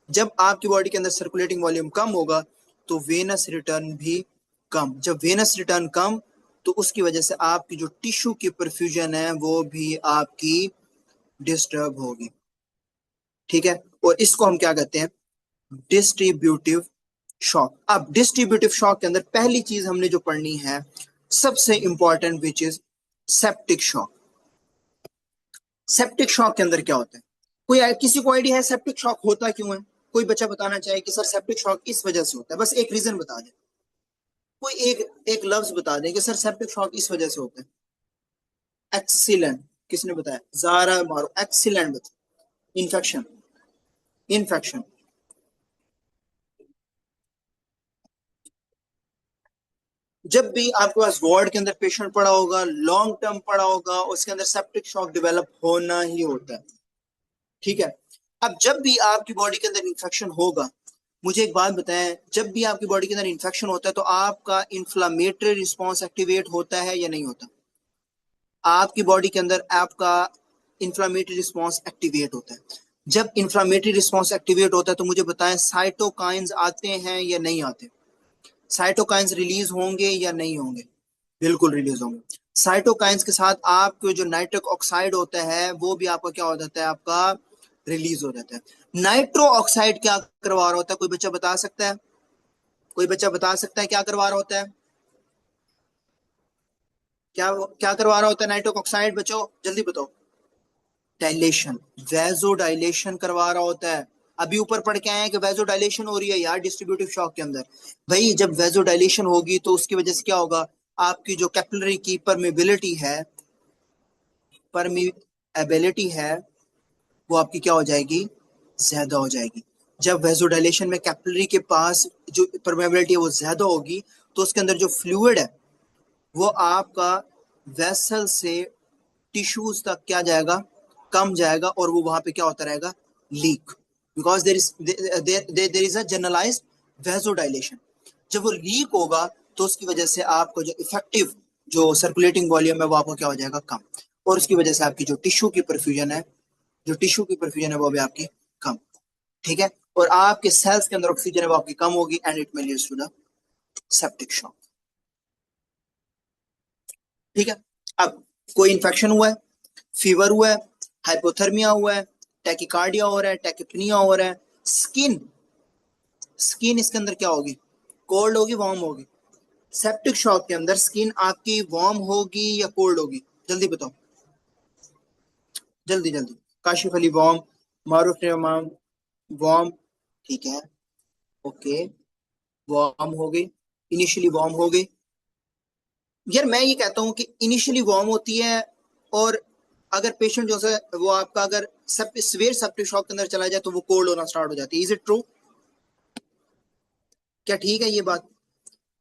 जब आपकी बॉडी के अंदर सर्कुलेटिंग वॉल्यूम कम होगा तो वेनस रिटर्न भी कम। जब वेनस रिटर्न कम तो उसकी वजह से आपकी जो टिश्यू की परफ्यूजन है वो भी आपकी डिस्टर्ब होगी, ठीक है। और इसको हम क्या कहते हैं? Distributive shock. अब डिस्ट्रीब्यूटिव शॉक के अंदर पहली चीज हमने जो पढ़नी है, सबसे important, which is septic shock. Septic shock के अंदर क्या होता है? कोई किसी को आइडिया है सेप्टिक शॉक होता क्यों है? कोई बच्चा बताना चाहे कि सर सेप्टिक शॉक इस वजह से होता है, बस एक रीजन बता दे, कोई एक लफ्ज बता दें कि सर सेप्टिक शॉक इस वजह से होता है। एक्सीलेंट। किसने बताया? जारा मारो, एक्सीलेंट बता। Infection, infection. जब भी आपके पास वार्ड के अंदर पेशेंट पड़ा होगा, लॉन्ग टर्म पड़ा होगा, उसके अंदर सेप्टिक शॉक डेवलप होना ही होता है, ठीक है। अब जब भी आपकी बॉडी के अंदर इंफेक्शन होगा, मुझे एक बात बताएं, जब भी आपकी बॉडी के अंदर इंफेक्शन होता है तो आपका इन्फ्लामेटरी रिस्पॉन्स एक्टिवेट होता है या नहीं होता? आपकी बॉडी के अंदर आपका इंफ्लामेटरी रिस्पॉन्स एक्टिवेट होता है। जब इंफ्लामेटरी रिस्पॉन्स एक्टिवेट होता है तो मुझे बताएं साइटोकाइंस आते हैं या नहीं आते? साइटोकाइंस रिलीज होंगे या नहीं होंगे? बिल्कुल रिलीज होंगे। साइटोकाइंस के साथ आपको जो नाइट्रिक ऑक्साइड होता है वो भी आपका क्या हो जाता है, आपका रिलीज हो जाता है। नाइट्रो ऑक्साइड क्या करवा रहा होता है? कोई बच्चा बता सकता है? कोई बच्चा बता सकता है क्या करवा रहा होता है? क्या क्या करवा रहा होता है नाइट्रिक ऑक्साइड? बच्चों जल्दी बताओ। डायलेशन, वैजो डायलेशन करवा रहा होता है। अभी ऊपर पढ़ के आए हैं कि वैजो डायलेशन हो रही है यार डिस्ट्रीब्यूटिव शॉक के अंदर। भाई जब वैजो डायलेशन होगी तो उसकी वजह से क्या होगा, आपकी जो कैपिलरी की परमेबिलिटी है, परमेबिलिटी है वो आपकी क्या हो जाएगी, ज्यादा हो जाएगी। जब वैजोडाइलेशन में कैपिलरी के पास जो परमेबिलिटी है वो ज्यादा होगी तो उसके अंदर जो फ्लूइड है वो आपका वेसल से टिश्यूज तक क्या जाएगा, कम जाएगा, और वो वहां पे क्या होता रहेगा, leak. Because there is a generalized vasodilation. जब वो लीक होगा तो उसकी वजह से आपको जो इफेक्टिव जो सर्कुलेटिंग वॉल्यूम है वो आपको क्या हो जाएगा, कम, और उसकी वजह से आपकी जो टिश्यू की परफ्यूजन है, जो टिश्यू की परफ्यूजन है वो भी आपकी कम। ठीक है, और आपके सेल्स के अंदर ऑक्सीजन है वो आपकी कम होगी and it may leads to the septic shock. ठीक है, अब कोई इंफेक्शन हुआ है, फीवर हुआ है, हाइपोथर्मिया हुआ है, टैकिकार्डिया हो रहा है, टैकिपनिया हो रहा है, स्किन स्किन इसके अंदर क्या होगी, कोल्ड होगी, वार्म होगी। सेप्टिक शॉक के अंदर स्किन आपकी वार्म होगी या कोल्ड होगी? जल्दी बताओ, जल्दी जल्दी। काशिफ अली वार्म, मारूफ रहमान वार्म, ठीक है, ओके, वार्म हो गई, इनिशियली वार्म हो गई। यार मैं ये कहता हूँ कि इनिशियली वार्म होती है, और अगर पेशेंट जो है वो आपका अगर सीवियर सेप्टिक शॉक के अंदर चला जाए तो वो कोल्ड होना स्टार्ट हो जाती है। Is it true? क्या ठीक है ये बात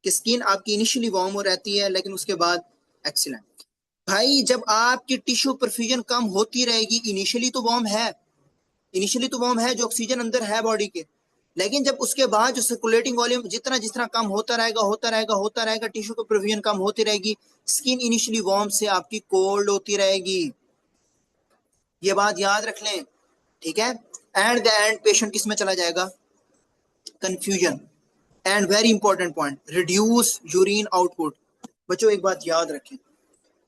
कि स्किन आपकी इनिशियली वार्म हो रहती है लेकिन उसके बाद? एक्सीलेंट भाई, जब आपकी टिश्यू परफ्यूजन कम होती रहेगी, इनिशियली तो वार्म है, इनिशियली तो वार्म है, जो ऑक्सीजन अंदर है बॉडी के, लेकिन जब उसके बाद जो सर्कुलेटिंग वॉल्यूम जितना जितना कम होता रहेगा होता रहेगा होता रहेगा, टिश्यू की प्रोविजन कम होती रहेगी, स्किन इनिशियली वार्म से आपकी कोल्ड होती रहेगी। ये बात याद रख लें, ठीक है। एट द एंड पेशेंट किस में चला जाएगा, confusion. And very important point, reduce urine output. बच्चों एक बात याद रखें,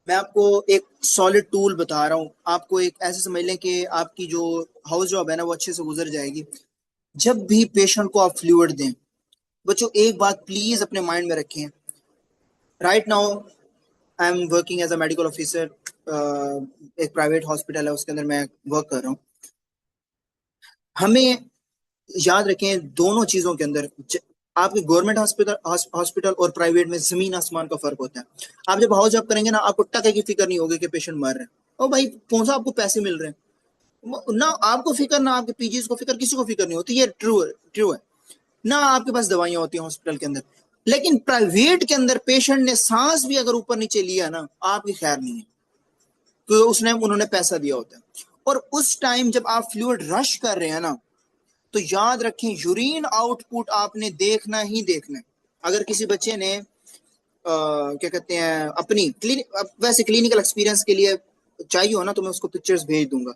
मैं आपको एक सॉलिड टूल बता रहा हूं, आपको एक ऐसे समझ लें कि आपकी जो हाउस जॉब है ना वो अच्छे से गुजर जाएगी। जब भी पेशेंट को आप फ्लूइड दें, बच्चों एक बात प्लीज अपने माइंड में रखें, right now I am working as a medical officer, एक प्राइवेट हॉस्पिटल है उसके अंदर मैं वर्क कर रहा हूँ। हमें याद रखें दोनों चीजों के अंदर, आपके गवर्नमेंट हॉस्पिटल और प्राइवेट में जमीन आसमान का फर्क होता है। आप जब हाउस जॉब करेंगे ना, आपको टके की फिक्र नहीं होगी कि पेशेंट मर रहे हैं, और भाई कौन सा आपको पैसे मिल रहे हैं, ना आपको फिक्र, ना आपके पीजीज को फिक्र, किसी को फिक्र नहीं होती। ये ट्रू है, ट्रू है ना, आपके पास दवाइयां होती हैं हॉस्पिटल के अंदर। लेकिन प्राइवेट के अंदर पेशेंट ने सांस भी अगर ऊपर नीचे लिया ना, आपकी खैर नहीं है, तो उसने उन्होंने पैसा दिया होता है। और उस टाइम जब आप फ्लूइड रश कर रहे हैं ना, तो याद रखें यूरिन आउटपुट आपने देखना ही देखना है। अगर किसी बच्चे ने क्या कहते हैं अपनी वैसे क्लिनिकल एक्सपीरियंस के लिए चाहिए हो ना, तो मैं उसको पिक्चर्स भेज दूंगा।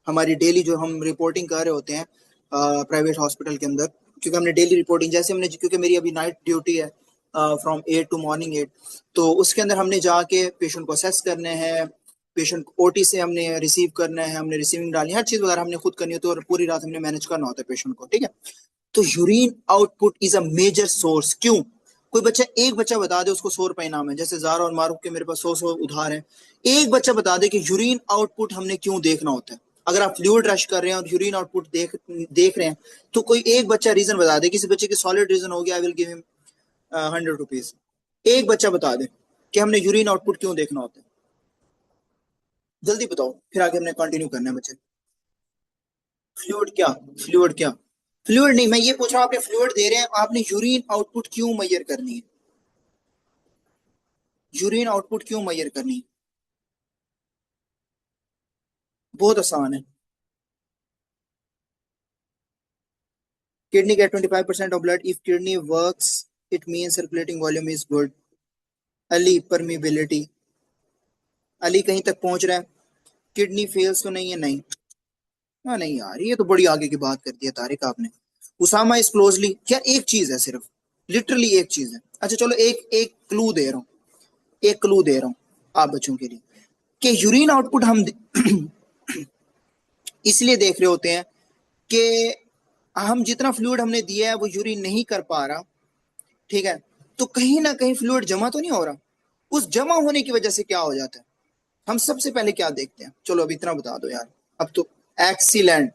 हमारी डेली जो हम रिपोर्टिंग कर रहे होते हैं प्राइवेट हॉस्पिटल के अंदर, क्योंकि हमने डेली रिपोर्टिंग, जैसे हमने, क्योंकि मेरी अभी नाइट ड्यूटी है फ्रॉम 8 टू मॉर्निंग 8, तो उसके अंदर हमने जाके पेशेंट को असेस करने हैं, पेशेंट ओटी से हमने रिसीव करना है, हमने रिसीविंग डालनी है, हर चीज वगैरह हमने खुद करनी होती है, और पूरी रात हमने मैनेज करना होता है पेशेंट को, ठीक है। तो urine output is a major source. क्यों? कोई बच्चा, एक बच्चा बता दे उसको 100 रुपए इनाम है, जैसे ज़ारा और मारूफ के मेरे पास 100 उधार है। एक बच्चा बता दे कि यूरिन आउटपुट हमने क्यों देखना होता है। अगर आप फ्लूइड रश कर रहे हैं और यूरिन आउटपुट देख रहे हैं, तो कोई एक बच्चा रीजन बता दे, किसी बच्चे की सॉलिड रीजन हो गया, I will give him 100 rupees. एक बच्चा बता दे कि हमने यूरिन आउटपुट क्यों देखना होता है, जल्दी बताओ, फिर आगे हमने कंटिन्यू करना है बच्चे। फ्लूइड क्या, फ्लूइड क्या, फ्लूइड नहीं, मैं ये पूछ रहा हूँ, आपने फ्लूइड दे रहे हैं, आपने यूरिन आउटपुट क्यों मेजर करनी है, यूरिन आउटपुट क्यों मेजर करनी है? बहुत आसान है। Kidney get 25% of blood. If kidney works, it means circulating volume is good. Ali, permeability. Ali कहीं तक पहुंच रहा है? किडनी फेल्स तो नहीं है? नहीं, हाँ नहीं यार, ये तो बड़ी आगे की बात कर दी है तारिक आपने। उसामा इज क्लोजली, क्या एक चीज है सिर्फ, लिटरली एक चीज है। अच्छा चलो एक एक क्लू दे रहा हूँ, एक क्लू दे रहा हूँ आप बच्चों के लिए, कि यूरिन आउटपुट हम इसलिए देख रहे होते हैं कि हम जितना फ्लूइड हमने दिया है वो यूरिन नहीं कर पा रहा, ठीक है, तो कहीं ना कहीं फ्लूइड जमा तो नहीं हो रहा। उस जमा होने की वजह से क्या हो जाता है, हम सबसे पहले क्या देखते हैं, चलो अब इतना बता दो यार, अब तो एक्सीलेंट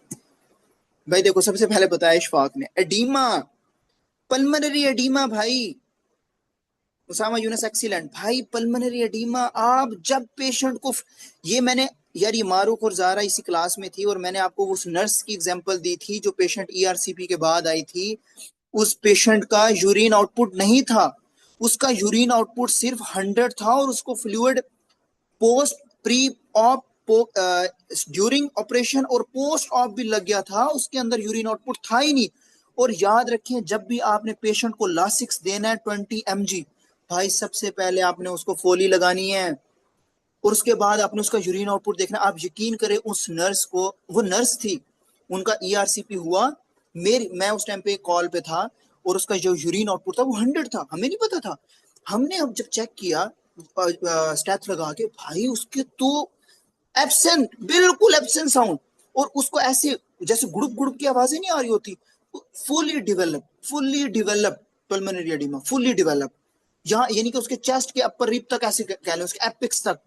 भाई। देखो सबसे पहले बताया इशफाक ने, एडीमा, पल्मोनरी एडीमा भाई। उसामा यूनस एक्सीलेंट भाई, पल्मोनरी एडीमा। आप जब पेशेंट को, ये मैंने यार, ये मारूफ और जारा इसी क्लास में थी और मैंने आपको उस नर्स की एग्जांपल दी थी जो पेशेंट ईआरसीपी के बाद आई थी। उस पेशेंट का यूरिन आउटपुट नहीं था, उसका यूरिन आउटपुट सिर्फ 100 था और उसको fluid post pre op during operation और पोस्ट ऑप भी लग गया था, उसके अंदर यूरिन आउटपुट था ही नहीं। और याद रखें जब भी आपने पेशेंट को लासिक्स देना है 20 mg, भाई सबसे पहले आपने उसको फोली लगानी है और उसके बाद आपने उसका यूरिन आउटपुट देखना। आप यकीन करें उस नर्स को, वो नर्स थी, उनका ईआरसीपी हुआ, मैं उस टाइम पे कॉल पे था और उसका जो यूरिन आउटपुट था वो 100 था, हमें नहीं पता था। हमने अब जब चेक किया स्टेथ लगा के, भाई उसके तो एब्सेंट, बिल्कुल एब्सेंट साउंड, और उसको ऐसे जैसे गुड़ुप गुड़ुप की आवाजें नहीं आ रही होती। Fully develop pulmonary oedema, fully develop, यहाँ यानी कि उसके चेस्ट के अपर रिब तक, ऐसे कह लें उसके एपिक्स तक।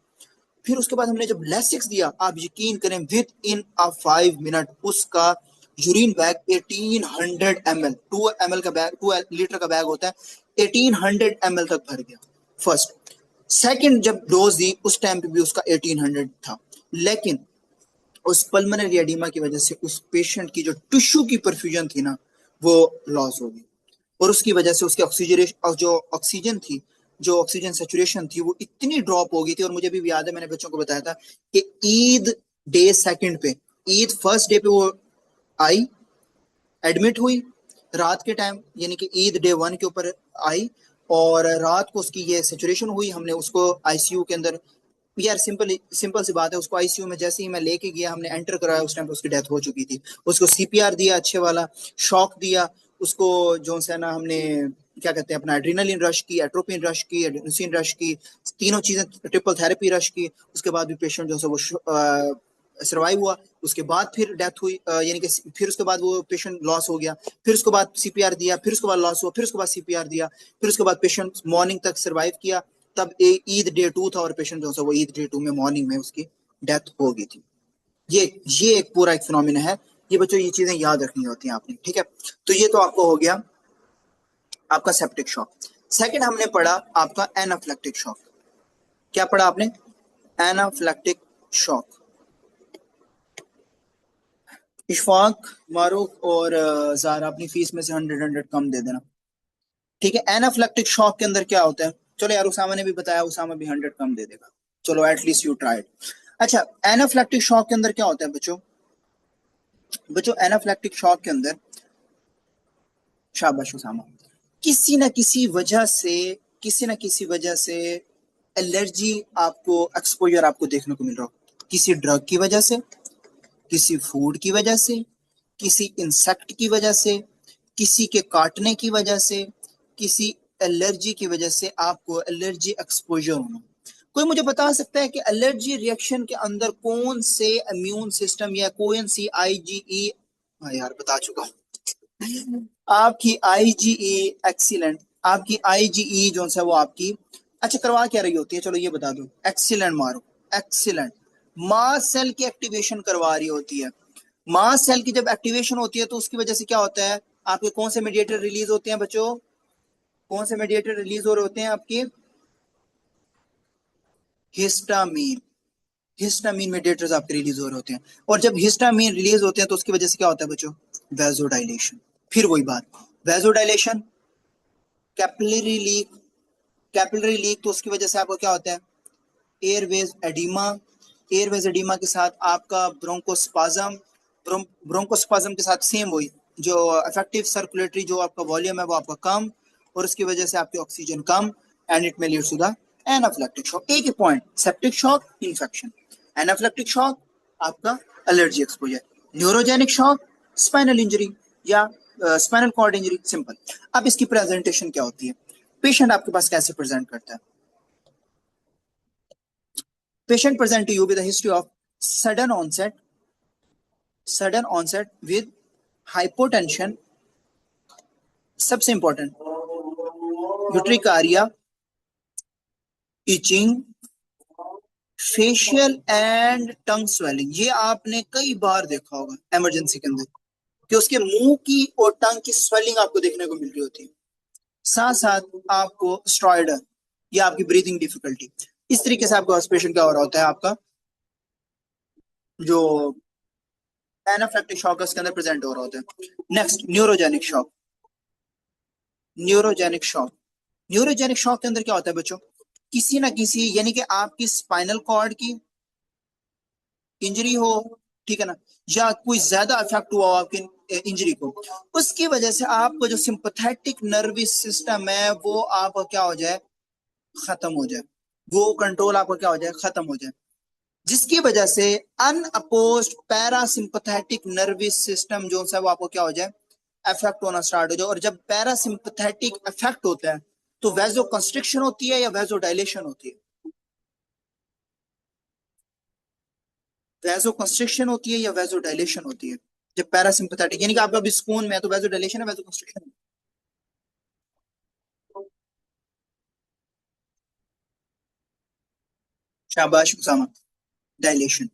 फिर उसके बाद हमने जब लेसिक्स दिया, आप यकीन करें विद इन अ 5 मिनट उसका यूरिन बैग 1800 ml, 2 ml का बैग, 2 लीटर का बैग होता है, 1800 ml तक भर गया। फर्स्ट सेकंड जब डोज दी उस टाइम पे भी उसका 1800 था, लेकिन उस पल्मोनरी एडिमा की वजह से उस पेशेंट की जो टिश्यू की परफ्यूजन थी ना वो लॉस हो गई, और उसकी वजह से उसकी ऑक्सीजन, जो ऑक्सीजन थी, जो ऑक्सीजन सेचुरेशन थी वो इतनी ड्रॉप हो गई थी। और मुझे भी याद है मैंने बच्चों को बताया था कि ईद डे सेकंड पे, ईद फर्स्ट डे पे वो आई, एडमिट हुई रात के टाइम, यानी कि ईद डे 1 के ऊपर आई, और रात को उसकी ये सिचुएशन हुई। हमने उसको आईसीयू के अंदर, यार सिंपल सी बात है, उसको आईसीयू में जैसे ही मैं लेके गया, हमने एंटर कराया, उस टाइम पे उसकी डेथ हो चुकी थी। उसको सीपीआर दिया अच्छे वाला, शॉक दिया उसको, जो है ना हमने क्या कहते हैं अपना एड्रेनालिन रश की, एट्रोपिन रश की, एडेनोसिन रश की, तीनों चीजें, ट्रिपल थेरेपी रश की। उसके बाद भी पेशेंट जो है वो सर्वाइव हुआ। उसके बाद फिर डेथ हुई, यानी कि फिर उसके बाद वो पेशेंट लॉस हो गया। फिर उसके बाद सीपीआर दिया, फिर उसके बाद लॉस हुआ, फिर उसके बाद सीपीआर दिया, फिर उसके बाद पेशेंट मॉर्निंग तक सर्वाइव किया। तब ईद डे 2 था और पेशेंट जो है वो ईद डे 2 में मॉर्निंग में उसकी डेथ हो गई थी। ये एक पूरा एक फिनोमिना है। ये बच्चों ये चीजें याद रखनी होती हैं आपने, ठीक है। तो ये तो आपको हो गया आपका सेप्टिक शॉक। सेकंड हमने पढ़ा आपका एनाफ्लेक्टिक शॉक। क्या पढ़ा आपने? एनाफ्लेक्टिक शॉक। इशफाक, मारूफ और जारा अपनी फीस में से 100 कम दे देना, ठीक है। एनाफ्लेक्टिक शॉक के अंदर क्या होता है, चलो यार उसामा ने भी बताया, उसामा भी 100 कम दे देगा, चलो एटलीस्ट यू ट्राइड। अच्छा, एनाफ्लेक्टिक शॉक के अंदर क्या होता है बच्चों? बच्चों एनाफ्लेक्टिक शॉक के अंदर, शाबाश उसामा, किसी ना किसी वजह से, किसी ना किसी वजह से एलर्जी आपको, एक्सपोजर आपको देखने को मिल रहा हो, किसी ड्रग की वजह से, किसी फूड की वजह से, किसी इंसेक्ट की वजह से, किसी के काटने की वजह से, किसी एलर्जी की वजह से आपको एलर्जी एक्सपोजर होना। कोई मुझे बता सकता है कि एलर्जी रिएक्शन के अंदर कौन से इम्यून सिस्टम या कौन सी आईजीई, यार बता चुका हूं, आपकी आईजीई, एक्सीलेंट, आपकी आईजीई जो है वो आपकी, अच्छा करवा क्या रही होती है, चलो ये बता दो, एक्सीलेंट मारो, एक्सीलेंट, मास सेल की एक्टिवेशन करवा रही होती है। मास सेल की जब एक्टिवेशन होती है तो उसकी वजह से क्या होता है, आपके कौन से मीडिएटर रिलीज होते हैं बच्चों? कौन से मीडिएटर रिलीज हो रहे होते हैं आपके? हिस्टामीन, हिस्टामीन मीडिएटर्स आपके रिलीज हो रहे होते हैं। और जब हिस्टामीन रिलीज होते हैं तो उसकी वजह से क्या होता है बच्चों? वेजोडाइलेशन। फिर वही बात, vasodilation, capillary leak, capillary leak तो उसकी वजह से आपको क्या होता है? एयरवेज एडिमा, एयरवेज एडिमा के साथ आपका ब्रोंकोस्पाज्म, ब्रोंकोस्पाज्म के साथ सेम वही, जो इफेक्टिव सर्कुलेटरी जो आपका वॉल्यूम है वो आपका कम, और उसकी वजह से आपकी ऑक्सीजन कम, एंड इट में leads to the anaphylactic shock, एक ही point, septic shock infection, anaphylactic shock आपका allergy exposure, neurogenic shock spinal injury या स्पाइनल कॉर्ड इंजरी, सिंपल। अब इसकी प्रेजेंटेशन क्या होती है, पेशेंट आपके पास कैसे प्रेजेंट करता है? Patient present to you with the history of sudden onset with hypotension, सबसे important urticaria, itching, facial and tongue swelling. ये आपने कई बार देखा होगा इमरजेंसी के अंदर कि उसके मुंह की और टंग की स्वेलिंग आपको देखने को मिल रही होती है, साथ साथ आपको स्ट्राइडर या आपकी ब्रीथिंग डिफिकल्टी। इस तरीके से आपका पेशेंट क्या हो रहा होता है, आपका जो एनाफिलैक्टिक शॉक उसके अंदर प्रेजेंट हो रहा होता है। Next neurogenic shock. Neurogenic shock के अंदर क्या होता है बच्चों, किसी ना किसी यानी कि आपकी स्पाइनल कॉर्ड की इंजरी हो, ठीक है ना, या कोई ज्यादा इफेक्ट हुआ हो आपकी इंजरी को, उसकी वजह से आपको जो सिंपैथेटिक नर्वस सिस्टम है वो आपका क्या हो जाए, खत्म हो जाए, वो कंट्रोल आपका क्या हो जाए, खत्म हो जाए, जिसकी वजह से अनअपोज्ड पैरासिम्पैथेटिक नर्वस सिस्टम जो है वो आपको क्या हो जाए, अफेक्ट होना स्टार्ट हो जाए। और जब पैरासिम्पैथेटिक अफेक्ट होता है तो वैजो कंस्ट्रिक्शन होती है या वैजो डायलेशन होती है, वैजो कंस्ट्रिक्शन होती है या वैजो डायलेशन होती है। जब पैरासिम्पैथेटिक यानी कि आपका अभी सुकून में है तो वैजो डायलेशन है, वैजो कंस्ट्रिक्शन है। शाबाश उसामा, डायलेशन।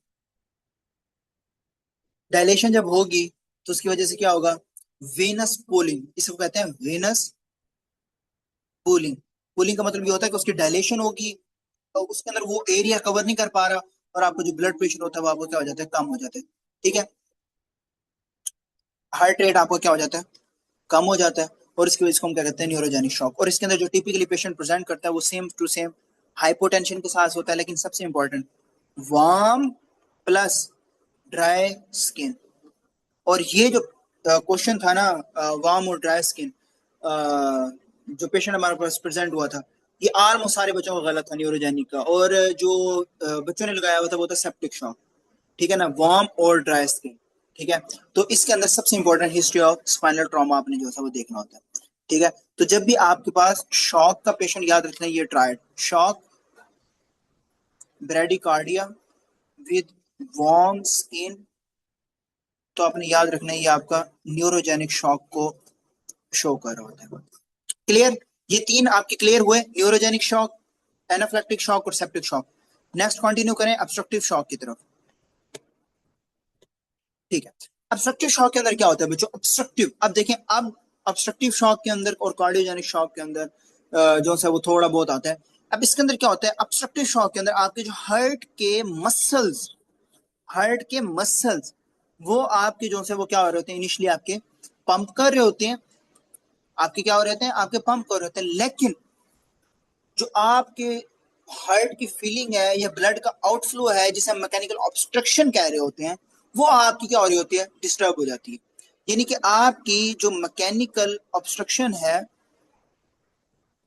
डायलेशन जब होगी तो उसकी वजह से क्या होगा, वेनस पुलिंग, इसको कहते हैं वेनस पुलिंग। पुलिंग का मतलब ये होता है कि उसकी डायलेशन होगी तो उसके अंदर वो एरिया कवर नहीं कर पा रहा और आपको जो ब्लड प्रेशर होता है वो आपको क्या हो जाता है, कम हो जाता है, ठीक है। हार्ट रेट आपको क्या हो जाता है, कम हो जाता है, और इसकी वजह से हम क्या कहते हैं, न्यूरोजेनिक शॉक। और इसके अंदर जो टिपिकली पेशेंट प्रेजेंट करता है वो सेम टू सेम हाइपोटेंशन के साथ होता है, लेकिन सबसे important warm plus dry skin. और ये जो क्वेश्चन था ना, वार्म और ड्राई स्किन, जो पेशेंट हमारे पास प्रेजेंट हुआ था, ये ऑलमोस्ट सारे बच्चों का गलत था न्यूरोजेनिक का, और जो बच्चों ने लगाया हुआ था वो था सेप्टिक शॉक, ठीक है ना, वार्म और ड्राई स्किन, ठीक है। तो इसके अंदर सबसे important history of spinal trauma आपने जो है वो देखना होता है, ठीक है। तो जब भी आपके पास शॉक का पेशेंट, याद रखना ये triad shock, bradycardia with warm skin, तो आपने याद रखना है ये आपका न्यूरोजेनिक शॉक को शो कर रहा होता है। क्लियर, ये तीन आपके क्लियर हुए, न्यूरोजेनिक शॉक, एनाफिलैक्टिक शॉक और सेप्टिक शॉक। नेक्स्ट कंटिन्यू करें ऑब्स्ट्रक्टिव शॉक की तरफ, ठीक है। ऑब्स्ट्रक्टिव शॉक के अंदर क्या होता है बच्चों, ऑब्स्ट्रक्टिव, अब देखें, अब ऑब्स्ट्रक्टिव शॉक के अंदर और कार्डियोजेनिक शॉक के अंदर जो है वो थोड़ा बहुत आता है। अब इसके अंदर क्या होता है, ऑब्स्ट्रक्टिव शॉक के अंदर आपके जो हार्ट के मसल्स वो आपके जो है वो क्या हो रहे होते हैं, इनिशियली आपके पंप कर रहे होते हैं, आपके क्या हो रहे हैं, आपके पंप कर रहे होते हैं, लेकिन जो आपके हार्ट की फीलिंग है या ब्लड का आउटफ्लो है जिसे हम मैकेनिकल ऑब्स्ट्रक्शन कह रहे होते हैं, वो आपकी क्या हो रही होती है, डिस्टर्ब हो जाती है। यानी कि आपकी जो मैकेनिकल ऑब्स्ट्रक्शन है,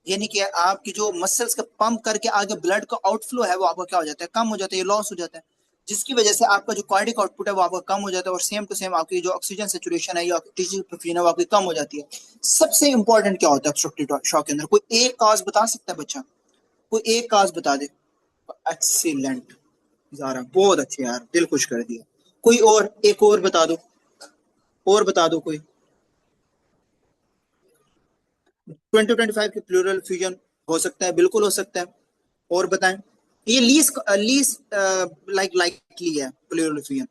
यानी कि आपकी जो मसल्स का पंप करके आगे ब्लड का आउटफ्लो है वो आपका क्या हो जाता है, कम हो जाता है, लॉस हो जाता है, जिसकी वजह से आपका जो कार्डिक आउटपुट है वो आपका कम हो जाता है, और सेम टू सेम आपकी जो ऑक्सीजन सेचुरेशन है या टिश्यू परफ्यूजन है वो आपकी कम हो जाती है। सबसे इंपॉर्टेंट क्या होता है ऑब्स्ट्रक्टिव शॉक के अंदर, कोई एक कॉज बता सकता है बच्चा, कोई एक काज बता दे। एक्सीलेंट जारा, बहुत अच्छे यार, दिल खुश कर दिया। कोई और, एक और बता दो, और बता दो कोई। 2025 की प्लूरल फ्यूजन हो सकता है, बिल्कुल हो सकता है, और बताएं। ये लीज लाइकली है प्लूरल फ्यूजन,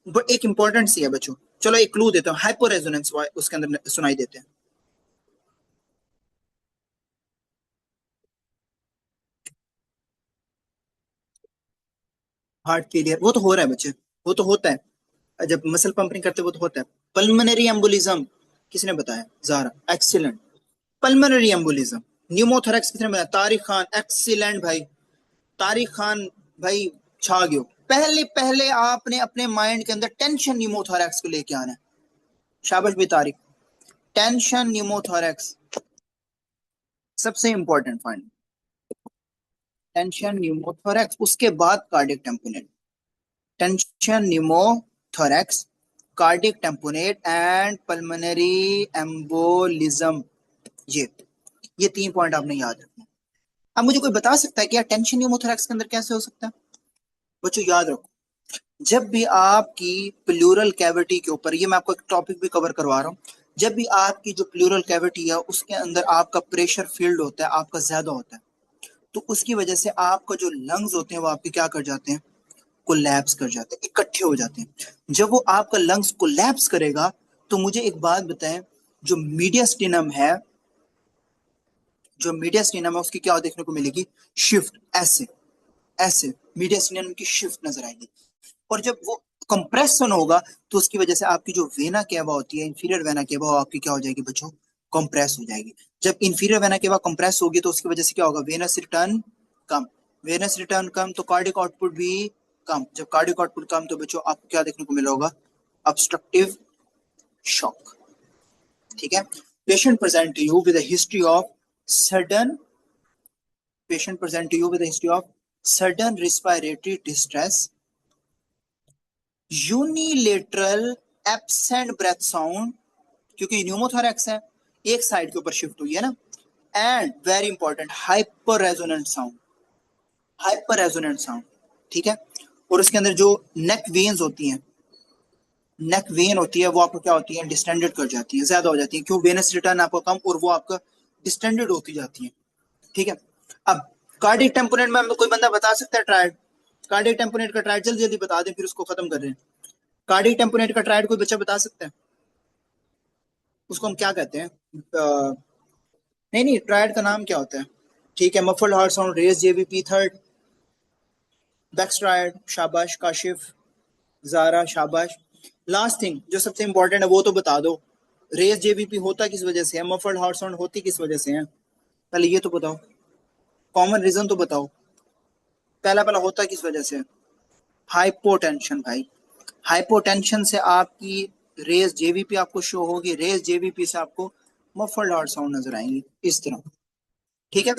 बट एक इंपॉर्टेंट सी है बच्चों। चलो एक क्लू देता हूँ, हाइपर रेजोनेंस उसके अंदर सुनाई देते हैं। हार्ट फेलियर वो तो हो रहा है बच्चे, वो तो होता है जब मसल पंप नहीं करते, वो तो होता है। पल्मोनरी एम्बोलिज्म किसने बताया, Zara, excellent. Pulmonary embolism, pneumothorax किसने बताया, तारिक खान, एक्सीलेंट भाई, तारिक खान भाई, छा गयो। पहले पहले आपने अपने माइंड के अंदर टेंशन न्यूमोथोरैक्स को लेके आना है, शाबाश भी तारिक, टेंशन न्यूमोथोरैक्स सबसे इंपॉर्टेंट पॉइंट। टेंशन न्यूमोथोरैक्स, उसके बाद cardiac tamponade, tension pneumothorax, cardiac tamponade and pulmonary embolism. ये 3 पॉइंट आपने याद रखना। अब मुझे कोई बता सकता है कि यार टेंशन न्यूमोथोरैक्स के अंदर कैसे हो सकता है? बच्चों याद रखो, जब भी आपकी प्लूरल कैविटी के ऊपर, ये मैं आपको एक टॉपिक भी कवर करवा रहा हूँ, जब भी आपकी जो प्लूरल कैविटी है उसके अंदर आपका प्रेशर फील्ड होता है, आपका ज्यादा होता है, तो उसकी वजह से आपका जो लंग्स होते हैं वो आपके क्या कर जाते हैं, कोलैप्स कर जाते हैं, इकट्ठे हो जाते हैं। जब वो आपका लंग्स कोलैप्स करेगा तो मुझे एक बात बताएं, जो मीडियास्टिनम है, जो मीडियास्टिनम है उसकी क्या देखने को मिलेगी, शिफ्ट, ऐसे ऐसे मीडियास्टिनम की शिफ्ट नजर आएगी। और जब वो कंप्रेशन होगा तो उसकी वजह से आपकी जो वेना केवा होती है, इंफीरियर वेना केवा, वो आपकी क्या हो जाएगी बच्चों, कंप्रेस हो जाएगी। जब इंफीरियर वेना केवा कंप्रेस होगी तो उसकी वजह से क्या होगा, वेनस रिटर्न कम, वेनस रिटर्न कम तो कार्डियक आउटपुट भी कम। जब कार्डियक आउटपुट कम तो बच्चों आपको क्या देखने को मिला होगा, ऑब्स्ट्रक्टिव शॉक। ठीक है। Patient present to you with a history of sudden, patient present to you with a history of sudden respiratory distress, unilateral absent breath sound, क्योंकि न्यूमोथोरैक्स है, एक साइड के ऊपर शिफ्ट हुई है ना, and very important hyper resonant sound, hyper resonant sound. ठीक है। और उसके अंदर जो नेक वेन्स होती हैं, नेक वेन होती है वो आपको क्या होती है, डिस्टेंडेड कर जाती है, ज्यादा हो जाती है, क्यों, वेनस रिटर्न आपका कम और वो आपका डिस्टेंडेड होती जाती है। ठीक है। अब कार्डियक टेम्पोनेट में कोई बंदा बता सकता है ट्रायड, कार्डियक टेम्पोनेट का ट्रायड जल्दी जल्दी बता दें फिर उसको खत्म कर रहे हैं। कार्डियक टेम्पोनेट का ट्रायड कोई बच्चा बता सकता है? उसको हम क्या कहते हैं? नहीं नहीं, ट्रायड का नाम क्या होता है? ठीक है, muffled heart sound, raised JVP third, Beck's triad, शाबाश काशिफ, जारा शाबाश। लास्ट थिंग जो सबसे इंपॉर्टेंट है वो तो बता दो, रेस जेवीपी होता किस वजह से है, मफल्ड हार्ट साउंड होती किस वजह से है, पहले ये तो बताओ, कॉमन रीजन तो बताओ, पहला पहला होता किस वजह से? हाइपोटेंशन भाई, हाइपोटेंशन से आपकी रेस जेवीपी आपको शो होगी, रेस जेवीपी से आपको मफल्ड हार्ट साउंड नजर आएंगी इस तरह। ठीक है।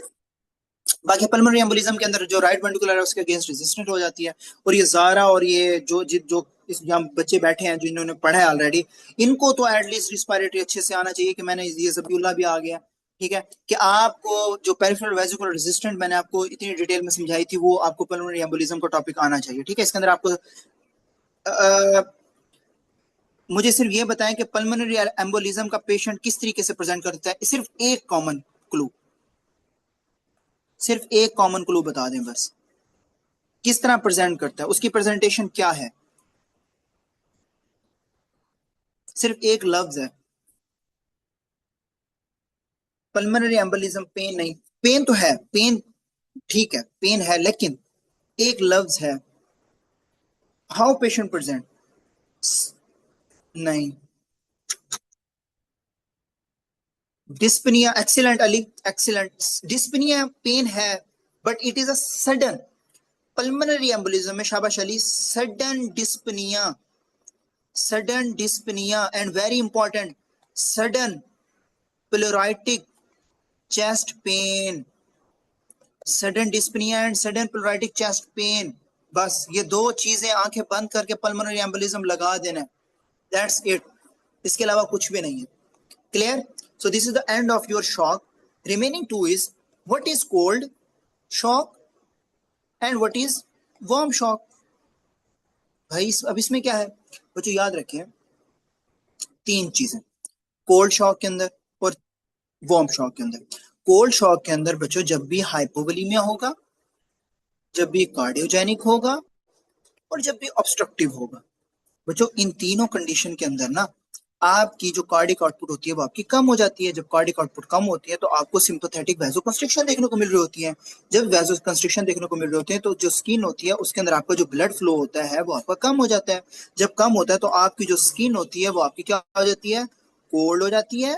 बाकी पल्मोनरी एम्बोलिज्म के अंदर जो राइट वेंट्रिकुलर है उसके अगेंस्ट रेजिस्टेंट हो जाती है। और ये जारा और ये जो इस यहाँ बच्चे बैठे हैं जिन्होंने पढ़ा है ऑलरेडी, इनको तो एटलीस्ट रिस्पायरेटरी अच्छे से आना चाहिए कि मैंने ये जबीउल्लाह भी आ गया। ठीक है, कि आपको जो पेरिफेरल वेसिकुलर रेजिस्टेंट मैंने आपको इतनी डिटेल में समझाई थी वो आपको पल्मोनरी एम्बोलिज्म का टॉपिक आना चाहिए। ठीक है, इसके अंदर आपको मुझे सिर्फ ये बताएं कि पल्मोनरी एम्बोलिज्म का पेशेंट किस तरीके से प्रेजेंट करता है, सिर्फ एक कॉमन क्लू, सिर्फ एक कॉमन क्लू बता दें बस, किस तरह प्रेजेंट करता है, उसकी प्रेजेंटेशन क्या है, सिर्फ एक लफ्ज है। पल्मोनरी एम्बोलिज्म पेन नहीं, पेन तो है, पेन ठीक है, पेन है, लेकिन एक लफ्ज है, हाउ पेशेंट प्रेजेंट, नहीं, dyspnea, excellent Ali, excellent, dyspnea pain है but it is a sudden, pulmonary embolism में शाबाश Ali, sudden dyspnea, sudden dyspnea and very important sudden pleuritic chest pain, sudden dyspnea and sudden pleuritic chest pain, बस ये दो चीजें आंखें बंद करके पल्मोनरी एम्बोलिज्म लगा देना, दैट्स इट, इसके अलावा कुछ भी नहीं है। Clear? So this is the end of your shock. Remaining two is what is cold shock and what is warm shock. भाई अब इसमें क्या है बच्चों, याद रखें तीन चीजें कोल्ड शॉक के अंदर और वार्म शॉक के अंदर। कोल्ड शॉक के अंदर बच्चों जब भी हाइपोवोलेमिया होगा, जब भी कार्डियोजेनिक होगा और जब भी ऑब्स्ट्रक्टिव होगा, बच्चों इन तीनों कंडीशन के अंदर ना आपकी जो कार्डिक आउटपुट होती है वो आपकी कम हो जाती है। जब कार्डिक आउटपुट कम होती है तो आपको सिंपैथेटिक वैसोकंस्ट्रिक्शन देखने को मिल रही होती है। जब वैसोकंस्ट्रिक्शन देखने को मिल रही होती है तो जो स्किन होती है उसके अंदर आपका जो ब्लड फ्लो होता है वो आपका कम हो जाता है। जब कम होता है तो आपकी जो स्किन होती है वो आपकी क्या हो जाती है, कोल्ड हो जाती है,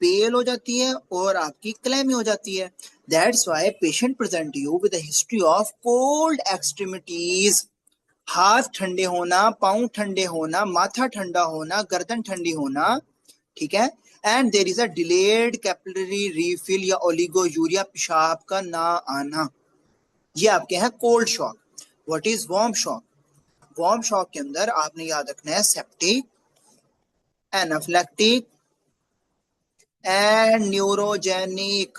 पेल हो जाती है और आपकी क्लैमी हो जाती है। That's why patient present you with a history of cold extremities, हाथ ठंडे होना, पांव ठंडे होना, माथा ठंडा होना, गर्दन ठंडी होना। ठीक है, and there is a delayed capillary refill या ओलिगोयूरिया, पेशाब का ना आना। ये आपके हैं cold shock. What is warm shock? Warm shock के अंदर आपने याद रखना है सेप्टिक, एनाफिलैक्टिक एंड न्यूरोजेनिक।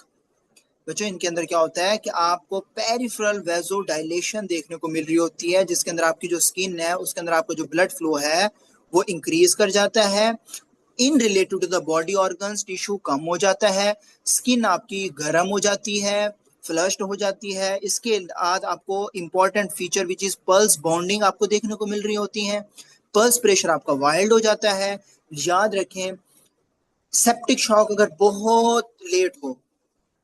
बच्चों इनके अंदर क्या होता है कि आपको पेरिफेरल वेजोडाइलेशन देखने को मिल रही होती है, जिसके अंदर आपकी जो स्किन है उसके अंदर आपका जो ब्लड फ्लो है वो इंक्रीज कर जाता है। In related to the body organs tissue कम हो जाता है, स्किन आपकी गर्म हो जाती है, फ्लश्ड हो जाती है। इसके बाद आपको important feature which is pulse bonding आपको देखने को मिल रही होती है। पल्स प्रेशर आपका वाइल्ड हो जाता है। याद रखें सेप्टिक शॉक अगर बहुत लेट हो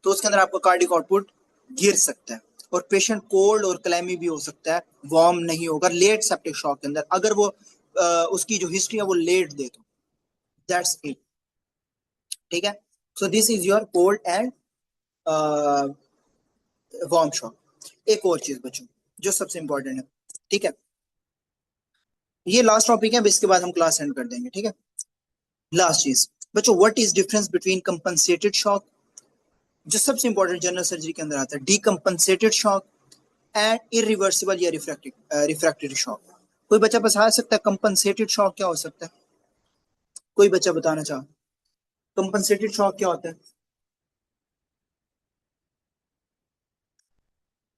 तो उसके अंदर आपका कार्डियक आउटपुट गिर सकता है और पेशेंट कोल्ड और क्लैमी भी हो सकता है, वार्म नहीं होगा लेट सेप्टिक शॉक के अंदर, अगर वो उसकी जो हिस्ट्री है वो लेट दे तो दैट्स इट। ठीक है, so this is your cold and warm shock. एक और चीज बच्चों जो सबसे इंपॉर्टेंट है, ठीक है, ये लास्ट टॉपिक है, इसके बाद हम क्लास एंड कर देंगे। ठीक है, लास्ट चीज बच्चों, what is difference between compensated shock, जो सबसे इंपॉर्टेंट जनरल सर्जरी के अंदर आता है, डीकंपनसेटेड शॉक एंड इरिवर्सिबल या रिफ्रैक्टरी शॉक। कोई बच्चा बता सकता है कंपनसेटेड शॉक क्या हो सकता है? कोई बच्चा बताना चाहो कंपनसेटेड शॉक क्या होता है?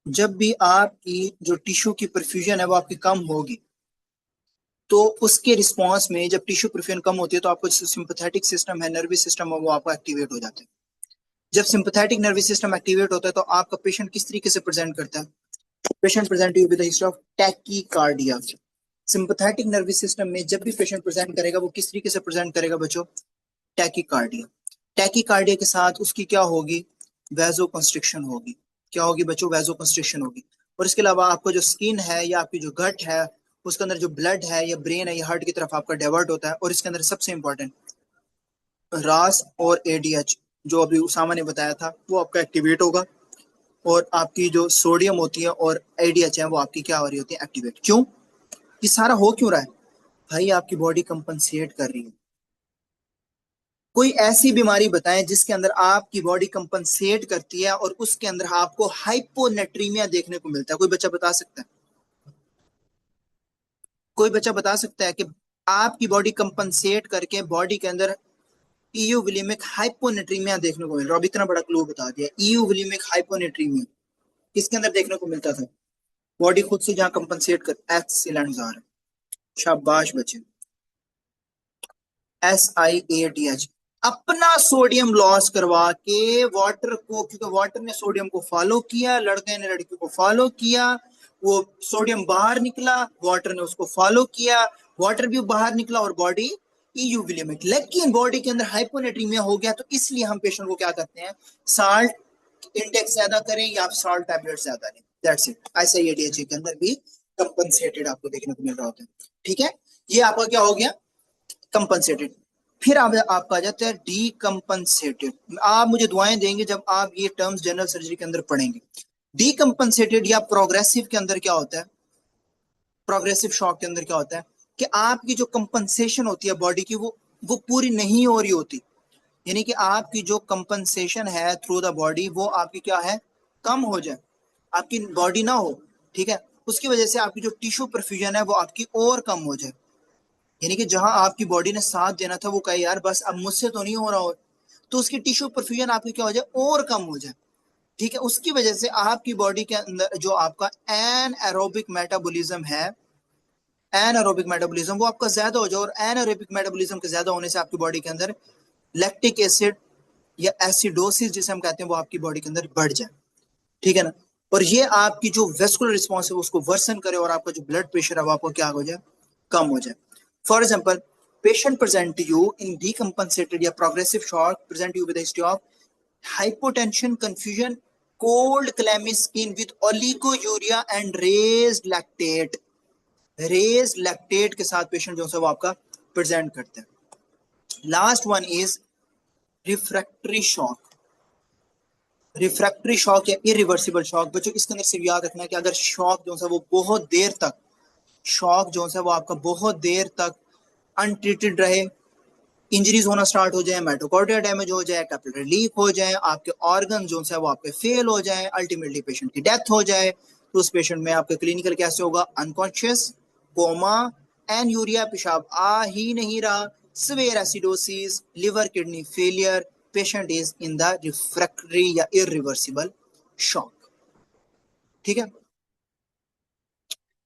जब भी आपकी जो टिश्यू की परफ्यूजन है वो आपकी कम होगी, तो उसके रिस्पॉन्स में जब टिश्यू परफ्यूजन कम होती है तो आपको सिंपैथेटिक सिस्टम है, नर्वस सिस्टम है, वो आपको एक्टिवेट हो जाता है। जब सिंपैथेटिक नर्वस सिस्टम एक्टिवेट होता है तो आपका पेशेंट किस तरीके से प्रेजेंट करता है? Patient present you with the history of tachycardia. Sympathetic nervous system में जब भी पेशेंट प्रेजेंट करेगा वो किस तरीके से प्रेजेंट करेगा बच्चों? टैकीकार्डिया। टैकीकार्डिया के साथ उसकी क्या होगी? वैजो कंस्ट्रिक्शन होगी। क्या होगी बच्चों? वैजो कंस्ट्रिक्शन होगी। और इसके अलावा आपका जो स्किन है या आपकी जो गट है उसके अंदर जो ब्लड है या ब्रेन है या हार्ट की तरफ आपका डाइवर्ट होता है। और इसके अंदर सबसे इंपॉर्टेंट रास और एडीएच जो अभी उसामा ने बताया था वो आपका एक्टिवेट होगा, और आपकी जो सोडियम होती है और एडीएच है वो आपकी क्या हो रही होती है? एक्टिवेट। क्यों? ये सारा हो क्यों रहा है भाई? आपकी बॉडी कंपनसेट कर रही है। कोई ऐसी बीमारी बताएं जिसके अंदर आपकी बॉडी कंपनसेट करती है और उसके अंदर आपको हाइपोनेट्रीमिया देखने को मिलता है। कोई बच्चा बता सकता है? कोई बच्चा बता सकता है कि आपकी बॉडी कंपनसेट करके बॉडी के अंदर इयूविलिमिक हाइपोनेट्रीमिया देखने को मिल रहा है? अब इतना बड़ा क्लू बता दिया, इयूविलिमिक हाइपोनेट्रीमिया किसके अंदर देखने को मिलता था? बॉडी खुद से जहां कंपनसेट कर। एक्सीलेंट ज़ार, शाबाश बच्चे। SiADH अपना सोडियम लॉस करवा के वाटर को, क्योंकि वाटर ने सोडियम को फॉलो किया, लड़के ने लड़की को फॉलो किया, वो सोडियम बाहर निकला, वाटर ने उसको फॉलो किया, वाटर भी बाहर निकला और बॉडी इयूविलिमिक। लेकिन बॉडी के अंदर हाइपोनेट्रीमिया हो गया, तो इसलिए हम पेशेंट को क्या करते हैं? साल्ट इंटेक ज्यादा करें या साल्ट टैबलेट ज्यादा लें। That's it. SiADH के अंदर भी कंपनसेटेड आपको देखने को मिल रहा होता है। ठीक है, ये आपका क्या हो गया? कंपनसेटेड। फिर आपका आ जाता है डीकंपनसेटेड। आप मुझे दुआएं देंगे जब आप ये टर्म्स जनरल सर्जरी के अंदर पढ़ेंगे। डीकंपनसेटेड या प्रोग्रेसिव के अंदर क्या होता है? प्रोग्रेसिव शॉक के अंदर क्या होता है कि आपकी जो कंपनसेशन होती है बॉडी की वो पूरी नहीं हो रही होती, यानी कि आपकी जो कंपनसेशन है थ्रू द बॉडी वो आपकी क्या है? कम हो जाए, आपकी बॉडी ना हो। ठीक है, उसकी वजह से आपकी जो टिश्यू परफ्यूजन है वो आपकी और कम हो जाए, यानी कि जहां आपकी बॉडी ने साथ देना था वो कहे यार बस अब मुझसे तो नहीं हो रहा हो, तो उसकी टिश्यू परफ्यूजन आपकी क्या हो जाए? और कम हो जाए। ठीक है, उसकी वजह से आपकी बॉडी के अंदर जो आपका एनाएरोबिक मेटाबॉलिज्म है, एनाएरोबिक मेटाबॉलिज्म वो आपका ज्यादा हो जाए, और एनाएरोबिक मेटाबॉलिज्म के ज्यादा होने से आपकी बॉडी के अंदर लैक्टिक एसिड या एसिडोसिस जिसे हम कहते हैं वो आपकी बॉडी के अंदर बढ़ जाए। ठीक है ना, और ये आपकी जो वेस्कुलर रिस्पॉन्स है उसको वर्सन करे और आपका जो ब्लड प्रेशर है वो आपको क्या हो जाए? कम हो जाए। For example, patient present to you in decompensated या progressive shock, present you with a history of hypotension, confusion, cold clammy skin with oliguria and raised lactate। raised lactate के साथ पेशेंट जो है वो आपका प्रेजेंट करते हैं। Last one is refractory shock. Refractory shock या इरिवर्सिबल शॉक। बच्चों इसके अंदर सिर्फ याद रखना है कि अगर शॉक जो है वो बहुत देर तक, शॉक जो है वो आपका बहुत देर तक अनट्रीटेड रहे, इंजरीज होना स्टार्ट हो जाए, माइटोकॉन्ड्रिया डैमेज हो जाए, कैपिलरी लीक हो जाए, आपके ऑर्गन जो है वो आपके फेल हो जाए, अल्टीमेटली पेशेंट की डेथ हो जाए, तो उस पेशेंट में आपका क्लिनिकल कैसे होगा? अनकॉन्शियस, कोमा, एंड यूरिया, पेशाब आ ही नहीं रहा, severe acidosis, liver kidney failure, patient is in the refractory या इरिवर्सिबल शॉक। ठीक है,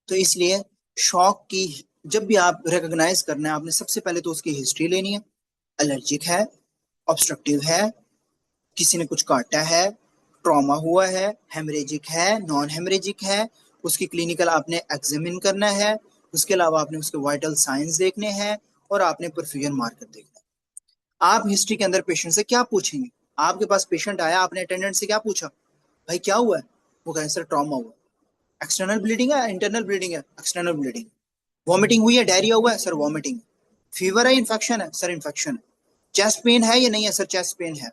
तो इसलिए शॉक की जब भी आप रिकॉग्नाइज करना है, आपने सबसे पहले तो उसकी हिस्ट्री लेनी है। एलर्जिक है, ऑब्स्ट्रक्टिव है, किसी ने कुछ काटा है, ट्रॉमा हुआ है, हेमरेजिक है, नॉन हेमरेजिक है, उसकी क्लिनिकल आपने एग्जामिन करना है। उसके अलावा आपने उसके वाइटल साइंस देखने हैं और आपने परफ्यूजन मार्कर देखना है। आप हिस्ट्री के अंदर पेशेंट से क्या पूछेंगे? आपके पास पेशेंट आया, आपने अटेंडेंट से क्या पूछा? भाई क्या हुआ है? वो कहे सर ट्रॉमा हुआ। एक्सटर्नल ब्लीडिंग है, इंटरनल ब्लीडिंग है? External bleeding. वॉमिटिंग हुई है, डायरिया हुआ है? Sir vomiting. फीवर है, इन्फेक्शन है? सर इन्फेक्शन है। चेस्ट पेन है या नहीं है? सर चेस्ट पेन है।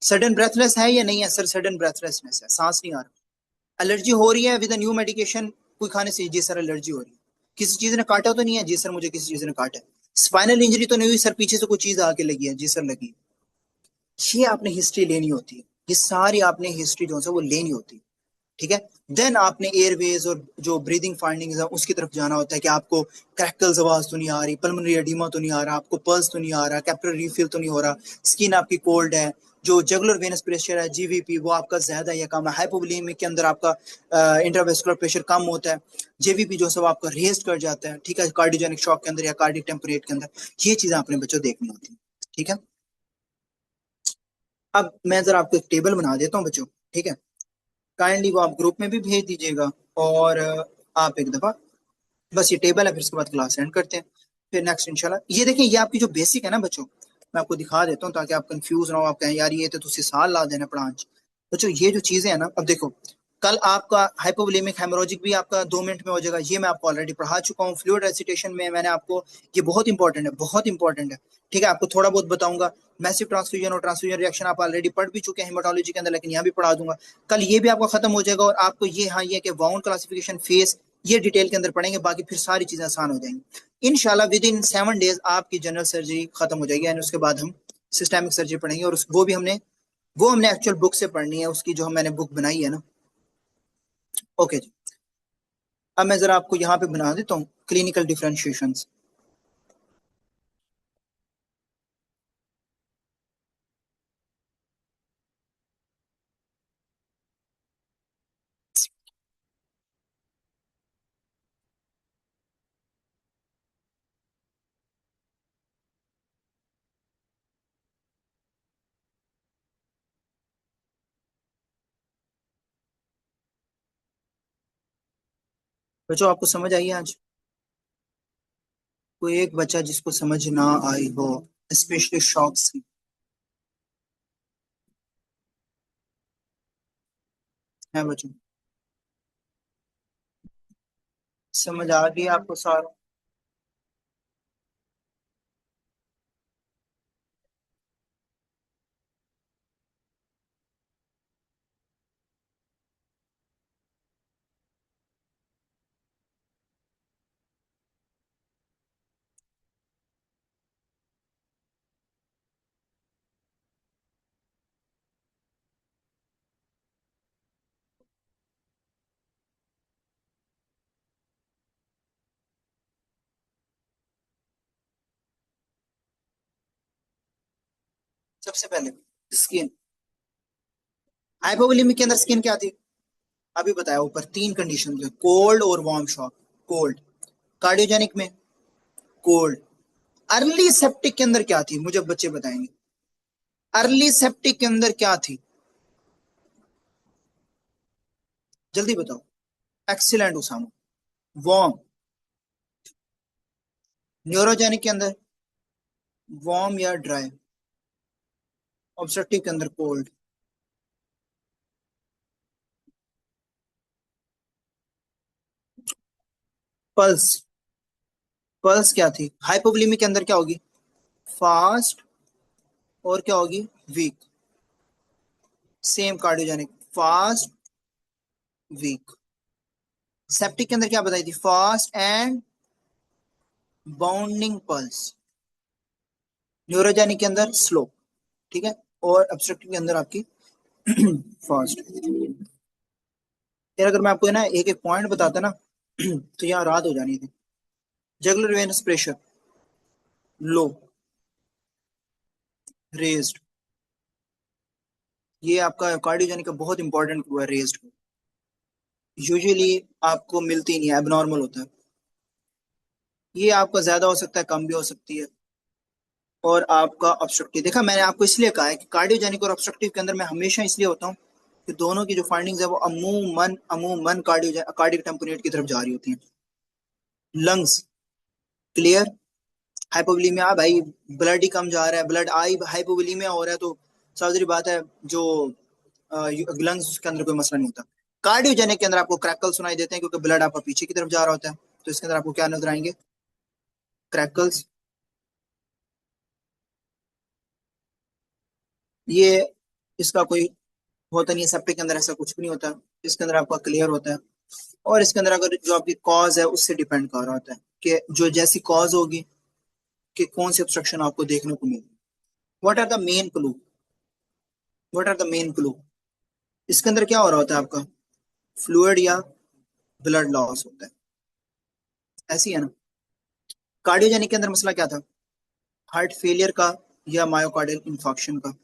सडन ब्रेथलेस है या नहीं है? सर सडन ब्रेथलेसनेस है, सांस नहीं आ रहा। एलर्जी हो रही है विद न्यू मेडिकेशन कोई खाने से? जी सर एलर्जी हो रही है। किसी चीज ने काटा तो नहीं है? जी सर मुझे किसी चीज ने काटा है। स्पाइनल इंजरी तो नहीं हुई? सर पीछे से कोई चीज आके लगी है? जी सर लगी। ये आपने हिस्ट्री लेनी होती है, ये सारी आपने हिस्ट्री जो है वो लेनी होती है। ठीक है, देन आपने एयरवेज और जो ब्रीदिंग फाइंडिंग्स है उसकी तरफ जाना होता है कि आपको क्रैकल्स आवाज तो नहीं आ रही, पल्मोनरी एडिमा तो नहीं आ रहा, आपको पल्स तो नहीं आ रहा, कैपिलरी रीफिल तो नहीं हो रहा, स्किन आपकी कोल्ड है, जो जुगुलर वेनस प्रेशर है जीवीपी वो आपका ज्यादा या कम है, हाइपोवोलेमिक के अंदर आपका इंट्रावेस्कुलर प्रेशर कम होता है, जेवीपी जो सब आपका रेस्ट कर जाता है। ठीक है, कार्डियोजेनिक शॉक के अंदर या कार्डिक टेम्परेट के अंदर, ये चीजें अपने बच्चों देखनी होती है। ठीक है, अब मैं जरा आपको एक टेबल बना देता हूँ बच्चों। ठीक है, काइंडली वो आप ग्रुप में भी भेज दीजिएगा, और आप एक दफा बस ये टेबल है, फिर उसके बाद क्लास एंड करते हैं, फिर नेक्स्ट इंशाल्लाह। ये देखें, ये आपकी जो बेसिक है ना बच्चों, मैं आपको दिखा देता हूँ ताकि आप कंफ्यूज ना हो, आप कहें यार ये तो तुझसे साल ला देना पढ़ांच। बच्चों ये जो चीजें है ना, अब देखो, कल आपका हाइपोवोलेमिक हेमोरेजिक भी आपका 2 मिनट में हो जाएगा, ये मैं आपको ऑलरेडी पढ़ा चुका हूँ। फ्लूइड रेसिटेशन में मैंने आपको, ये बहुत इंपॉर्टेंट है, बहुत इंपॉर्टेंट है। ठीक है, आपको थोड़ा बहुत बताऊंगा। मैसिव ट्रांसफ्यूजन और ट्रांसफ्यूजन रिएक्शन आप ऑलरेडी पढ़ भी चुके हैं हेमाटोलॉजी के अंदर, लेकिन यहाँ भी पढ़ा दूंगा। कल ये भी आपका खत्म हो जाएगा, और आपको ये, हाँ ये कि वाउंड क्लासिफिकेशन फेस, ये डिटेल के अंदर पढ़ेंगे, बाकी फिर सारी चीजें आसान हो जाएंगी इंशाल्लाह। विद इन 7 डेज आपकी जनरल सर्जरी खत्म हो जाएगी, यानी उसके बाद हम सिस्टेमिक सर्जरी पढ़ेंगे, और वो हमने एक्चुअल बुक से पढ़नी है, उसकी जो मैंने बुक बनाई है ना। ओके जी, अब मैं जरा आपको यहाँ पे बना देता हूँ क्लिनिकल डिफरेंशिएशन। बच्चों आपको समझ आई आज? कोई एक बच्चा जिसको समझ ना आई हो, स्पेशली शॉक्स की? है बच्चों, समझ आ गई आपको सारा? सबसे पहले स्किन, हाइपोवोलेमिक के अंदर स्किन क्या थी? अभी बताया ऊपर 3 कंडीशन थे, कोल्ड और वार्म शॉक। कोल्ड, कार्डियोजेनिक में कोल्ड। अर्ली सेप्टिक के अंदर क्या थी? मुझे बच्चे बताएंगे, अर्ली सेप्टिक के अंदर क्या थी? जल्दी बताओ। एक्सीलेंट उसामा। वार्म, न्यूरोजेनिक के अंदर वार्म या ड्राई? ऑब्स्ट्रक्टिव के अंदर कोल्ड। पल्स, पल्स क्या थी? हाइपोवोलेमिक के अंदर क्या होगी? फास्ट, और क्या होगी? Weak. Same cardiogenic, fast weak. Septic के अंदर क्या बताई थी? Fast and bounding pulse. Neurogenic के अंदर स्लो, ठीक है, और ऑब्स्ट्रक्टिव के अंदर आपकी फास्ट। यार अगर मैं आपको है ना एक एक पॉइंट बताता ना तो यहाँ रात हो जानी थी। जगुलर वेनस प्रेशर लो, रेज्ड, ये आपका कार्डियोजेनिक का बहुत इंपॉर्टेंट हुआ है। रेज्ड यूजुअली आपको मिलती नहीं है, एबनॉर्मल होता है। ये आपका ज्यादा हो सकता है, कम भी हो सकती है। और आपका ऑब्स्ट्रक्टिव, देखा मैंने आपको इसलिए कहा है कि कार्डियोजेनिक और ऑब्स्ट्रक्टिव के अंदर मैं हमेशा इसलिए होता हूँ कि दोनों की जो फाइंडिंग्स है वो अमूमन अमूमन कार्डियक टेम्पोनेट की तरफ जा रही होती हैं। लंग्स क्लियर, हाइपोवोलीमिया भाई, ब्लड ही कम जा रहा है, ब्लड आई हाइपोवोलीमिया हो रहा है तो सारी बात है जो लंग्स के अंदर कोई मसला नहीं होता। कार्डियोजेनिक के अंदर आपको क्रैकल सुनाई देते हैं क्योंकि ब्लड आपका पीछे की तरफ जा रहा होता है। तो इसके अंदर आपको क्या नजर आएंगे? क्रैकल्स। ये इसका कोई होता नहीं है, सेप्टिक के अंदर ऐसा कुछ भी नहीं होता। इसके अंदर आपका क्लियर होता है। और इसके अंदर अगर जो आपकी कॉज है उससे डिपेंड कर रहा होता है कि जो जैसी कॉज होगी कि कौन सी ऑब्स्ट्रक्शन आपको देखने को मिलेगी। What are the main clue? What are the main clue? इसके अंदर क्या हो रहा होता है आपका? फ्लूइड या ब्लड लॉस होता है, ऐसी है ना। कार्डियोजेनिक के अंदर मसला क्या था? हार्ट फेलियर का या मायोकार्डियल इंफार्क्शन का।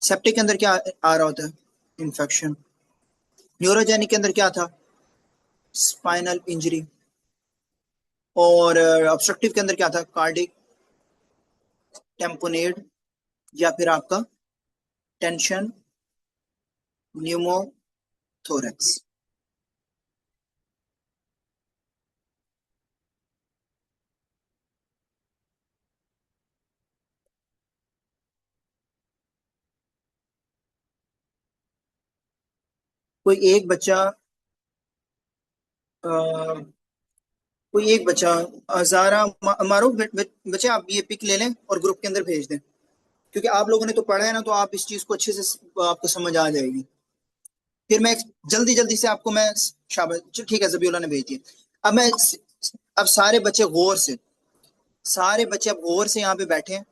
सेप्टिक के अंदर क्या आ रहा होता है? इंफेक्शन। न्यूरोजेनिक के अंदर क्या था? Spinal injury. और ऑब्स्ट्रक्टिव के अंदर क्या था? कार्डिक टेम्पोनेड या फिर आपका टेंशन न्यूमोथोरेक्स। कोई एक बच्चा अ, कोई एक बच्चा जारा मारूफ बच्चे आप ये पिक ले लें और ग्रुप के अंदर भेज दें, क्योंकि आप लोगों ने तो पढ़ा है ना तो आप इस चीज को अच्छे से आपको समझ आ जाएगी। फिर मैं जल्दी जल्दी से आपको मैं शाबाश ठीक है, जबीउल्ला ने भेज दिया। अब सारे बच्चे गौर से, सारे बच्चे अब गौर से यहाँ पे बैठे हैं।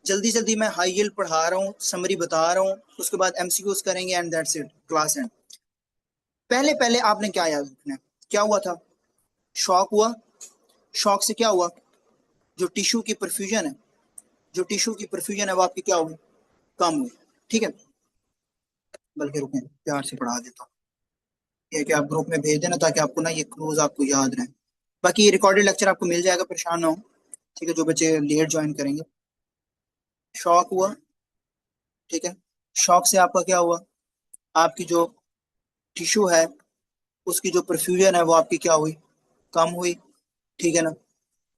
जल्दी जल्दी मैं हाई यील्ड पढ़ा रहा हूँ, समरी बता रहा हूँ, उसके बाद एमसीक्यूज करेंगे and that's it, class and. पहले पहले आपने क्या याद रखना है? क्या हुआ था? शॉक हुआ। शॉक से क्या हुआ? जो टिश्यू की परफ्यूजन है, जो टिश्यू की परफ्यूजन है वो आपकी क्या हुई? कम हुई। ठीक है, बल्कि रुकें प्यार से पढ़ा देता हूँ। ये कि आप ग्रुप में भेज देना ताकि आपको ना ये क्लूज आपको याद रहे। बाकी ये रिकॉर्डेड लेक्चर आपको मिल जाएगा, परेशान ना हो। ठीक है, जो बच्चे लेट ज्वाइन करेंगे। शॉक हुआ, ठीक है। शॉक से आपका क्या हुआ? आपकी जो टिश्यू है उसकी जो परफ्यूजन है वो आपकी क्या हुई? कम हुई, ठीक है ना।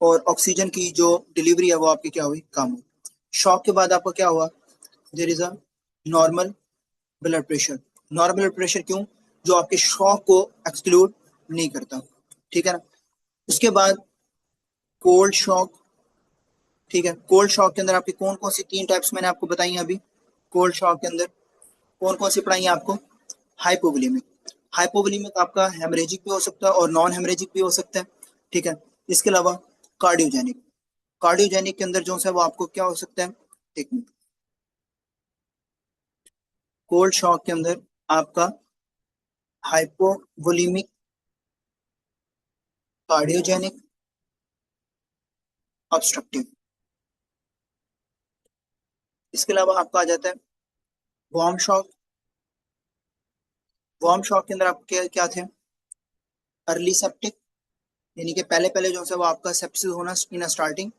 और ऑक्सीजन की जो डिलीवरी है वो आपकी क्या हुई? कम हुई। शॉक के बाद आपका क्या हुआ? There is a normal blood pressure. Normal blood pressure क्यों? जो आपके शॉक को एक्सक्लूड नहीं करता, ठीक है ना। उसके बाद कोल्ड शॉक, ठीक है। कोल्ड शॉक के अंदर आपकी कौन कौन सी तीन टाइप्स मैंने आपको बताई हैं अभी? कोल्ड शॉक के अंदर कौन कौन सी पढ़ाई है आपको? हाइपोवोलीमिक। हाइपोवोलीमिक आपका हेमरेजिक भी हो सकता है और नॉन हेमरेजिक भी हो सकता है, ठीक है। इसके अलावा कार्डियोजेनिक, कार्डियोजेनिक के अंदर जो है वो आपको क्या हो सकता है? टेक्निक। कोल्ड शॉक के अंदर आपका हाइपोवोलीमिक, कार्डियोजेनिक, ऑब्स्ट्रक्टिव। इसके अलावा आपका आ जाता है वार्म शॉक। वार्म शॉक के अंदर आपके क्या क्या थे? अर्ली सेप्टिक, यानी कि पहले पहले जो है वो आपका सेप्सिस होना इन स्टार्टिंग।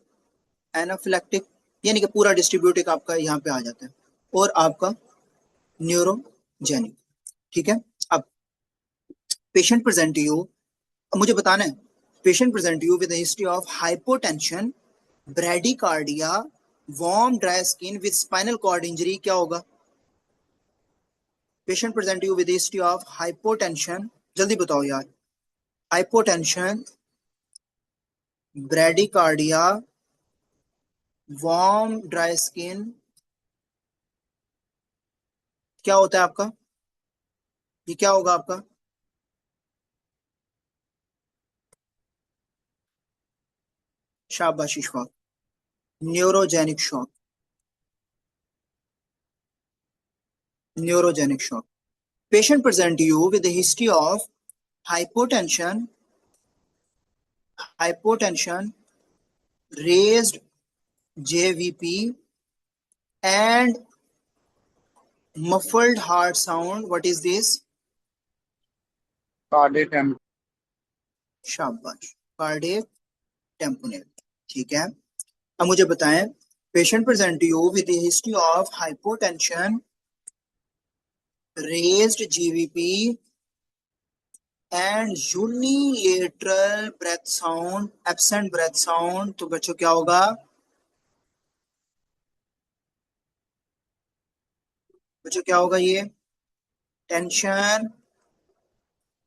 एनाफिलेक्टिक, यानी कि पूरा डिस्ट्रीब्यूटिक आपका यहाँ पे आ जाता है। और आपका न्यूरोजेनिक, ठीक है। अब पेशेंट प्रेजेंट टू यू, अब मुझे बताना है, patient present to you with history of hypotension, bradycardia, warm dry skin with spinal cord injury, क्या होगा? Patient present to you with history of hypotension, जल्दी बताओ यार। Hypotension, bradycardia, warm dry skin, क्या होता है आपका? ये क्या होगा आपका? शाबाश Ishfaq, neurogenic shock, neurogenic shock. Patient present to you with a history of hypotension, hypotension, raised JVP, and muffled heart sound. What is this? Cardiac tamponade. शाबाश, कार्डियक टेम्पोनेल. ठीक है, अब मुझे बताएं, patient present to you with history of hypotension, raised JVP and unilateral breath sound, absent breath sound. तो बच्चों क्या होगा? बच्चों क्या होगा? ये टेंशन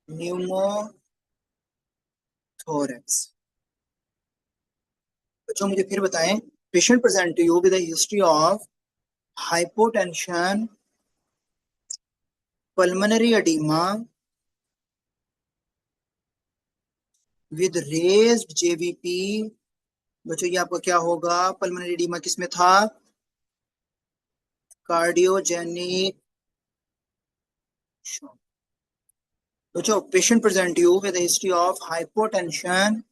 न्यूमोथोरेक्स. बच्चों मुझे फिर बताएं, patient present to you with history of hypotension, pulmonary edema with raised JVP. बच्चों ये आपका क्या होगा? पल्मोनरी एडिमा किसमें था? Cardiogenic shock. बच्चों patient present you with history of hypotension,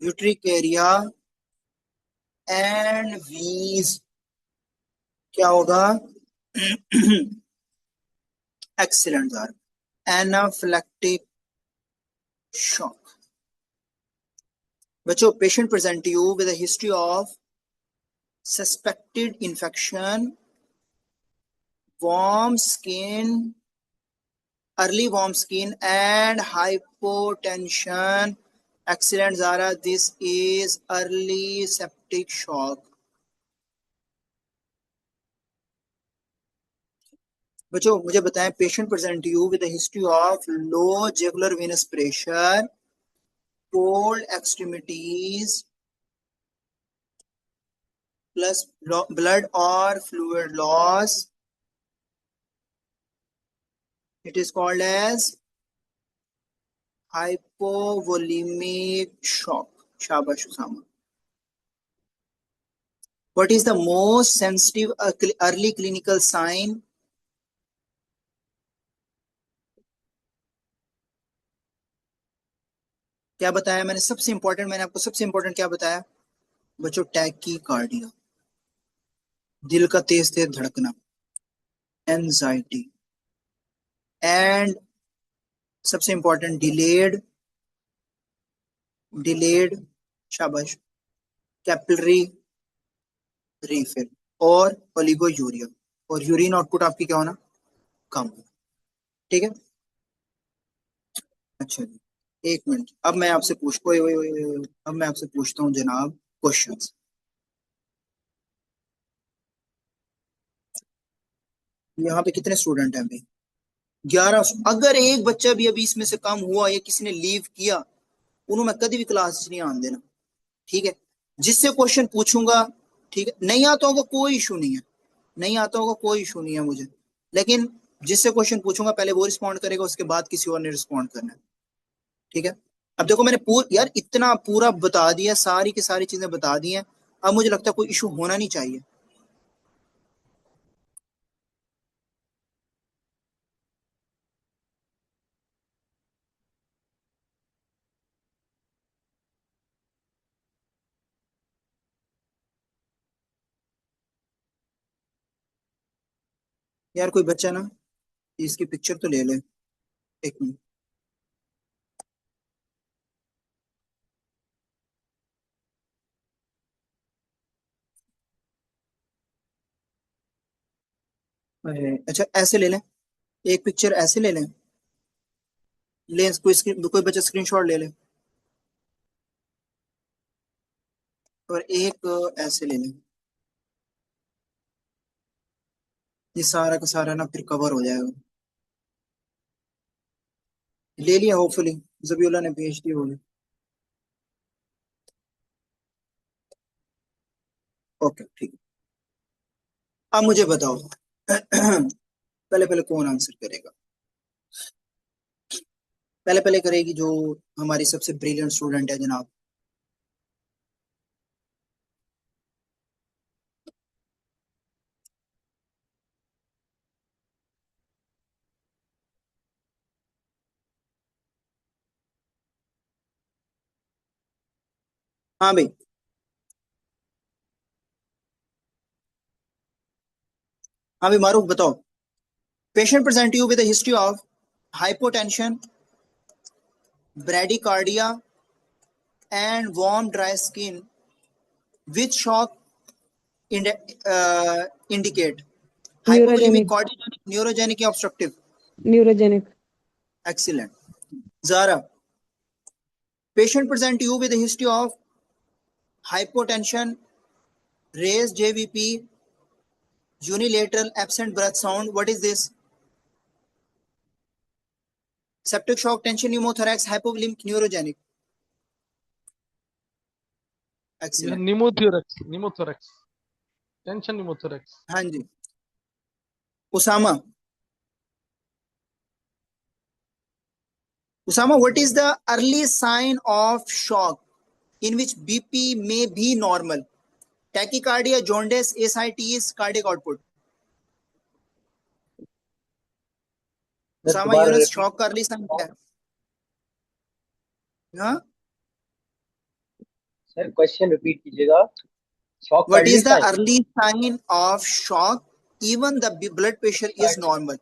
urticaria and wheeze. क्या होगा? Excellent sir. Anaphylactic shock. बच्चों patient present you with history of suspected infection, warm skin, early warm skin and hypotension. Excellent Zara, this is early septic shock. बच्चों मुझे बताएं, patient present you with history of low jugular venous pressure, cold extremities plus blood or fluid loss. It is called as hypovolemic shock. Shabash Usama. What is the most sensitive early clinical sign? क्या बताया मैंने? सबसे important, मैंने आपको सबसे important क्या बताया बच्चों? टैकीकार्डिया, दिल का तेज तेज धड़कना, एंजाइटी, एंड सबसे इंपॉर्टेंट डिलेड शाबाश कैपिलरी रीफिल और ओलिगोयूरिया. और यूरिन आउटपुट आपकी क्या होना? कम. ठीक है, अच्छा जी, एक मिनट. अब मैं आपसे अब मैं आपसे पूछता हूँ जनाब क्वेश्चंस. यहाँ पे कितने स्टूडेंट हैं अभी? 11. अगर एक बच्चा भी अभी इसमें से कम हुआ या किसी ने लीव किया, उन्होंने कभी भी क्लास नहीं आने देना. ठीक है, जिससे क्वेश्चन पूछूंगा, ठीक है, नहीं आता होगा कोई इशू नहीं है, नहीं आता होगा कोई इशू नहीं है मुझे, लेकिन जिससे क्वेश्चन पूछूंगा पहले वो रिस्पॉन्ड करेगा, उसके बाद किसी और ने रिस्पॉन्ड करना है. ठीक है, अब देखो मैंने यार इतना पूरा बता दिया, सारी की सारी चीजें बता दी हैं. अब मुझे लगता है कोई इशू होना नहीं चाहिए. यार कोई बच्चा ना इसकी पिक्चर तो ले ले. एक मिनट. अच्छा ऐसे ले लें, एक पिक्चर ऐसे ले लें. ले कोई बच्चा स्क्रीनशॉट ले ले और एक ऐसे ले लें. ये सारा का सारा ना फिर कवर हो जाएगा. ले लिया होपफुली, जबीउल्लाह ने भेज दी होगी. ओके ठीक है. अब मुझे बताओ पहले पहले कौन आंसर करेगा? पहले पहले करेगी जो हमारी सबसे ब्रिलियंट स्टूडेंट है जनाब हाँ भाई, हाँ भाई मारूफ बताओ। Patient present you with history of hypotension, bradycardia and warm dry skin, which shock indicate hypovolemic, Neurogenic. cardiogenic, neurogenic या obstructive? Neurogenic. Excellent. Zara, patient present you with a history of hypotension, raised JVP, unilateral absent breath sound. What is this? Septic shock, tension, pneumothorax, hypovolemic, neurogenic. यह Excellent. निमोथोरैक्स tension निमोथोरैक्स। हाँ जी। Usama, what is the early sign of shock in which BP may be normal? Tachycardia, jaundice, ascites, cardiac output. Usama, Yunus, shock का early sign क्या है? हाँ? Sir question repeat कीजिएगा। Shock What is the early sign of shock even the blood pressure is normal?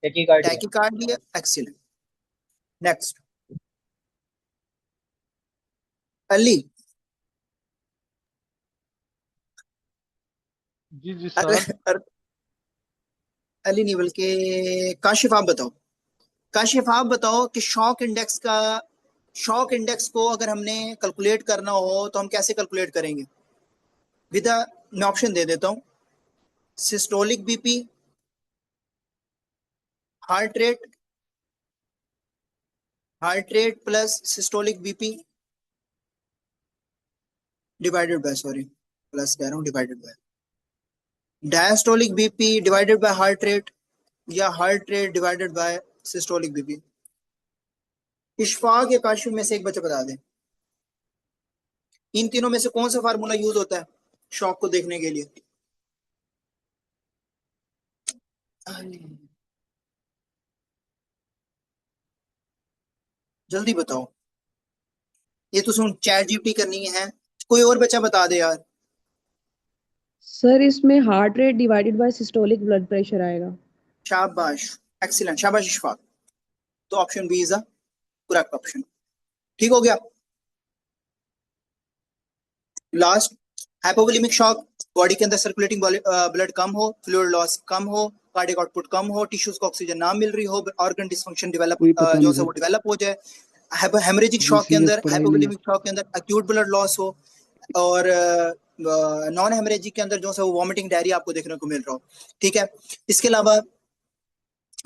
Tachycardia. Tachycardia. Excellent. Next. Ali. जी sir. Ali नहीं बल्कि काशिफ आप बताओ। काशिफ आप बताओ कि शॉक इंडेक्स को अगर हमने कैलकुलेट करना हो तो हम कैसे कैलकुलेट करेंगे? विदा मैं ऑप्शन दे देता हूं। Systolic BP, heart rate plus systolic BP divided by, sorry plus कह रहा हूं, divided by diastolic BP divided by heart rate, या heart rate divided by systolic BP. Ishfaq या काशिफ में से एक बच्चा बता दें, इन तीनों में से कौन सा फार्मूला यूज होता है शॉक को देखने के लिए? जल्दी बताओ, ये तो सुन चैट जीपीटी करनी है। कोई और बच्चा बता दे यार। सर इसमें heart rate divided by systolic blood pressure आएगा। शाबाश, एक्सीलेंट, शाबाश इशफाक। तो option B is the correct option. ठीक हो गया। लास्ट, हाइपोवोलेमिक शॉक, बॉडी के अंदर सर्कुलेटिंग ब्लड कम हो, फ्लूइड लॉस कम हो, कार्डियक आउटपुट कम हो, टिश्यूज को ऑक्सीजन ना मिल रही हो, ऑर्गन डिसफंक्शन डेवलप जो है वो डेवलप हो जाए। हेमरेजिक शॉक के अंदर, हाइपोवोलेमिक शॉक के अंदर एक्यूट ब्लड लॉस हो, और नॉन हेमरेजिक के अंदर जो है वो वॉमिटिंग डायरिया आपको देखने को मिल रहा हो। ठीक है। इसके अलावा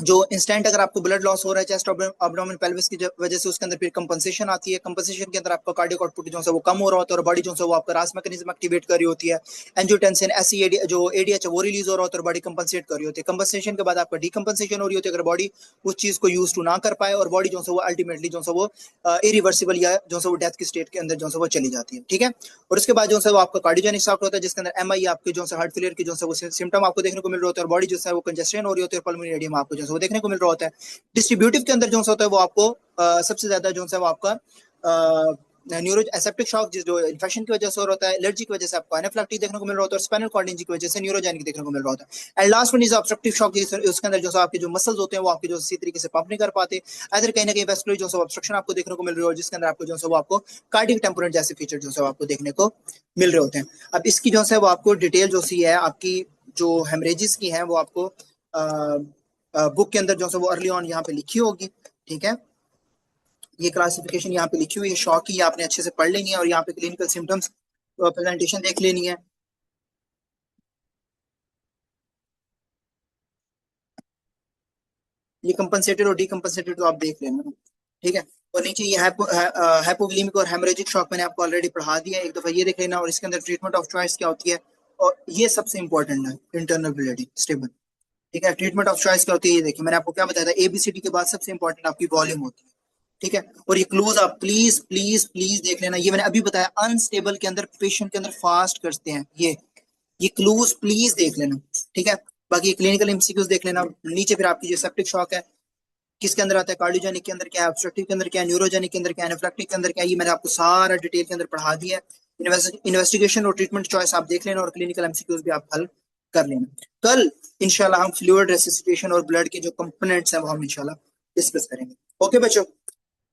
जो इंस्टेंट अगर आपको ब्लड लॉस हो रहा है चेस्ट एब्डोमेन पेल्विस की वजह से, उसके अंदर फिर कंपनसेशन आती है। कंपनसेशन के अंदर आपका कार्डियक आउटपुट जो है वो कम हो रहा होता है और बॉडी जो है वो आपका रास मैकेनिज्म एक्टिवेट कर रही होती है। एंजियोटेंसिन जो एडीएच है वो रिलीज हो रहा होता है और बॉडी कंपनसेट कर रही होती है। कंपनसेशन के बाद आपका डीकंपनसेशन हो रही होती है अगर बॉडी उस चीज को यूज टू ना कर पाए, और बॉडी जो है वो अल्टीमेटली जो है वो इरिवर्सिबल या जो है वो डेथ की स्टेट के अंदर जो है वो चली जाती है। ठीक है। और उसके बाद जो है वो आपका कार्डियोजेनिक शॉक होता है जिसके अंदर एमआई आपके जो है हार्ट फेलियर की जो है वो सिम्टम आपको देखने को मिल रहा होता है, और बॉडी जो है वो कंजेस्शन हो रही होती है, पल्मोनरी एडियम आपको जो है वो देखने को मिल रहा होता है। डिस्ट्रीब्यूटिव के अंदर जो होता है वो आपको सबसे ज्यादा जो है वो आपका न्यूरो एसेप्टिक शॉक जो इन्फेक्शन की वजह से हो रहा है, एलर्जी की वजह से आपको एनाफिलैक्टिक देखने को मिल रहा होता है, और स्पाइनल कॉर्ड इंजरी की वजह से न्यूरोजेनिक देखने को मिल रहा होता है। And last one is obstructive shock, उसके अंदर जो आपके जो मसल्स होते हैं वो आपके जो सही तरीके से पंप नहीं कर पाते, अदर कहीं ना कहीं वेस्कुलर जो है ऑब्स्ट्रक्शन आपको देखने को मिल रही है, जिसके अंदर आपको जो है वो आपको कार्डियक टेम्पोरेंट जैसे फीचर जो है आपको देखने को मिल रहे होते हैं। अब इसकी जो है वो आपको डिटेल जो सी है आपकी जो हेमरेजेस की है वो आपको बुक के अंदर जो है वो अर्ली ऑन यहाँ पे लिखी होगी। ठीक है। ये क्लासिफिकेशन यहाँ पे लिखी हुई है शॉक की, आपने अच्छे से पढ़ लेनी है, और यहाँ पे क्लिनिकल सिम्टम्स प्रेजेंटेशन देख लेनी है। ये कंपनसेटेड और डीकंपनसेटेड तो आप देख लेना। ठीक है। और नीचे ये हाइपोवोलेमिक और हेमरेजिक शॉक मैंने आपको ऑलरेडी पढ़ा दिया है, एक दफा ये देख लेना। और इसके अंदर ट्रीटमेंट ऑफ चॉइस क्या होती है, और ये सबसे इंपॉर्टेंट है, इंटरनल ब्लीडिंग स्टेबल। ठीक है। ट्रीटमेंट ऑफ चॉइस क्या होती है ये देखिए, मैंने आपको क्या बताया था, एबीसीडी के बाद सबसे इंपॉर्टेंट आपकी वॉल्यूम होती है। ठीक है। और ये क्लूज आप प्लीज प्लीज प्लीज देख लेना, ये मैंने अभी बताया, अनस्टेबल के अंदर पेशेंट के अंदर फास्ट करते हैं, ये क्लूज प्लीज देख लेना। ठीक है। बाकी क्लिनिकल एमसीक्यूज देख लेना। नीचे फिर आपकी जो सेप्टिक शॉक है, किसके अंदर आता है, कार्डियोजेनिक के अंदर क्या है, ऑब्स्ट्रक्टिव के अंदर क्या है, न्यूरोजेनिक के अंदर क्या है, एनाफिलैक्टिक के अंदर क्या है, ये मैंने आपको सारा डिटेल के अंदर पढ़ा दिया है। इन्वेस्टिगेशन और ट्रीटमेंट चॉइस आप देख लेना और क्लिनिकल एमसीक्यूज भी आप हल कर लेना। कल इंशाल्लाह हम फ्लूइड रेसिसिटेशन और ब्लड के जो कंपोनेंट्स हैं वो हम इंशाल्लाह डिस्कस करेंगे। ओके बच्चों,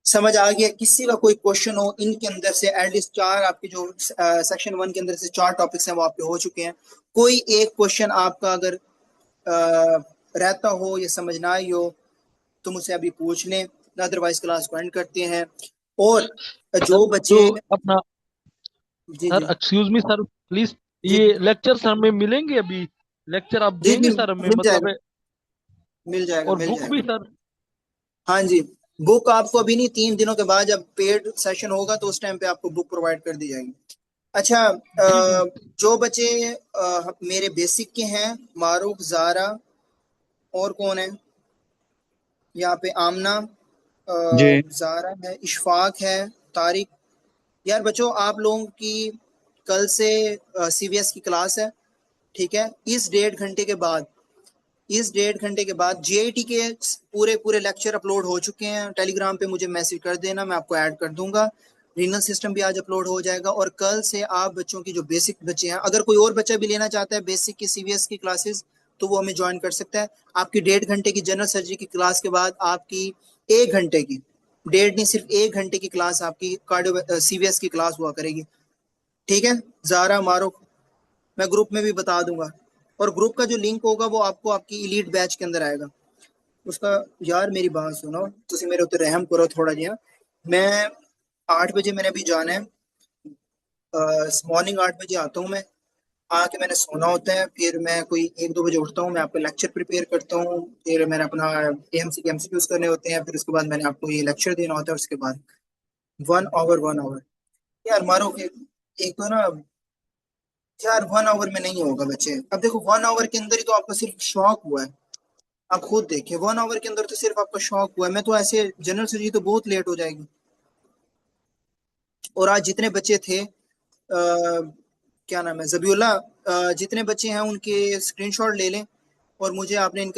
समझ आ गया? किसी का कोई क्वेश्चन हो इनके अंदर से, एटलीस्ट 4 आपके जो सेक्शन 1 के अंदर से 4 टॉपिक्स हैं वो आपके हो चुके हैं। कोई एक क्वेश्चन आपका अगर रहता हो या समझ ना आई हो तो मुझसे अभी पूछ लें, अदरवाइज क्लास को एंड करते हैं। और जो बच्चे तो अपना जी सर, जी एक्सक्यूज मी सर, प्लीज, जी ये लेक्चर सर हमें मिलेंगे अभी? लेक्चर आप जी देंगे सर हमें, मिल मतलब जाएगा, मिल जाएगा, और मिल बुक भी जाएगा। सर? हाँ जी, बुक आपको अभी नहीं, 3 दिनों के बाद जब पेड सेशन होगा तो उस टाइम पे आपको बुक प्रोवाइड कर दी जाएगी। अच्छा, जी जी जो बच्चे मेरे बेसिक के हैं, मारूफ, जारा, और कौन है यहाँ पे, आमना, जी जारा है, इशफाक है, तारिक। यार बच्चों, आप लोगों की कल से सीवीएस की क्लास है, ठीक है? इस 1.5 घंटे के बाद, इस 1.5 घंटे के बाद जीआईटी के पूरे पूरे लेक्चर अपलोड हो चुके हैं। टेलीग्राम पे मुझे मैसेज कर देना, मैं आपको ऐड कर दूंगा। रीनल सिस्टम भी आज अपलोड हो जाएगा। और कल से आप बच्चों की जो बेसिक बच्चे हैं, अगर कोई और बच्चा भी लेना चाहता है बेसिक की सीवीएस की क्लासेस, तो वो हमें ज्वाइन कर सकता है। आपकी 1.5 घंटे की जनरल सर्जरी की क्लास के बाद आपकी 1 घंटे की, 1.5 नहीं सिर्फ 1 घंटे की क्लास आपकी कार्डियो सीवीएस की क्लास हुआ करेगी, ठीक है? जारा, मारो, मैं ग्रुप में भी बता दूंगा। और ग्रुप का जो लिंक होगा वो आपको आपकी इलीट बैच के अंदर आएगा उसका। यार मेरी बात सुनो, तुसी मेरे ऊपर रहम करो थोड़ा जिहा। मैं 8 बजे मैंने अभी जाना है, मॉर्निंग 8 बजे आता हूँ मैं। आके मैंने सोना होता है, फिर मैं कोई 1-2 बजे उठता हूँ, मैं आपका लेक्चर प्रिपेयर करता हूँ, फिर मैंने अपना एएमसी के एमसीक्यूज करने होते हैं, फिर उसके बाद मैंने आपको ये लेक्चर देना होता है। उसके बाद 1 आवर यार मारो, एक तो ना यार 1 आवर में नहीं होगा बच्चे। अब देखो 1 आवर के अंदर ही तो आपका सिर्फ शौक हुआ है, आप खुद देखिए 1 आवर के अंदर तो सिर्फ आपका शौक हुआ है। मैं तो ऐसे जनरल सर्जरी तो बहुत लेट हो जाएगी। और आज जितने बच्चे थे क्या नाम है, जबीउल्ला, जितने बच्चे हैं उनके स्क्रीनशॉट ले लें और मुझे आपने इनके